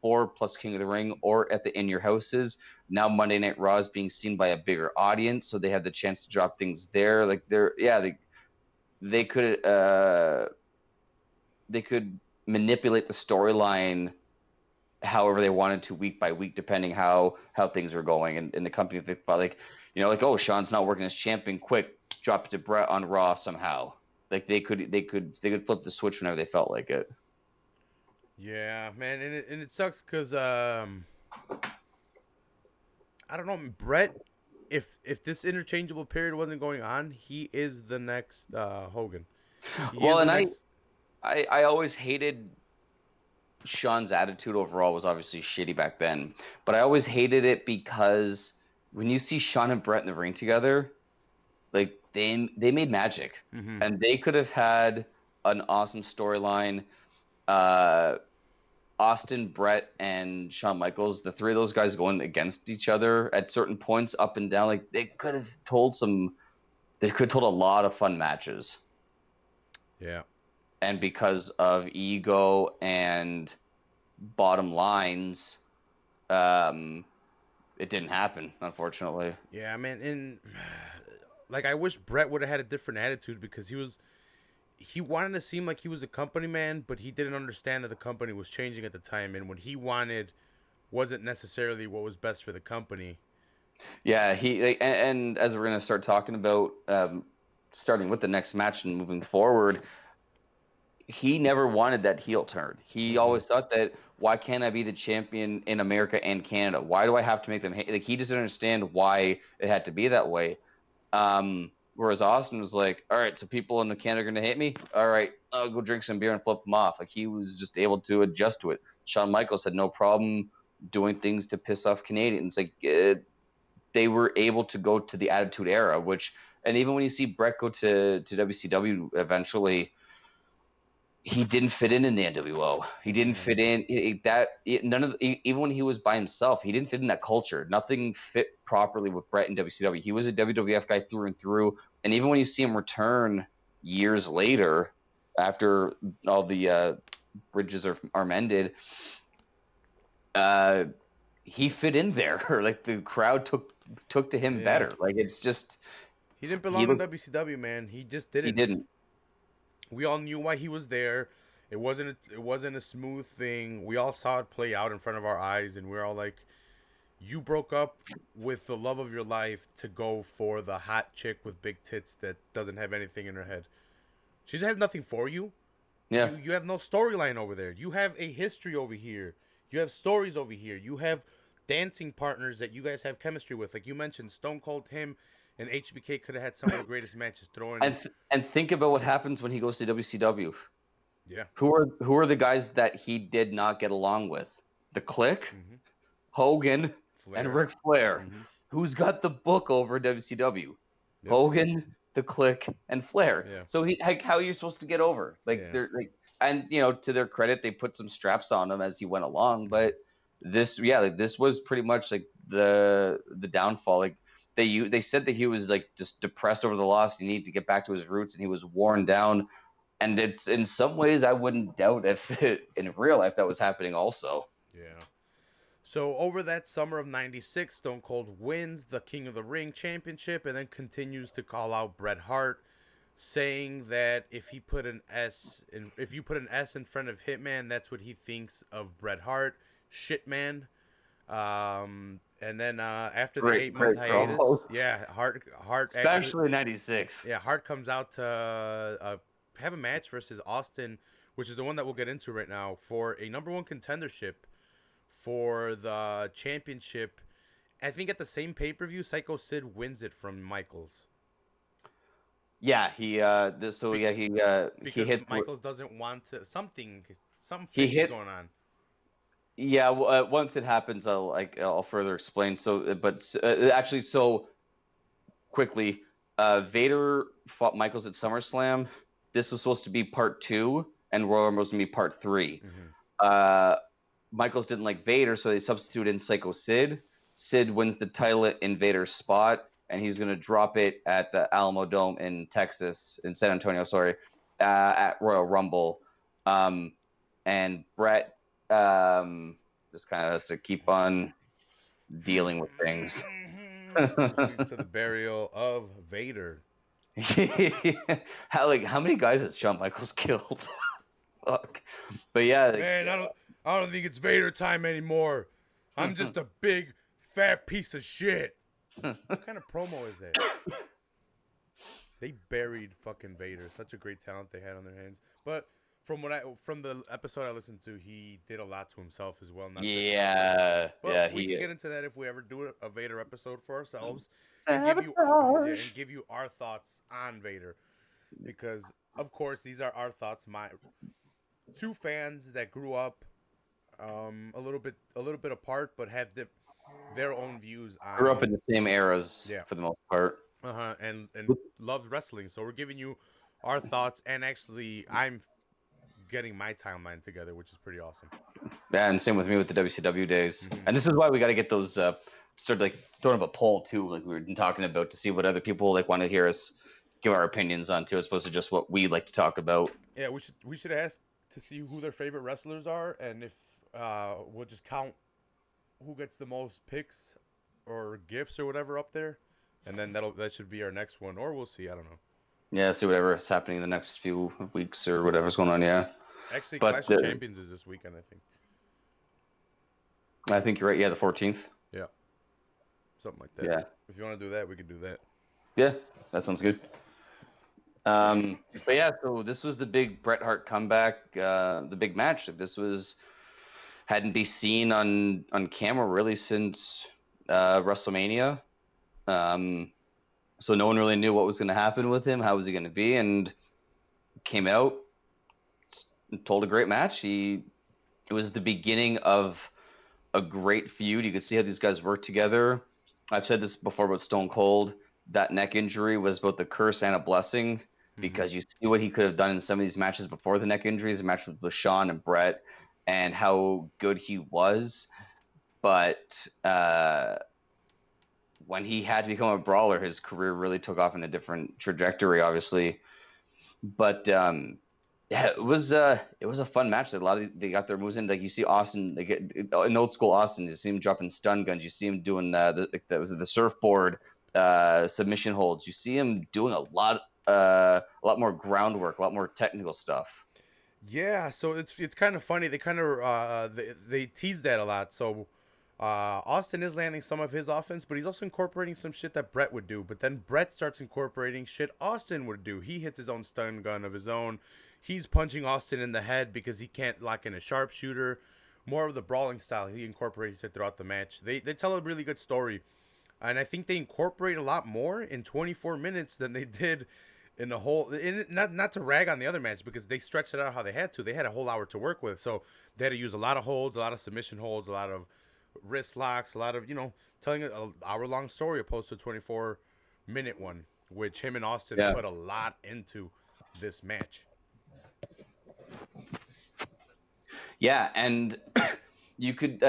four plus King of the Ring, or at the In Your Houses. Now Monday Night Raw is being seen by a bigger audience, so they have the chance to drop things there. Like they could manipulate the storyline however they wanted to, week by week, depending how things are going. And in the company, they felt like, oh, Shawn's not working as champion, quick, drop it to Bret on Raw somehow. Like they could flip the switch whenever they felt like it. Yeah, man, and it sucks because I don't know, Bret. If this interchangeable period wasn't going on, he is the next Hogan. I always hated Shawn's attitude overall. Was obviously shitty back then, but I always hated it because when you see Shawn and Bret in the ring together, like they made magic, and they could have had an awesome storyline. Austin, Bret, and Shawn Michaels, the three of those guys going against each other at certain points up and down, like they could have told a lot of fun matches. Yeah. And because of ego and bottom lines, it didn't happen, unfortunately. Yeah, man, and like I wish Bret would have had a different attitude, because he wanted to seem like he was a company man, but he didn't understand that the company was changing at the time, and what he wanted wasn't necessarily what was best for the company. Yeah, and as we're gonna start talking about, starting with the next match and moving forward, he never wanted that heel turn. He always thought that, why can't I be the champion in America and Canada? Why do I have to make them hate? Like, he doesn't understand why it had to be that way. Whereas Austin was like, all right, so people in Canada are going to hate me? All right, I'll go drink some beer and flip them off. Like, he was just able to adjust to it. Shawn Michaels had no problem doing things to piss off Canadians. Like, they were able to go to the Attitude Era, and even when you see Bret go to WCW eventually, he didn't fit in the NWO. He didn't fit in even when he was by himself, he didn't fit in that culture. Nothing fit properly with Bret in WCW. He was a WWF guy through and through. And even when you see him return years later, after all the bridges are mended, he fit in there. Like, the crowd took to him better. Like, it's just, he didn't belong in WCW, man. He just didn't. He didn't. We all knew why he was there. It wasn't a smooth thing. We all saw it play out in front of our eyes, and we're all like, you broke up with the love of your life to go for the hot chick with big tits that doesn't have anything in her head. She just has nothing for you. Yeah. You have no storyline over there. You have a history over here. You have stories over here. You have dancing partners that you guys have chemistry with. Like you mentioned, Stone Cold, him, and HBK could have had some of the greatest matches thrown. And think about what happens when he goes to WCW. Yeah. Who are the guys that he did not get along with? The Clique, Hogan, Flair, and Ric Flair. Who's got the book over WCW? Yep. Hogan, the Clique, and Flair. Yeah. So how are you supposed to get over? They're like, and to their credit, they put some straps on him as he went along. But this was pretty much like the downfall. Like, they said that he was like just depressed over the loss. He needed to get back to his roots, and he was worn down. And it's in some ways I wouldn't doubt if in real life that was happening also. Yeah. So over that summer of '96, Stone Cold wins the King of the Ring championship and then continues to call out Bret Hart, saying that if you put an S in front of Hittman, that's what he thinks of Bret Hart, shitman. And then after the 8-month hiatus, Hart especially in '96. Yeah, Hart comes out to have a match versus Austin, which is the one that we'll get into right now, for a #1 contendership for the championship. I think at the same pay-per-view, Psycho Sid wins it from Michaels. Yeah, he hit Michaels doesn't want to some fish is going on. Yeah, once it happens, I'll further explain. So, but actually, so quickly, Vader fought Michaels at SummerSlam. This was supposed to be part 2, and Royal Rumble was going to be part 3. Mm-hmm. Michaels didn't like Vader, so they substituted in Psycho Sid. Sid wins the title in Vader's spot, and he's going to drop it at the Alamo Dome in Texas, in San Antonio, at Royal Rumble. And Bret just kind of has to keep on dealing with things. This leads to the burial of Vader. How many guys has Shawn Michaels killed? Fuck. But yeah, man, I don't think it's Vader time anymore. I'm just a big fat piece of shit. What kind of promo is that? They buried fucking Vader. Such a great talent they had on their hands. But from the episode I listened to, he did a lot to himself as well. But we can get into that if we ever do a Vader episode for ourselves and give you our thoughts on Vader, because of course these are our thoughts. My two fans that grew up a little bit apart, but have their own views on. Grew up in the same eras, for the most part. And loved wrestling. So we're giving you our thoughts, and actually I'm getting my timeline together, which is pretty awesome. Yeah, and same with me with the WCW days. Mm-hmm. And this is why we got to get those start throwing up a poll too, like we were talking about, to see what other people want to hear us give our opinions on too, as opposed to just what we like to talk about. Yeah, we should ask to see who their favorite wrestlers are, and if we'll just count who gets the most picks or gifts or whatever up there, and then that should be our next one, or we'll see. I don't know. Yeah, see whatever is happening in the next few weeks or whatever's going on. Yeah. Actually, Clash of Champions is this weekend, I think. I think you're right. Yeah, the 14th. Yeah. Something like that. Yeah. If you want to do that, we could do that. Yeah, that sounds good. But yeah, so this was the big Bret Hart comeback, the big match. This hadn't been seen on camera really since WrestleMania. So no one really knew what was going to happen with him. How was he going to be? And came out, told a great match. It was the beginning of a great feud. You could see how these guys work together. I've said this before about Stone Cold. That neck injury was both a curse and a blessing, because you see what he could have done in some of these matches before the neck injuries, the match with Shawn and Bret, and how good he was. But when he had to become a brawler, his career really took off in a different trajectory, obviously. But yeah, it was a fun match. A lot of they got their moves in. Like you see Austin, in old school Austin, you see him dropping stun guns. You see him doing the surfboard submission holds. You see him doing a lot more groundwork, a lot more technical stuff. Yeah, so it's kind of funny. They kind of they tease that a lot. So Austin is landing some of his offense, but he's also incorporating some shit that Bret would do. But then Bret starts incorporating shit Austin would do. He hits his own stun gun of his own. He's punching Austin in the head because he can't lock in a sharpshooter. More of the brawling style. He incorporates it throughout the match. They tell a really good story. And I think they incorporate a lot more in 24 minutes than they did in the whole. Not to rag on the other match, because they stretched it out how they had to. They had a whole hour to work with. So they had to use a lot of holds, a lot of submission holds, a lot of wrist locks, a lot of, telling an hour-long story opposed to a 24-minute one, which him and Austin put a lot into this match. Yeah, and you could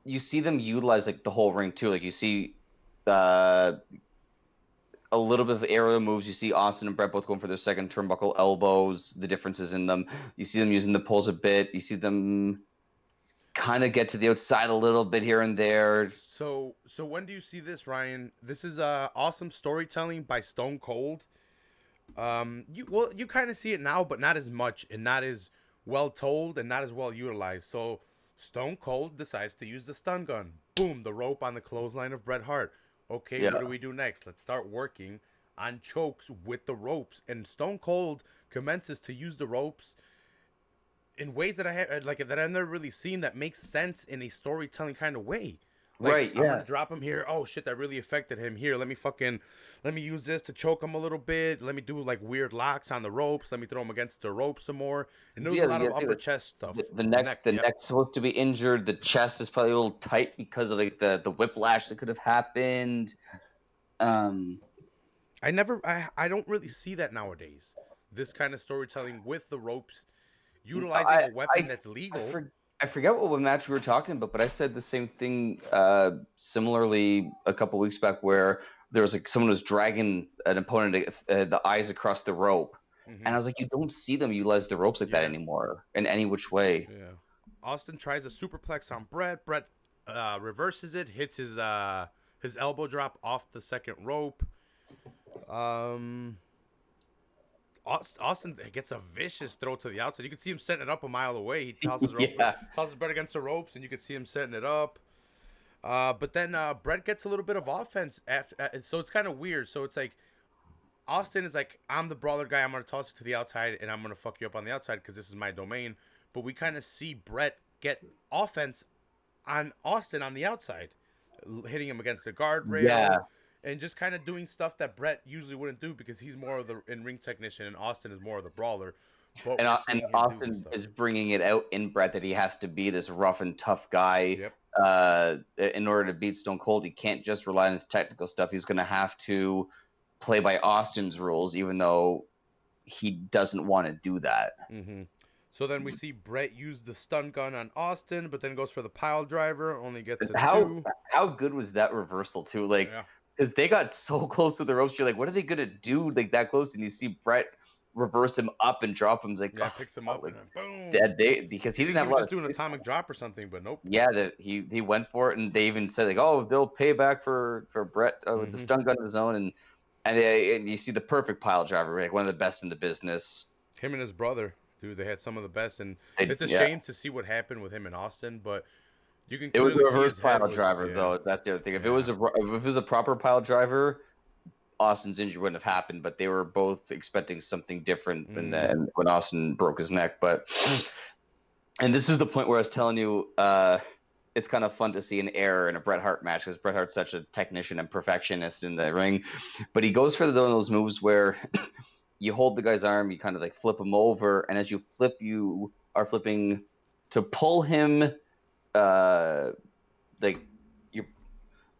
you see them utilize the whole ring too. Like you see a little bit of aerial moves. You see Austin and Bret both going for their second turnbuckle elbows, the differences in them. You see them using the poles a bit. You see them kind of get to the outside a little bit here and there. So when do you see this, Ryan? This is awesome storytelling by Stone Cold. You kind of see it now, but not as much and not as well told and not as well utilized. So Stone Cold decides to use the stun gun. Boom, the rope on the clothesline of Bret Hart. Okay, Yeah. what do we do next? Let's start working on chokes with the ropes. And Stone Cold commences to use the ropes in ways that that I've never really seen that makes sense in a storytelling kind of way. Like, Right, I'm yeah. gonna drop him here. Oh shit, that really affected him. Here, let me use this to choke him a little bit. Let me do like weird locks on the ropes. Let me throw him against the ropes some more. And there was a lot of upper chest stuff. The neck's supposed to be injured. The chest is probably a little tight because of like the whiplash that could have happened. I don't really see that nowadays. This kind of storytelling with the ropes, utilizing a weapon that's legal. I forget what match we were talking about, but I said the same thing similarly a couple weeks back, where there was like someone was dragging an opponent the eyes across the rope, and I was like, you don't see them utilize the ropes like that anymore in any which way. Yeah. Austin tries a superplex on Bret. Bret reverses it, hits his elbow drop off the second rope. Austin gets a vicious throw to the outside. You can see him setting it up a mile away. He tosses tosses Bret against the ropes, and you can see him setting it up. But then Bret gets a little bit of offense, so it's kind of weird. So it's like Austin is like, I'm the brawler guy. I'm gonna toss it to the outside, and I'm gonna fuck you up on the outside because this is my domain. But we kind of see Bret get offense on Austin on the outside, hitting him against the guardrail. Yeah. And just kind of doing stuff that Bret usually wouldn't do because he's more of the in-ring technician and Austin is more of the brawler. But and Austin is bringing it out in Bret that he has to be this rough and tough guy. Yep. In order to beat Stone Cold, he can't just rely on his technical stuff. He's going to have to play by Austin's rules, even though he doesn't want to do that. Mm-hmm. So then we see Bret use the stun gun on Austin, but then goes for the pile driver, only gets a 2. How good was that reversal, too? Like, because they got so close to the ropes, you're like, what are they going to do like that close? And you see Bret reverse him up and drop him. It's like, picks him up, like, and boom. Because he didn't have a lot just do an atomic drop or something, but nope. Yeah, he went for it, and they even said like, oh, they'll pay back for Bret with the stun gun of his own, and you see the perfect pile driver, like one of the best in the business. Him and his brother, dude, they had some of the best, and it's a shame to see what happened with him and Austin, but you can. It was a reverse pile driver, though. That's the other thing. If it was a proper pile driver, Austin's injury wouldn't have happened. But they were both expecting something different when Austin broke his neck. And this is the point where I was telling you, it's kind of fun to see an error in a Bret Hart match because Bret Hart's such a technician and perfectionist in the ring. But he goes for one of those moves where you hold the guy's arm, you kind of like flip him over, and as you flip, you are flipping to pull him. Like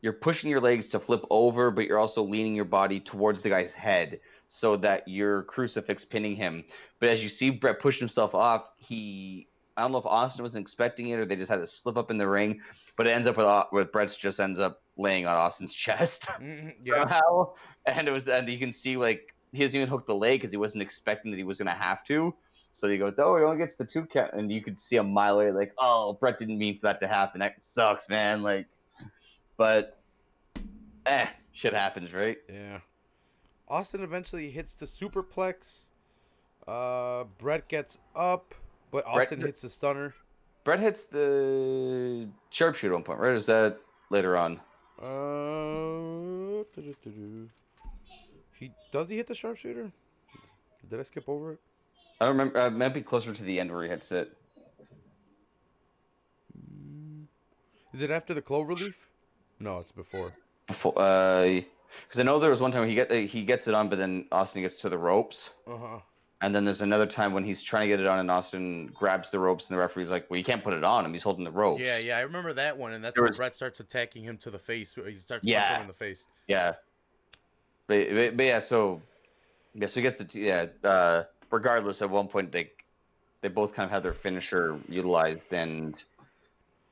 you're pushing your legs to flip over, but you're also leaning your body towards the guy's head so that you're crucifix pinning him. But as you see Bret push himself off, I don't know if Austin wasn't expecting it or they just had to slip up in the ring, but it ends up with Bret just ends up laying on Austin's chest somehow. And you can see like he doesn't even hook the leg because he wasn't expecting that he was gonna have to. So you go, oh, he only gets the 2 count, and you could see a mile away, like, oh, Bret didn't mean for that to happen. That sucks, man. Like, but, shit happens, right? Yeah. Austin eventually hits the superplex. Bret gets up, but Austin hits the stunner. Bret hits the sharpshooter at one point, right? Or is that later on? Does he hit the sharpshooter? Did I skip over it? I don't remember. It might be closer to the end where he hits it. Is it after the cloverleaf? No, it's before. Because I know there was one time he gets it on, but then Austin gets to the ropes. And then there's another time when he's trying to get it on, and Austin grabs the ropes, and the referee's like, "Well, you can't put it on him. He's holding the ropes." Yeah, I remember that one, and that's when Bret starts attacking him to the face. He starts punching him in the face. Yeah. But yeah, so he gets the regardless, at one point they both kind of had their finisher utilized and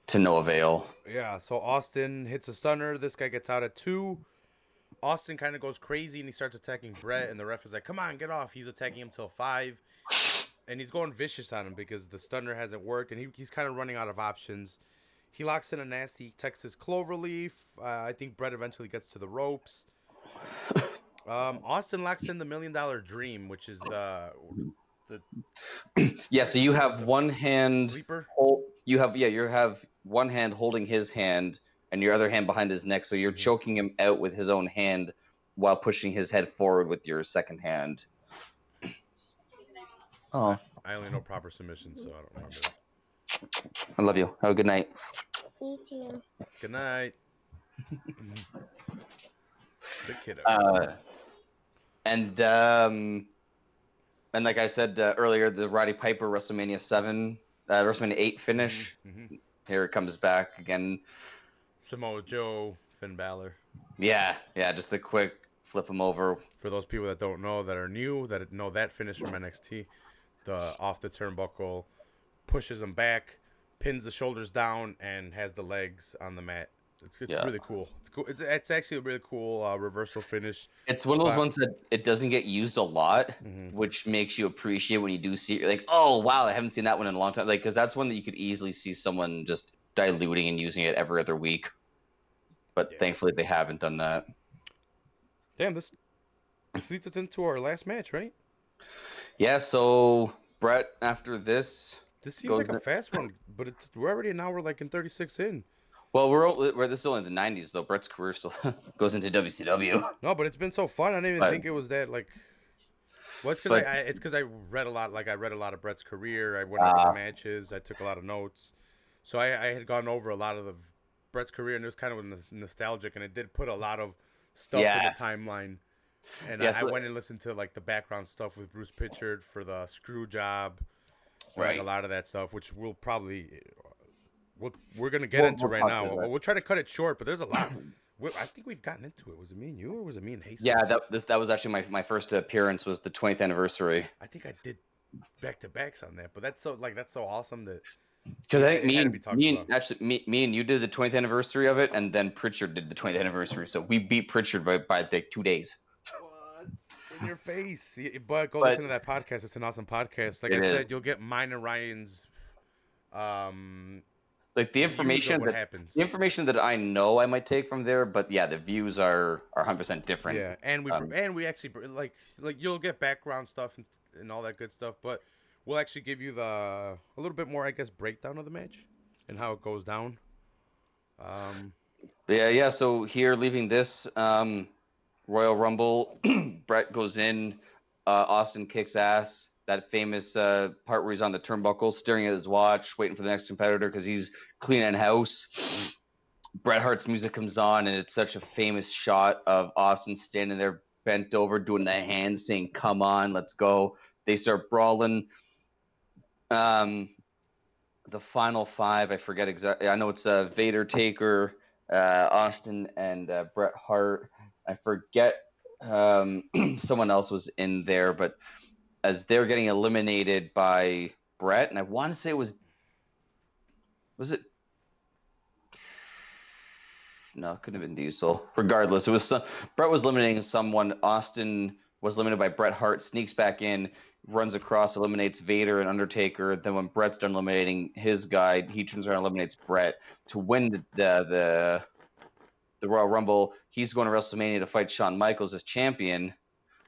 to no avail. Yeah, so Austin hits a stunner. This guy gets out at 2. Austin kind of goes crazy and he starts attacking Bret, and the ref is like, "Come on, get off." He's attacking him till 5, and he's going vicious on him because the stunner hasn't worked, and he's kind of running out of options. He locks in a nasty Texas cloverleaf. I think Bret eventually gets to the ropes. Austin locks in the $1 Million Dream, which is the Yeah, so you have one hand sleeper. You have one hand holding his hand and your other hand behind his neck, so you're choking him out with his own hand while pushing his head forward with your second hand. Oh, I only know proper submission, so I don't remember that. I love you. Have a good night. You too. Good night. The kiddos. And like I said earlier, the Roddy Piper WrestleMania 8 finish. Mm-hmm. Here it comes back again. Samoa Joe, Finn Balor. Yeah, just the quick flip him over. For those people that don't know, that are new, that know that finish from NXT, the off the turnbuckle, pushes him back, pins the shoulders down, and has the legs on the mat. It's really cool. It's cool. It's actually a really cool reversal finish. It's one of those ones that it doesn't get used a lot, which makes you appreciate when you do see it. You're like, oh wow, I haven't seen that one in a long time. Like, because that's one that you could easily see someone just diluting and using it every other week. But thankfully, they haven't done that. Damn, this leads us into our last match, right? Yeah. So Bret, after this seems like a fast one, but we're already an hour, like in 36 in. Well, this is only the 90s though. Bret's career still goes into WCW. No, but it's been so fun. I didn't even think it was that like. Well, it's because I read a lot. Like I read a lot of Bret's career. I went over the matches. I took a lot of notes. So I had gone over a lot of Bret's career, and it was kind of nostalgic, and it did put a lot of stuff in the timeline. And I went and listened to like the background stuff with Bruce Pritchard for the screw job, like a lot of that stuff, which we'll probably. We're going to get into right now. We'll try to cut it short, but there's a lot. I think we've gotten into it. Was it me and you, or was it me and Hastings? Yeah, that was actually my first appearance, was the 20th anniversary. I think I did back-to-backs on that, but that's so awesome that... Because I think me and you did the 20th anniversary of it, and then Pritchard did the 20th anniversary, so we beat Pritchard by like 2 days. What? In your face. But listen to that podcast. It's an awesome podcast. Like I said, you'll get mine and Ryan's... like the information that I know I might take from there, but yeah, the views are 100% different. Yeah, and we actually like you'll get background stuff and all that good stuff, but we'll actually give you a little bit more, I guess, breakdown of the match and how it goes down. Yeah. So here, leaving this Royal Rumble, Bret goes in, Austin kicks ass. That famous part where he's on the turnbuckle, staring at his watch, waiting for the next competitor because he's cleaning house. Bret Hart's music comes on, and it's such a famous shot of Austin standing there bent over, doing the hands, saying, "Come on, let's go." They start brawling. The final 5, I forget exactly. I know it's Vader, Taker, Austin, and Bret Hart. I forget someone else was in there, but as they're getting eliminated by Bret, and I want to say was it? No, it couldn't have been Diesel. Regardless, it was Bret was eliminating someone. Austin was eliminated by Bret Hart, sneaks back in, runs across, eliminates Vader and Undertaker. Then when Bret's done eliminating his guy, he turns around and eliminates Bret to win the Royal Rumble. He's going to WrestleMania to fight Shawn Michaels as champion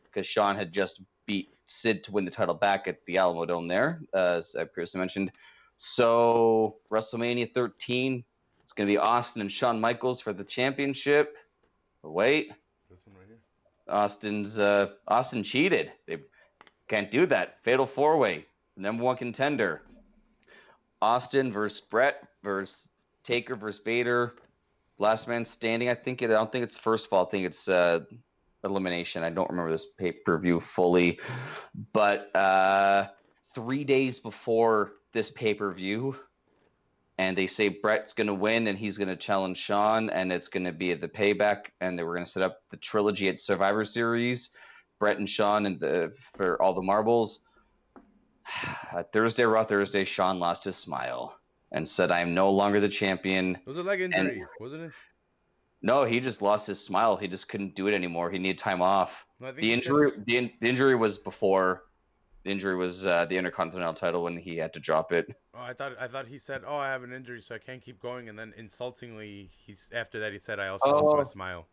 because Shawn had just beat Sid to win the title back at the Alamo Dome there, as I previously mentioned. So WrestleMania 13, it's going to be Austin and Shawn Michaels for the championship. But wait, this one right here. Austin cheated. They can't do that. Fatal 4-way, number 1 contender. Austin versus Bret versus Taker versus Vader. Last man standing. I don't think it's first of all. I think it's elimination. I don't remember this pay-per-view fully, but 3 days before this pay-per-view, and they say Bret's going to win and he's going to challenge Shawn, and it's going to be at the Payback, and they were going to set up the trilogy at Survivor Series, Bret and Shawn, and for all the marbles. Thursday, Raw Thursday, Shawn lost his smile. and said, "I am no longer the champion." It was a leg injury, wasn't it? No, he just lost his smile. He just couldn't do it anymore. He needed time off. No, I think The he said. injury, the injury was before. The injury was the Intercontinental title when he had to drop it. Oh, I thought he said, "Oh, I have an injury, so I can't keep going." And then insultingly, after that he said, "I also lost my Oh, smile."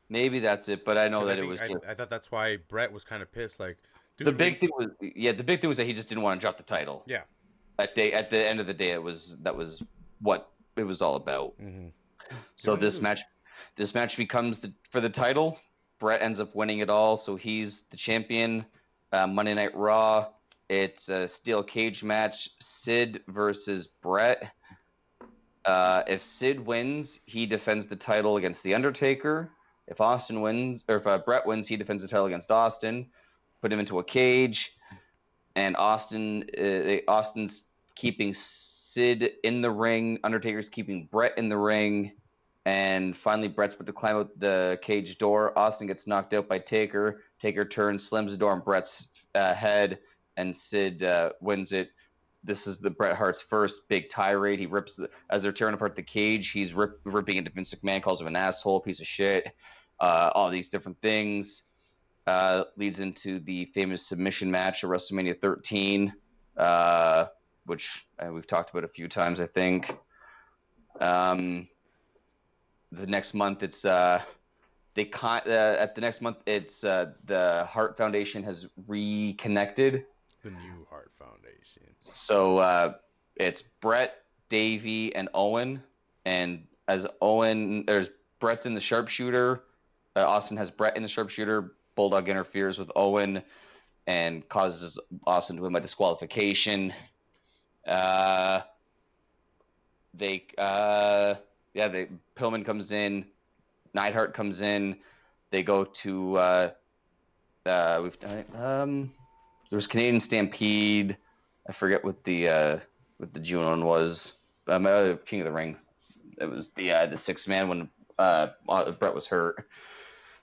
maybe that's it. But I know Because I that it think was just I thought that's why Bret was kind of pissed. Like, the dude, big thing was the big thing was that he just didn't want to drop the title. yeah. At the end of the day, that was what it was all about. Mm-hmm. So this match becomes for the title. Bret ends up winning it all, so he's the champion. Monday Night Raw. It's a steel cage match. Sid versus Bret. If Sid wins, he defends the title against the Undertaker. If Austin wins, or if Bret wins, he defends the title against Austin. Put him into a cage, and Austin's keeping Sid in the ring. Undertaker's keeping Bret in the ring. And finally, Bret's about to climb out the cage door. Austin gets knocked out by Taker. Taker turns, slams the door on Bret's head, and Sid wins it. This is the Bret Hart's first big tirade. He rips, as they're tearing apart the cage, he's ripping into Vince McMahon, calls him an asshole, piece of shit, all these different things. Leads into the famous submission match at WrestleMania 13, which we've talked about a few times, I think. The next month, it's the next month, it's the Hart Foundation has reconnected. The new Hart Foundation. So it's Bret, Davey, and Owen. And as Owen, there's Bret's in the sharpshooter. Austin has Bret in the sharpshooter. Bulldog interferes with Owen and causes Austin to win by disqualification. Pillman comes in, Neidhart comes in. They go to there was Canadian Stampede. I forget what the June one was. King of the Ring. It was the sixth man when Bret was hurt.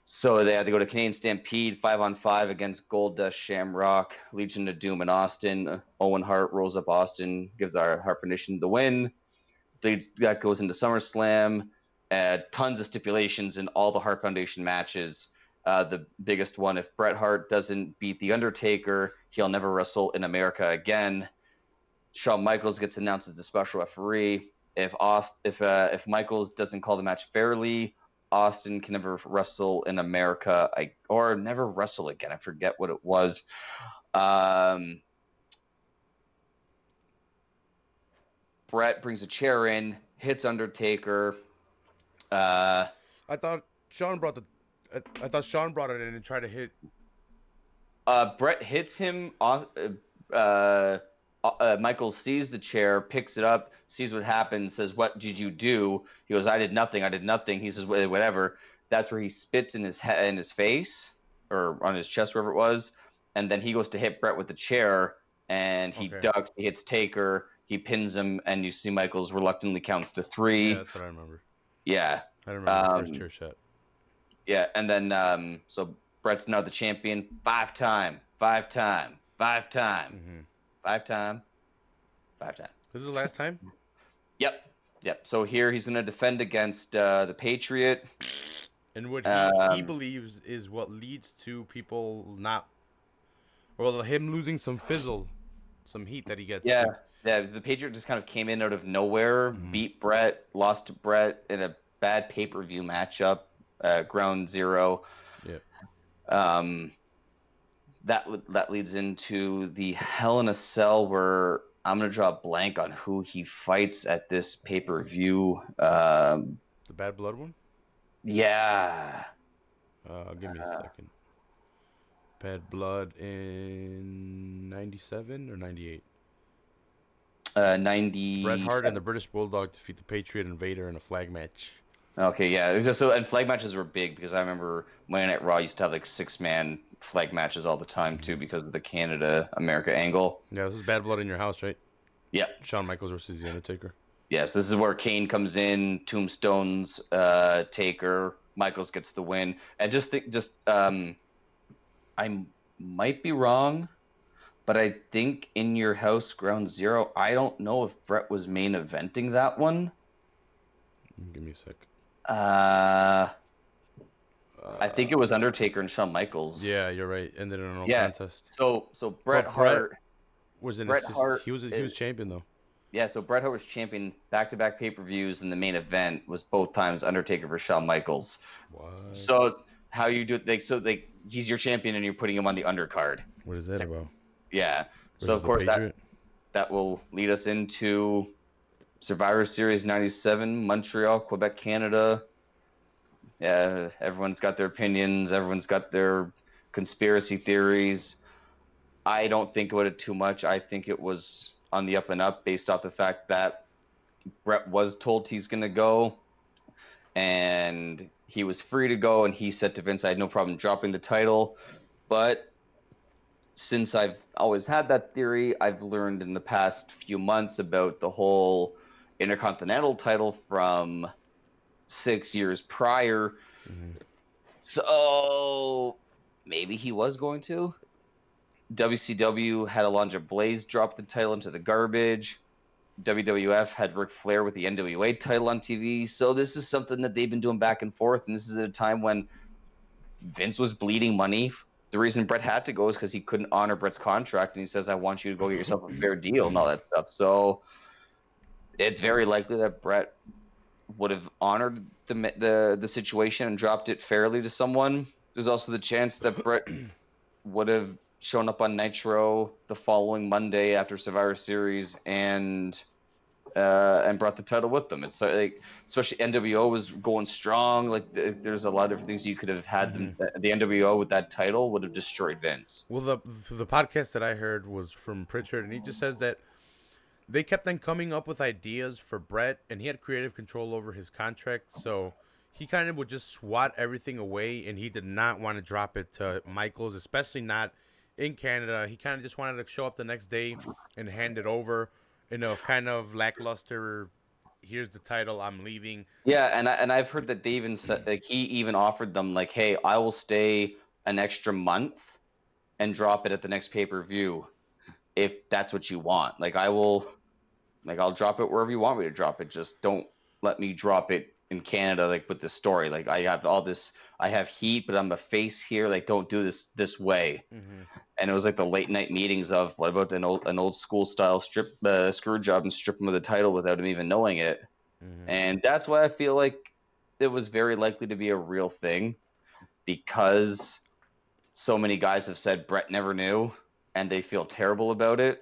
So they had to go to Canadian Stampede 5-on-5 against Goldust, Shamrock, Legion of Doom, and Austin. Owen Hart rolls up Austin, gives our Hart Foundation the win. That goes into SummerSlam. Tons of stipulations in all the Hart Foundation matches. The biggest one, if Bret Hart doesn't beat The Undertaker, he'll never wrestle in America again. Shawn Michaels gets announced as the special referee. If Michaels doesn't call the match fairly, Austin can never wrestle in America, or never wrestle again. I forget what it was. Bret brings a chair in, hits Undertaker. I thought Shawn brought it in and tried to hit. Bret hits him. Michaels sees the chair, picks it up, sees what happens, says, "What did you do?" He goes, I did nothing. He says, "Whatever." That's where he spits in his face or on his chest, wherever it was. And then he goes to hit Bret with the chair, and he ducks. He hits Taker. He pins him, and you see Michaels reluctantly counts to 3. Yeah, that's what I remember. Yeah. I remember the first chair shot. Yeah, and then so Bret's now the champion. 5-time. Mm-hmm. 5-time. This is the last time? Yep. So here he's going to defend against the Patriot. And what he believes is what leads to people him losing some heat that he gets. Yeah, the Patriot just kind of came in out of nowhere, beat Bret, lost to Bret in a bad pay-per-view matchup, Ground Zero. Yeah. That leads into the Hell in a Cell, where I'm going to draw a blank on who he fights at this pay-per-view. The Bad Blood one? Yeah. Give me a second. Bad Blood in 97 or 98? 90. Bret Hart and the British Bulldog defeat the Patriot and Vader in a flag match. Okay, yeah. And flag matches were big because I remember Monday Night Raw used to have like 6-man flag matches all the time too because of the Canada-America angle. Yeah, this is Bad Blood in your house, right? Yeah. Shawn Michaels versus The Undertaker. Yes, this is where Kane comes in, tombstones Taker, Michaels gets the win. And I might be wrong, but But I think In Your House Ground Zero, I don't know if Bret was main eventing that one. Give me a sec. I think it was Undertaker and Shawn Michaels. Yeah, you're right. Ended in a no Yeah. contest. So Bret But Hart was in Bret Hart he was champion though. Yeah, so Bret Hart was champion back-to-back pay-per-views, and the main event was both times Undertaker versus Shawn Michaels. What? So how you do it? He's your champion, and you're putting him on the undercard. What is that about? Yeah. Versus So of course Patriot? that will lead us into Survivor Series '97, Montreal, Quebec, Canada. Yeah, everyone's got their opinions. Everyone's got their conspiracy theories. I don't think about it too much. I think it was on the up and up based off the fact that Bret was told he's going to go, and he was free to go, and he said to Vince, I had no problem dropping the title. But since I've always had that theory, I've learned in the past few months about the whole Intercontinental title from 6 years prior. Mm-hmm. So maybe he was going to. WCW had Alundra Blaze drop the title into the garbage. WWF had Ric Flair with the NWA title on TV. So this is something that they've been doing back and forth. And this is at a time when Vince was bleeding money. The reason Bret had to go is because he couldn't honor Bret's contract. And he says, I want you to go get yourself a fair deal and all that stuff. So it's very likely that Bret would have honored the situation and dropped it fairly to someone. There's also the chance that Bret would have shown up on Nitro the following Monday after Survivor Series and brought the title with them. It's like, especially NWO was going strong. Like there's a lot of different things you could have had. The NWO with that title would have destroyed Vince. Well, the podcast that I heard was from Pritchard, and he just says that they kept on coming up with ideas for Bret, and he had creative control over his contract, so he kind of would just swat everything away, and he did not want to drop it to Michaels, especially not in Canada. He kind of just wanted to show up the next day and hand it over in a kind of lackluster, here's the title, I'm leaving. Yeah, and I've heard that they even said, like, he even offered them, like, hey, I will stay an extra month and drop it at the next pay-per-view if that's what you want. Like, I'll drop it wherever you want me to drop it. Just don't let me drop it in Canada, like, with this story. Like, I have heat, but I'm a face here. Like, don't do this way. Mm-hmm. And it was like the late night meetings of, what about an old school style screw job and strip him of the title without him even knowing it. Mm-hmm. And that's why I feel like it was very likely to be a real thing, because so many guys have said Bret never knew and they feel terrible about it.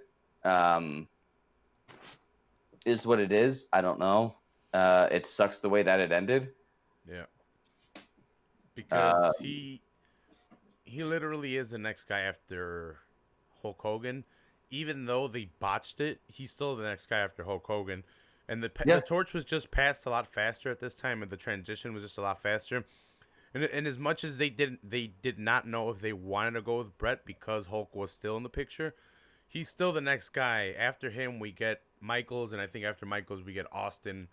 Is what it is. I don't know. It sucks the way that it ended. Yeah. Because he literally is the next guy after Hulk Hogan. Even though they botched it, he's still the next guy after Hulk Hogan. And the torch was just passed a lot faster at this time, and the transition was just a lot faster. And as much as they did not know if they wanted to go with Bret because Hulk was still in the picture, he's still the next guy. After him, we get Michaels, and I think after Michaels, we get Austin.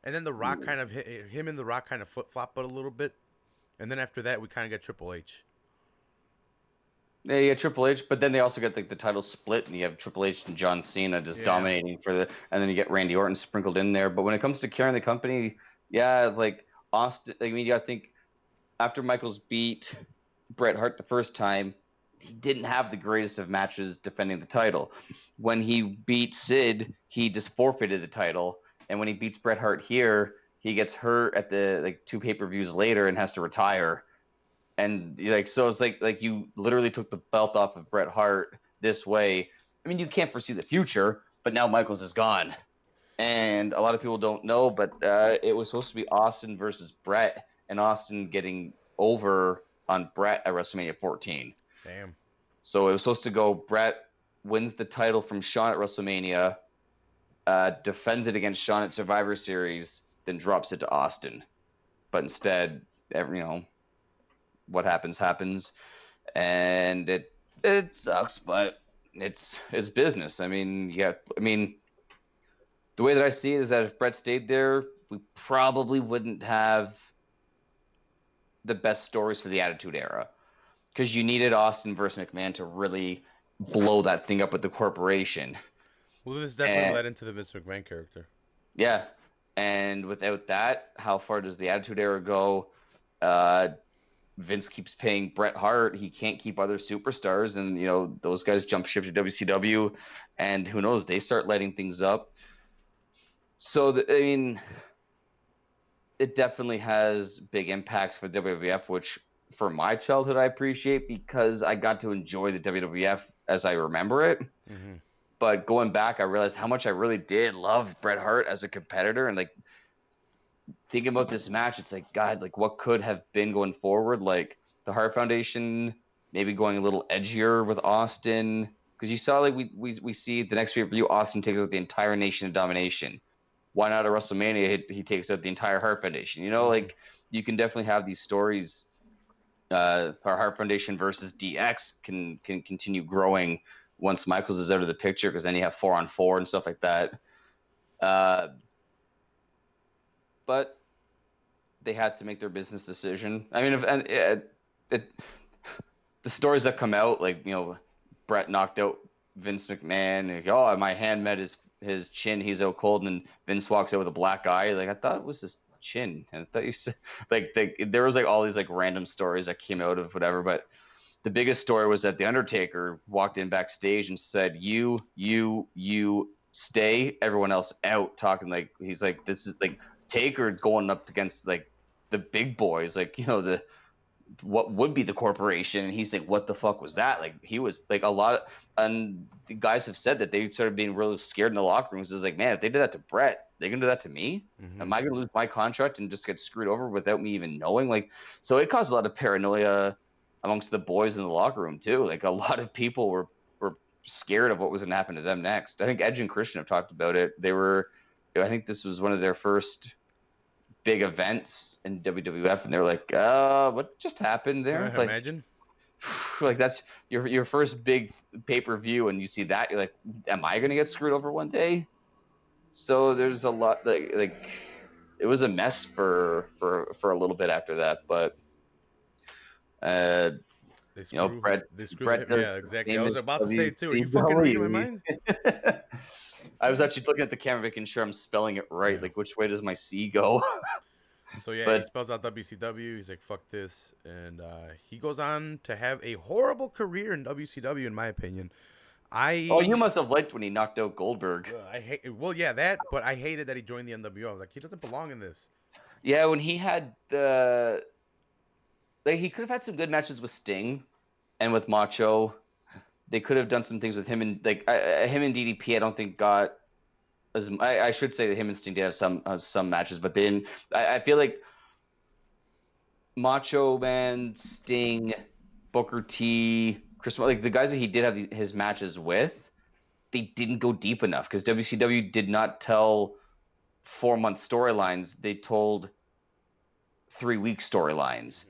And then The Rock kind of him and The Rock kind of flip-flop a little bit. And then after that, we kind of get Triple H. Yeah, Triple H, but then they also get like the title split, and you have Triple H and John Cena just dominating and then you get Randy Orton sprinkled in there. But when it comes to carrying the company, yeah, like Austin, I mean, I think after Michaels beat Bret Hart the first time, he didn't have the greatest of matches defending the title. When he beat Sid, he just forfeited the title, and when he beats Bret Hart here, he gets hurt at the 2 pay-per-views later and has to retire. And so it's like you literally took the belt off of Bret Hart this way. I mean, you can't foresee the future, but now Michaels is gone, and a lot of people don't know, but it was supposed to be Austin versus Bret, and Austin getting over on Bret at WrestleMania 14. Damn. So it was supposed to go Bret wins the title from Shawn at WrestleMania, defends it against Shawn at Survivor Series, then drops it to Austin. But instead, what happens, and it sucks, but it's business. I mean, the way that I see it is that if Bret stayed there, we probably wouldn't have the best stories for the Attitude Era, because you needed Austin versus McMahon to really blow that thing up with the corporation. Well, this definitely led into the Vince McMahon character. Yeah. And without that, how far does the Attitude Era go? Vince keeps paying Bret Hart. He can't keep other superstars. And, those guys jump ship to WCW. And who knows, they start lighting things up. So, it definitely has big impacts for WWF, which for my childhood I appreciate because I got to enjoy the WWF as I remember it. Mm-hmm. But going back, I realized how much I really did love Bret Hart as a competitor. And, like, thinking about this match, it's like, God, like, what could have been going forward? Like, the Hart Foundation maybe going a little edgier with Austin. Because you saw, like, we see the next pay-per-view, Austin takes out the entire Nation of Domination. Why not at WrestleMania, he takes out the entire Hart Foundation? Mm-hmm. Like, you can definitely have these stories. Our Hart Foundation versus DX can continue growing once Michaels is out of the picture, because then you have 4-on-4 and stuff like that. But they had to make their business decision. I mean, the stories that come out, like, Bret knocked out Vince McMahon. And, my hand met his chin. He's out cold. And then Vince walks out with a black eye. Like, I thought it was his chin. And I thought you said, like, there was, like, all these, like, random stories that came out of whatever. But the biggest story was that The Undertaker walked in backstage and said, you stay, everyone else out, talking like, he's like, this is like Taker going up against, like, the big boys, like, what would be the corporation. And he's like, what the fuck was that? Like, he was like, and the guys have said that they started being really scared in the locker rooms. It's like, man, if they did that to Bret, they're gonna do that to me. Mm-hmm. Am I gonna lose my contract and just get screwed over without me even knowing? Like, so it caused a lot of paranoia amongst the boys in the locker room too. Like, a lot of people were scared of what was gonna happen to them next. I think Edge and Christian have talked about it. I think this was one of their first big events in WWF, and they're like, what just happened there? Like, imagine. Like, that's your first big pay-per-view, and you see that, you're like, am I gonna get screwed over one day? So there's a lot, like it was a mess for a little bit after that, but Bret, yeah, exactly. I was about to say too. Are you fucking reading my mind? I was actually looking at the camera, making sure I'm spelling it right. Yeah. Like, which way does my C go? So he spells out WCW. He's like, fuck this. And he goes on to have a horrible career in WCW, in my opinion. You must have liked when he knocked out Goldberg. But I hated that he joined the NWO. I was like, he doesn't belong in this. Yeah, when he had he could have had some good matches with Sting and with Macho. They could have done some things with him and him and DDP. I don't think got as. I should say that him and Sting did have some matches, but then I feel like Macho Man, Sting, Booker T, Chris, like the guys that he did have his matches with, they didn't go deep enough because WCW did not tell 4-month storylines. They told 3-week storylines.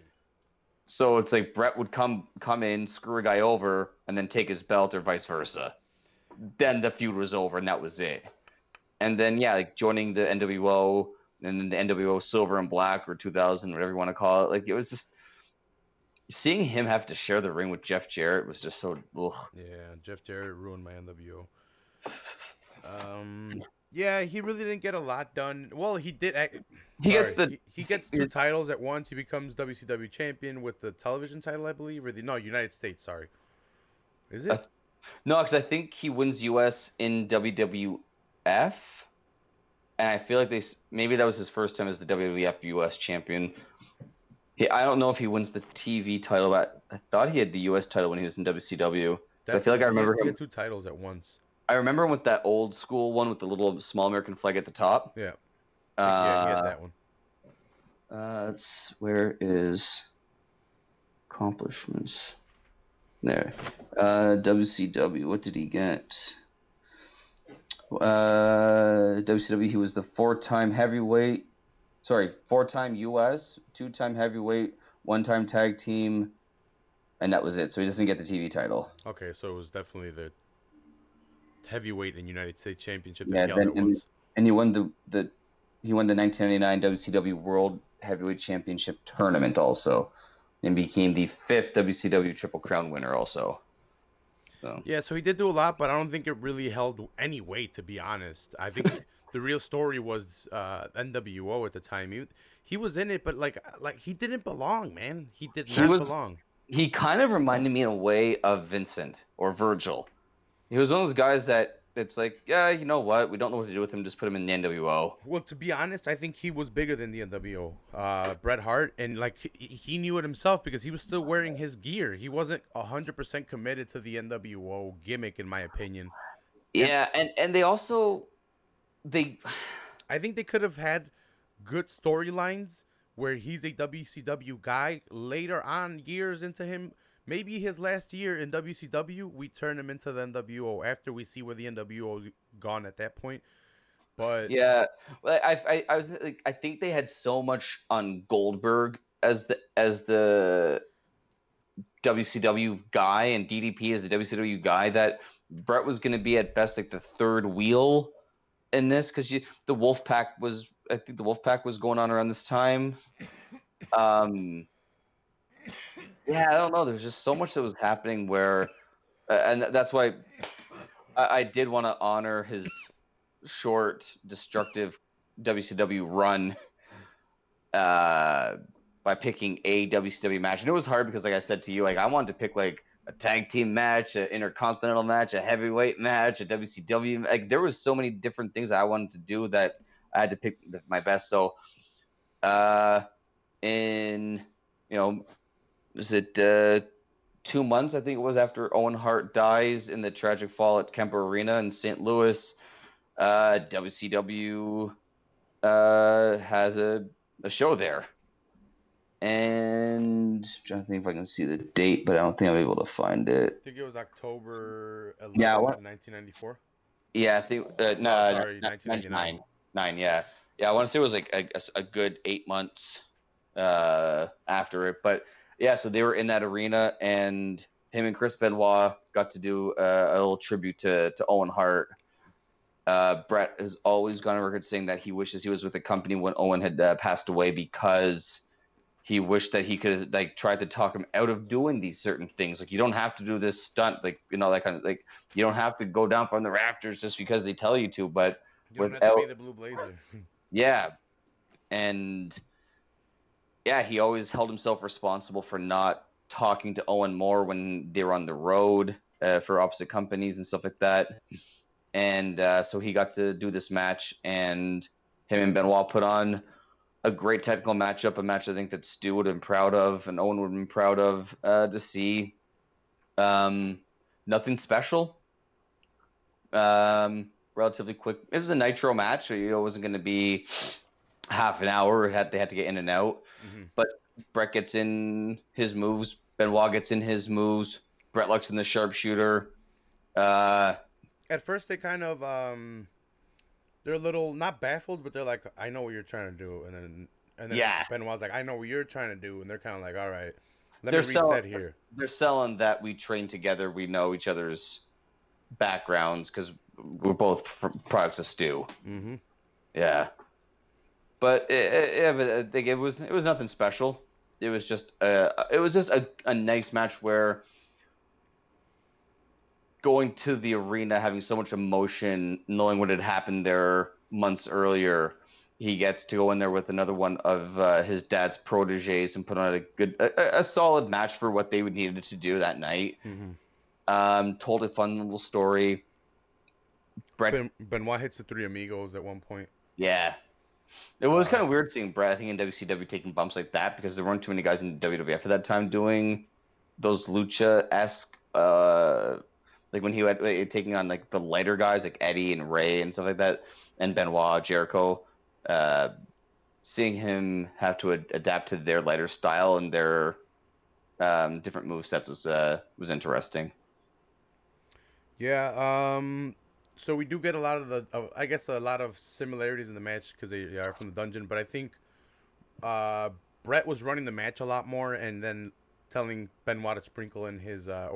So it's like Bret would come in, screw a guy over, and then take his belt, or vice versa. Then the feud was over, and that was it. And then, like joining the NWO, and then the NWO Silver and Black, or 2000, whatever you want to call it. Like, it was just seeing him have to share the ring with Jeff Jarrett was just so. Ugh. Yeah, Jeff Jarrett ruined my NWO. Yeah, he really didn't get a lot done. Well, he did. He gets 2 titles at once. He becomes WCW champion with the television title, I believe, or United States. Sorry, is it? No, because I think he wins US in WWF, and I feel like maybe that was his first time as the WWF US champion. I don't know if he wins the TV title, but I thought he had the US title when he was in WCW. So I feel like I remember him. He had 2 titles at once. I remember him with that old school one with the little small American flag at the top. Yeah. Yeah, he had that one. Where is accomplishments? There. WCW. What did he get? WCW. He was the 4-time heavyweight. Sorry, 4-time US, 2-time heavyweight, 1-time tag team, and that was it. So he doesn't get the TV title. Okay, so it was definitely the heavyweight and United States Championship. And he won the 1999 WCW World Heavyweight Championship tournament also, and became the 5th WCW Triple Crown winner also. So Yeah, so he did do a lot, but I don't think it really held any weight, to be honest. I think the real story was NWO at the time. He was in it, but like he didn't belong, man. He did he not was belong. he kind of reminded me in a way of Vincent or Virgil. He was one of those guys that it's like, yeah, you know what? We don't know what to do with him. Just put him in the NWO. Well, to be honest, I think he was bigger than the NWO. Bret Hart, and like he knew it himself because he was still wearing his gear. He wasn't 100% committed to the NWO gimmick, in my opinion. And Yeah, and they also they I think they could have had good storylines where he's a WCW guy. Later on, years into him, maybe his last year in WCW, we turn him into the NWO after we see where the NWO's gone at that point. But yeah, well, I was like, I think they had so much on Goldberg as the WCW guy and DDP as the WCW guy that Brett was going to be at best like the third wheel in this because the Wolfpack was I think the Wolfpack was going on around this time. Um, yeah, I don't know. There's just so much that was happening where, and that's why I did want to honor his short, destructive WCW run by picking a WCW match. And it was hard because, like I said to you, like I wanted to pick like a tag team match, an intercontinental match, a heavyweight match, a WCW. Like there was so many different things I wanted to do that I had to pick my best. So, in was it 2 months? I think it was after Owen Hart dies in the tragic fall at Kemper Arena in St. Louis. WCW has a show there. And I'm trying to think if I can see the date, but I don't think I'm able to find it. I think it was October 11th, Yeah, 1994. Yeah, I think No, sorry, 1999. 9, yeah. Yeah, I want to say it was like a good 8 months after it. But yeah, so they were in that arena, and him and Chris Benoit got to do a little tribute to Owen Hart. Bret has always gone on record saying that he wishes he was with the company when Owen had passed away because he wished that he could like try to talk him out of doing these certain things. Like you don't have to do this stunt, like that kind of like you don't have to go down from the rafters just because they tell you to. But You don't have to be the Blue Blazer. yeah, and yeah, he always held himself responsible for not talking to Owen more when they were on the road for opposite companies and stuff like that. And so he got to do this match, and him and Benoit put on a great technical matchup, a match I think that Stu would have been proud of and Owen would have been proud of to see. Nothing special. Relatively quick. It was a Nitro match, so it wasn't going to be half an hour. They had to get in and out. Mm-hmm. But Bret gets in his moves. Benoit gets in his moves. Bret looks in the sharpshooter. At first, they kind of they're a little not baffled, but they're like, "I know what you're trying to do," and then yeah. Benoit's like, "I know what you're trying to do," and they're kind of like, "All right, let me reset here." They're selling that we train together, we know each other's backgrounds because we're both products of Stu. Mm-hmm. Yeah, but I think it was nothing special. It was just a nice match where going to the arena, having so much emotion, knowing what had happened there months earlier, he gets to go in there with another one of his dad's proteges and put on a solid match for what they would needed to do that night. Mm-hmm. Told a fun little story. Benoit hits the Three Amigos at one point. Yeah. It was kind of weird seeing Bret, I think, in WCW taking bumps like that because there weren't too many guys in WWF at that time doing those lucha-esque like when he had taking on like the lighter guys like Eddie and Ray and stuff like that, and Benoit, Jericho, seeing him have to adapt to their lighter style and their different movesets was interesting. Yeah. So we do get a lot of I guess a lot of similarities in the match because they are from the dungeon, but I think Bret was running the match a lot more, and then telling Benoit to sprinkle in his I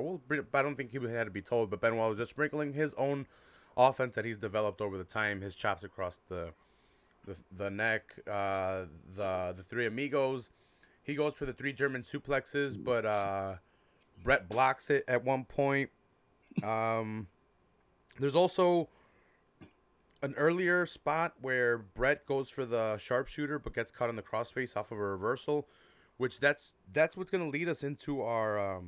don't think he had to be told, but Benoit was just sprinkling his own offense that he's developed over the time, his chops across the neck, the Three Amigos. He goes for the 3 German suplexes, but Bret blocks it at one point. There's also an earlier spot where Bret goes for the sharpshooter but gets caught in the crossface off of a reversal, which that's what's gonna lead us into our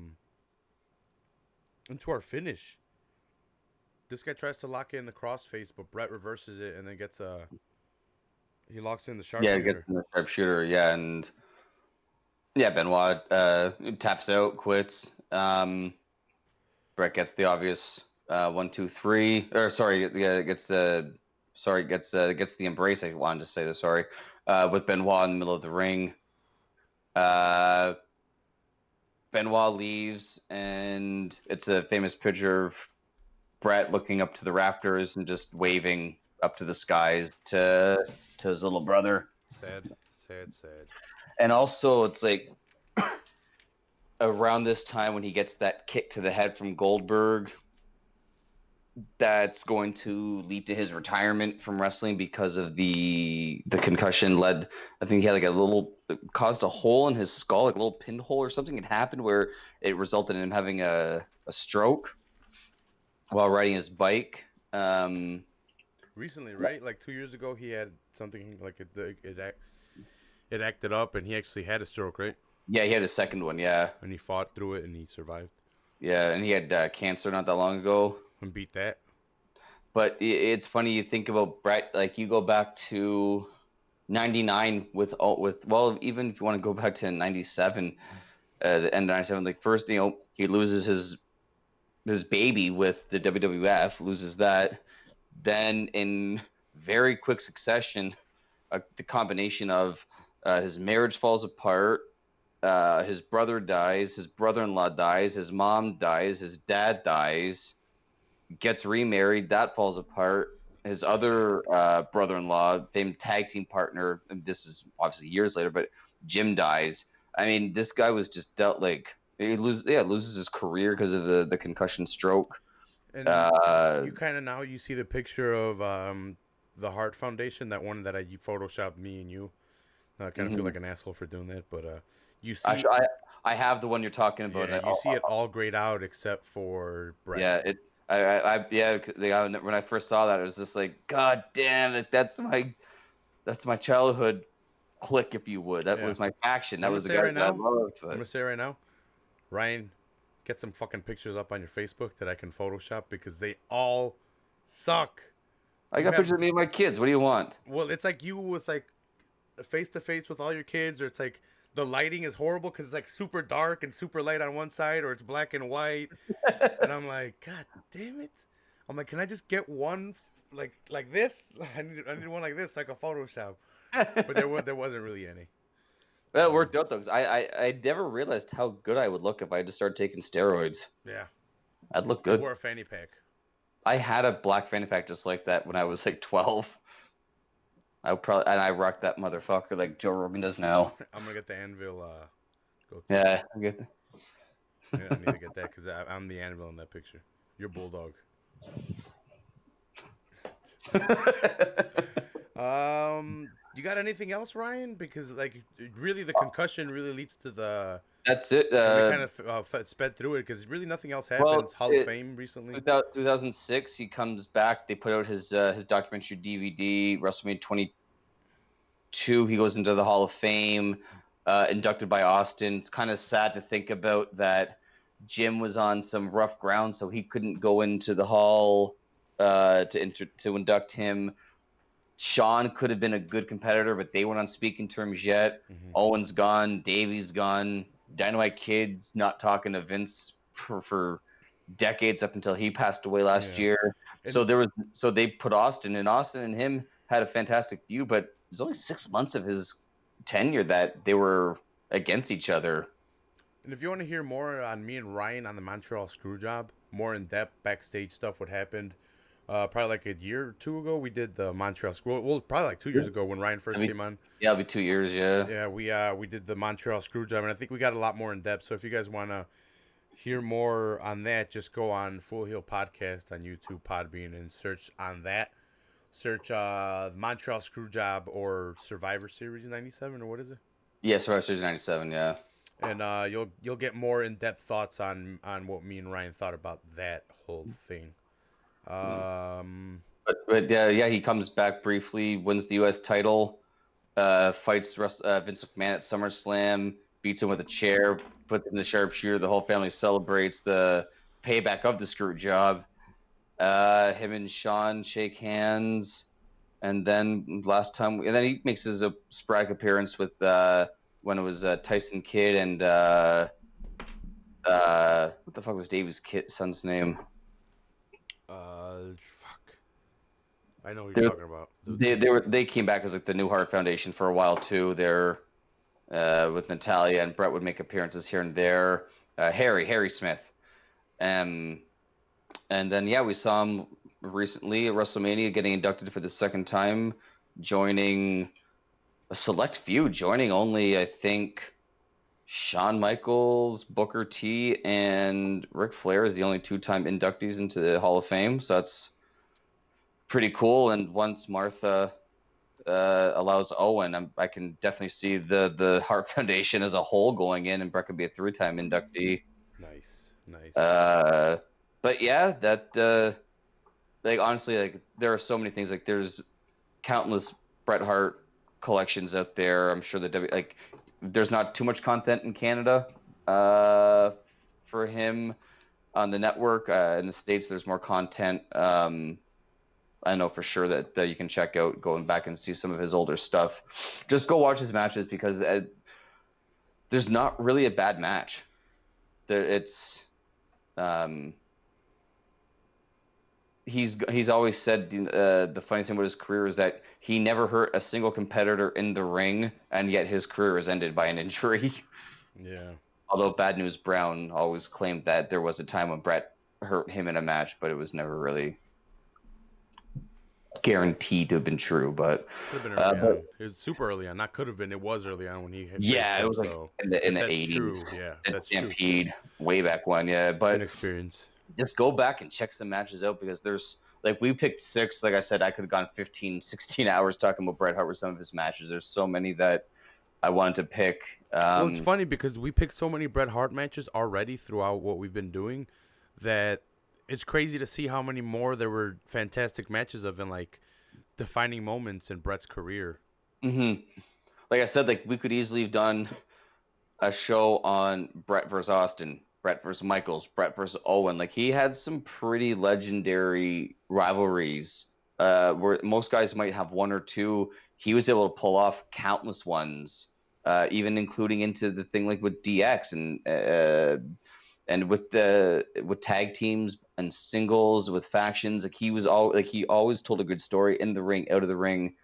finish. This guy tries to lock in the crossface, but Bret reverses it and then he locks in the Yeah, gets sharpshooter. in the sharpshooter. Yeah, and Benoit taps out, quits. Bret gets the obvious 1, 2, 3. Or sorry, gets the embrace. I wanted to say this. Sorry, with Benoit in the middle of the ring. Benoit leaves, and it's a famous picture of Bret looking up to the rafters and just waving up to the skies to his little brother. Sad, sad, sad. And also, it's like around this time when he gets that kick to the head from Goldberg, that's going to lead to his retirement from wrestling because of the concussion. I think he had caused a hole in his skull, like a little pinhole or something. It happened where it resulted in him having a stroke while riding his bike. Recently, right? Like 2 years ago, he had something like it acted up, and he actually had a stroke, right? Yeah, he had a second one. Yeah, And he fought through it, and he survived yeah, and he had cancer not that long ago. and beat that. But it's funny you think about Bret. Like you go back to '99 with even if you want to go back to '97, the end of '97. Like first, he loses his baby with the WWF, loses that. Then in very quick succession, the combination of his marriage falls apart, his brother dies, his brother-in-law dies, his mom dies, his dad dies, gets remarried, that falls apart. His other brother-in-law, famed tag team partner, and this is obviously years later, but Jim dies. I mean, this guy was just dealt loses his career because of the concussion stroke. And you kind of you see the picture of the Hart Foundation, that one that I photoshopped me and you. I kind of feel like an asshole for doing that, but you see, Actually, I have the one you're talking about. yeah, you see it all grayed out except for Bret. Yeah, when I first saw that, it was just like, God damn it, that's my childhood clique, if you would. That was my faction. That was the guy that I loved. I'm gonna say right now, Ryan, get some fucking pictures up on your Facebook that I can Photoshop because they all suck. I got pictures of me and my kids. What do you want? Well, it's like you with like face to face with all your kids, or it's like the lighting is horrible because it's like super dark and super light on one side, or it's black and white. And I'm like, God damn it! I'm like, can I just get one like this? I need one like this, like a Photoshop. But there wasn't really any. Well, it worked out though, because I never realized how good I would look if I just started taking steroids. Yeah, I'd look good. I wore a fanny pack. I had a black fanny pack just like that when I was like 12. I rocked that motherfucker like Joe Rogan does now. I'm gonna get the anvil. Yeah, I get that. Yeah, I need to get that because I'm the anvil in that picture. You're Bulldog. You got anything else, Ryan? Because like really, the concussion really leads to the. That's it. We kind of sped through it because really nothing else happened. Well, Hall of Fame recently. 2006, he comes back. They put out his documentary DVD, WrestleMania 22. He goes into the Hall of Fame, inducted by Austin. It's kind of sad to think about that. Jim was on some rough ground, so he couldn't go into the hall to induct him. Shawn could have been a good competitor, but they weren't on speaking terms yet. Mm-hmm. Owen's gone. Davey's gone. Dynamite Kid's not talking to Vince for decades up until he passed away last year. So they put Austin, and Austin and him had a fantastic feud, but it was only 6 months of his tenure that they were against each other. And if you want to hear more on me and Ryan on the Montreal Screwjob, more in depth backstage stuff, what happened. Probably like a year or two ago, we did the Montreal Screw. Well, probably like 2 years ago when Ryan first came on. Yeah, it'll be 2 years. Yeah. Yeah, we did the Montreal Screwjob, and I think we got a lot more in depth. So if you guys want to hear more on that, just go on Full Heel Podcast on YouTube, Podbean, and search on that. Search Montreal Screwjob or Survivor Series '97, or what is it? Yeah, Survivor Series '97. Yeah. And you'll get more in-depth thoughts on what me and Ryan thought about that whole thing. But yeah, he comes back briefly, wins the U.S. title, fights Vince McMahon at SummerSlam, beats him with a chair, puts him in the sharpshooter. The whole family celebrates the payback of the screw job. Him and Shawn shake hands, and then he makes his sporadic appearance with when it was Tyson Kidd and what the fuck was Davy's son's name? Fuck. I know what you're talking about. They came back as like the New Heart Foundation for a while too. They're with Natalia, and Bret would make appearances here and there. Harry Smith. And then we saw him recently at WrestleMania getting inducted for the second time, joining a select few, joining only I think Shawn Michaels, Booker T, and Ric Flair is the only 2-time inductees into the Hall of Fame. So that's pretty cool. And once Martha allows Owen, I can definitely see the Hart Foundation as a whole going in, and Bret could be a 3-time inductee. Nice. But yeah, that like honestly, like there are so many things. Like there's countless Bret Hart collections out there. I'm sure that there's not too much content in Canada for him on the network. In the States, there's more content. I know for sure that you can check out going back and see some of his older stuff. Just go watch his matches because there's not really a bad match. It's he's always said the funniest thing about his career is that he never hurt a single competitor in the ring, and yet his career is ended by an injury. Yeah. Although Bad News Brown always claimed that there was a time when Bret hurt him in a match, but it was never really guaranteed to have been true. But could have been early on. It was super early on. Not could have been. It was early on when he hit. Yeah, it was like in the 80s. True. Yeah, that's Stampede, way back when. Yeah, but inexperience. Just go back and check some matches out because there's like we picked 6. Like I said, I could have gone 15, 16 hours talking about Bret Hart with some of his matches. There's so many that I wanted to pick. Well, it's funny because we picked so many Bret Hart matches already throughout what we've been doing that it's crazy to see how many more there were fantastic matches of in like defining moments in Bret's career. Mm-hmm. Like I said, like we could easily have done a show on Bret versus Austin, Bret versus Michaels, Bret versus Owen. Like he had some pretty legendary rivalries where most guys might have 1 or 2. He was able to pull off countless ones, even including into the thing like with DX and with tag teams and singles with factions. Like he always told a good story in the ring, out of the ring.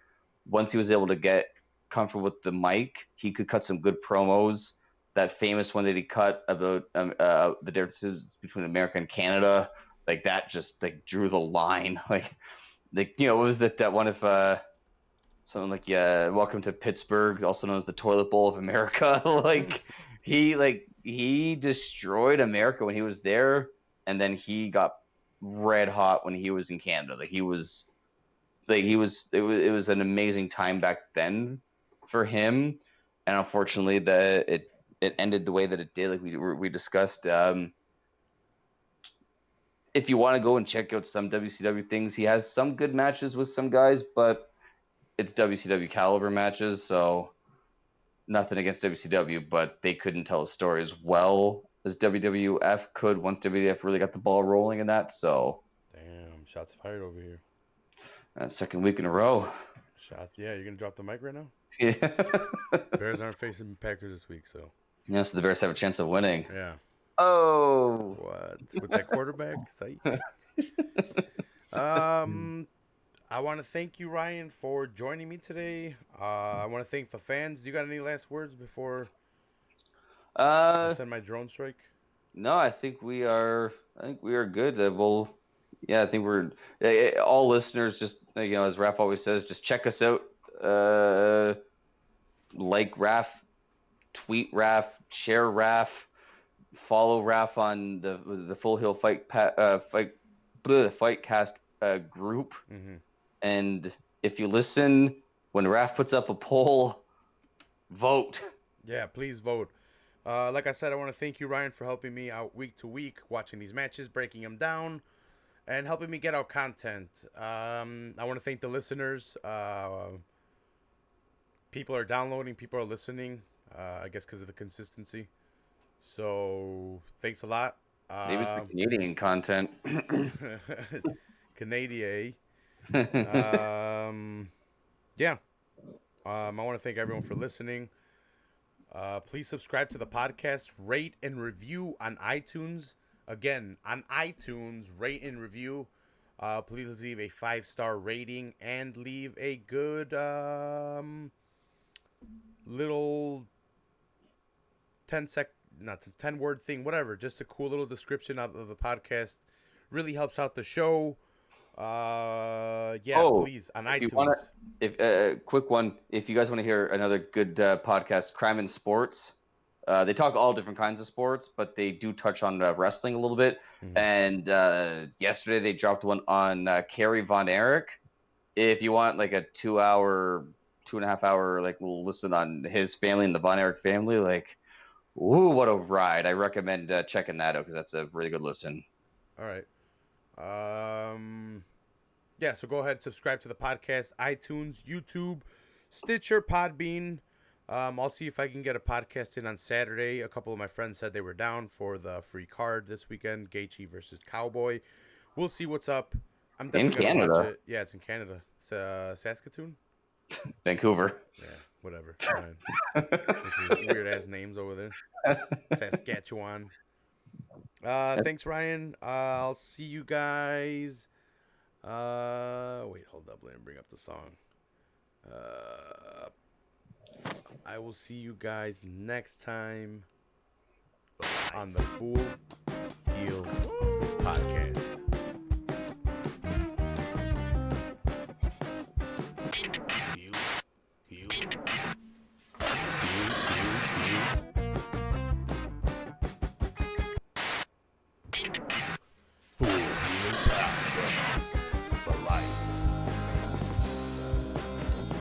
Once he was able to get comfortable with the mic, he could cut some good promos. That famous one that he cut about the differences between America and Canada, like that just like drew the line. Like what was that one of something like welcome to Pittsburgh, also known as the toilet bowl of America. He destroyed America when he was there, and then he got red hot when he was in Canada. It was an amazing time back then for him, and unfortunately it ended the way that it did, like we discussed. If you want to go and check out some WCW things, he has some good matches with some guys, but it's WCW caliber matches, so nothing against WCW, but they couldn't tell a story as well as WWF could once WWF really got the ball rolling in that. So, damn, shots fired over here. Second week in a row. Yeah, you're gonna drop the mic right now? Yeah. Bears aren't facing Packers this week, so. Yeah, so the Bears have a chance of winning. Yeah. Oh. What? With that quarterback? Psych. I want to thank you, Ryan, for joining me today. I want to thank the fans. Do you got any last words before I send my drone strike? No, I think we are good. I think we're all listeners. Just as Raph always says, just check us out. Like Raph, tweet Raph, share Raph, follow Raph on the Full Hill Fightcast group. Mm-hmm. And if you listen when Raph puts up a poll, vote. Yeah, please vote. Like I said, I want to thank you, Ryan, for helping me out week to week, watching these matches, breaking them down, and helping me get out content. I want to thank the listeners. People are downloading, people are listening, I guess because of the consistency. So, thanks a lot. Maybe it's the Canadian content. Canadian. Yeah. I want to thank everyone for listening. Please subscribe to the podcast, rate and review on iTunes. Again, on iTunes, rate and review. Please leave a 5-star rating and leave a good little 10 word thing, whatever. Just a cool little description of the podcast. Really helps out the show. Please on iTunes. Quick one, if you guys want to hear another good podcast, Crime and Sports. They talk all different kinds of sports, but they do touch on wrestling a little bit. Mm-hmm. And yesterday they dropped one on Kerry Von Erich. If you want like a 2.5 hour like little listen on his family and the Von Erich family, like, ooh, what a ride! I recommend checking that out because that's a really good listen. All right. Yeah, so go ahead, subscribe to the podcast, iTunes, YouTube, Stitcher, Podbean. I'll see if I can get a podcast in on Saturday. A couple of my friends said they were down for the free card this weekend, Gaethje versus Cowboy. We'll see what's up. I'm definitely going to watch it. Yeah, it's in Canada. It's Saskatoon? Vancouver. Yeah, whatever. Weird-ass names over there. Saskatchewan. Thanks, Ryan. I'll see you guys. Wait, hold up. Let me bring up the song. I will see you guys next time on the Full Heel Podcast. Heel.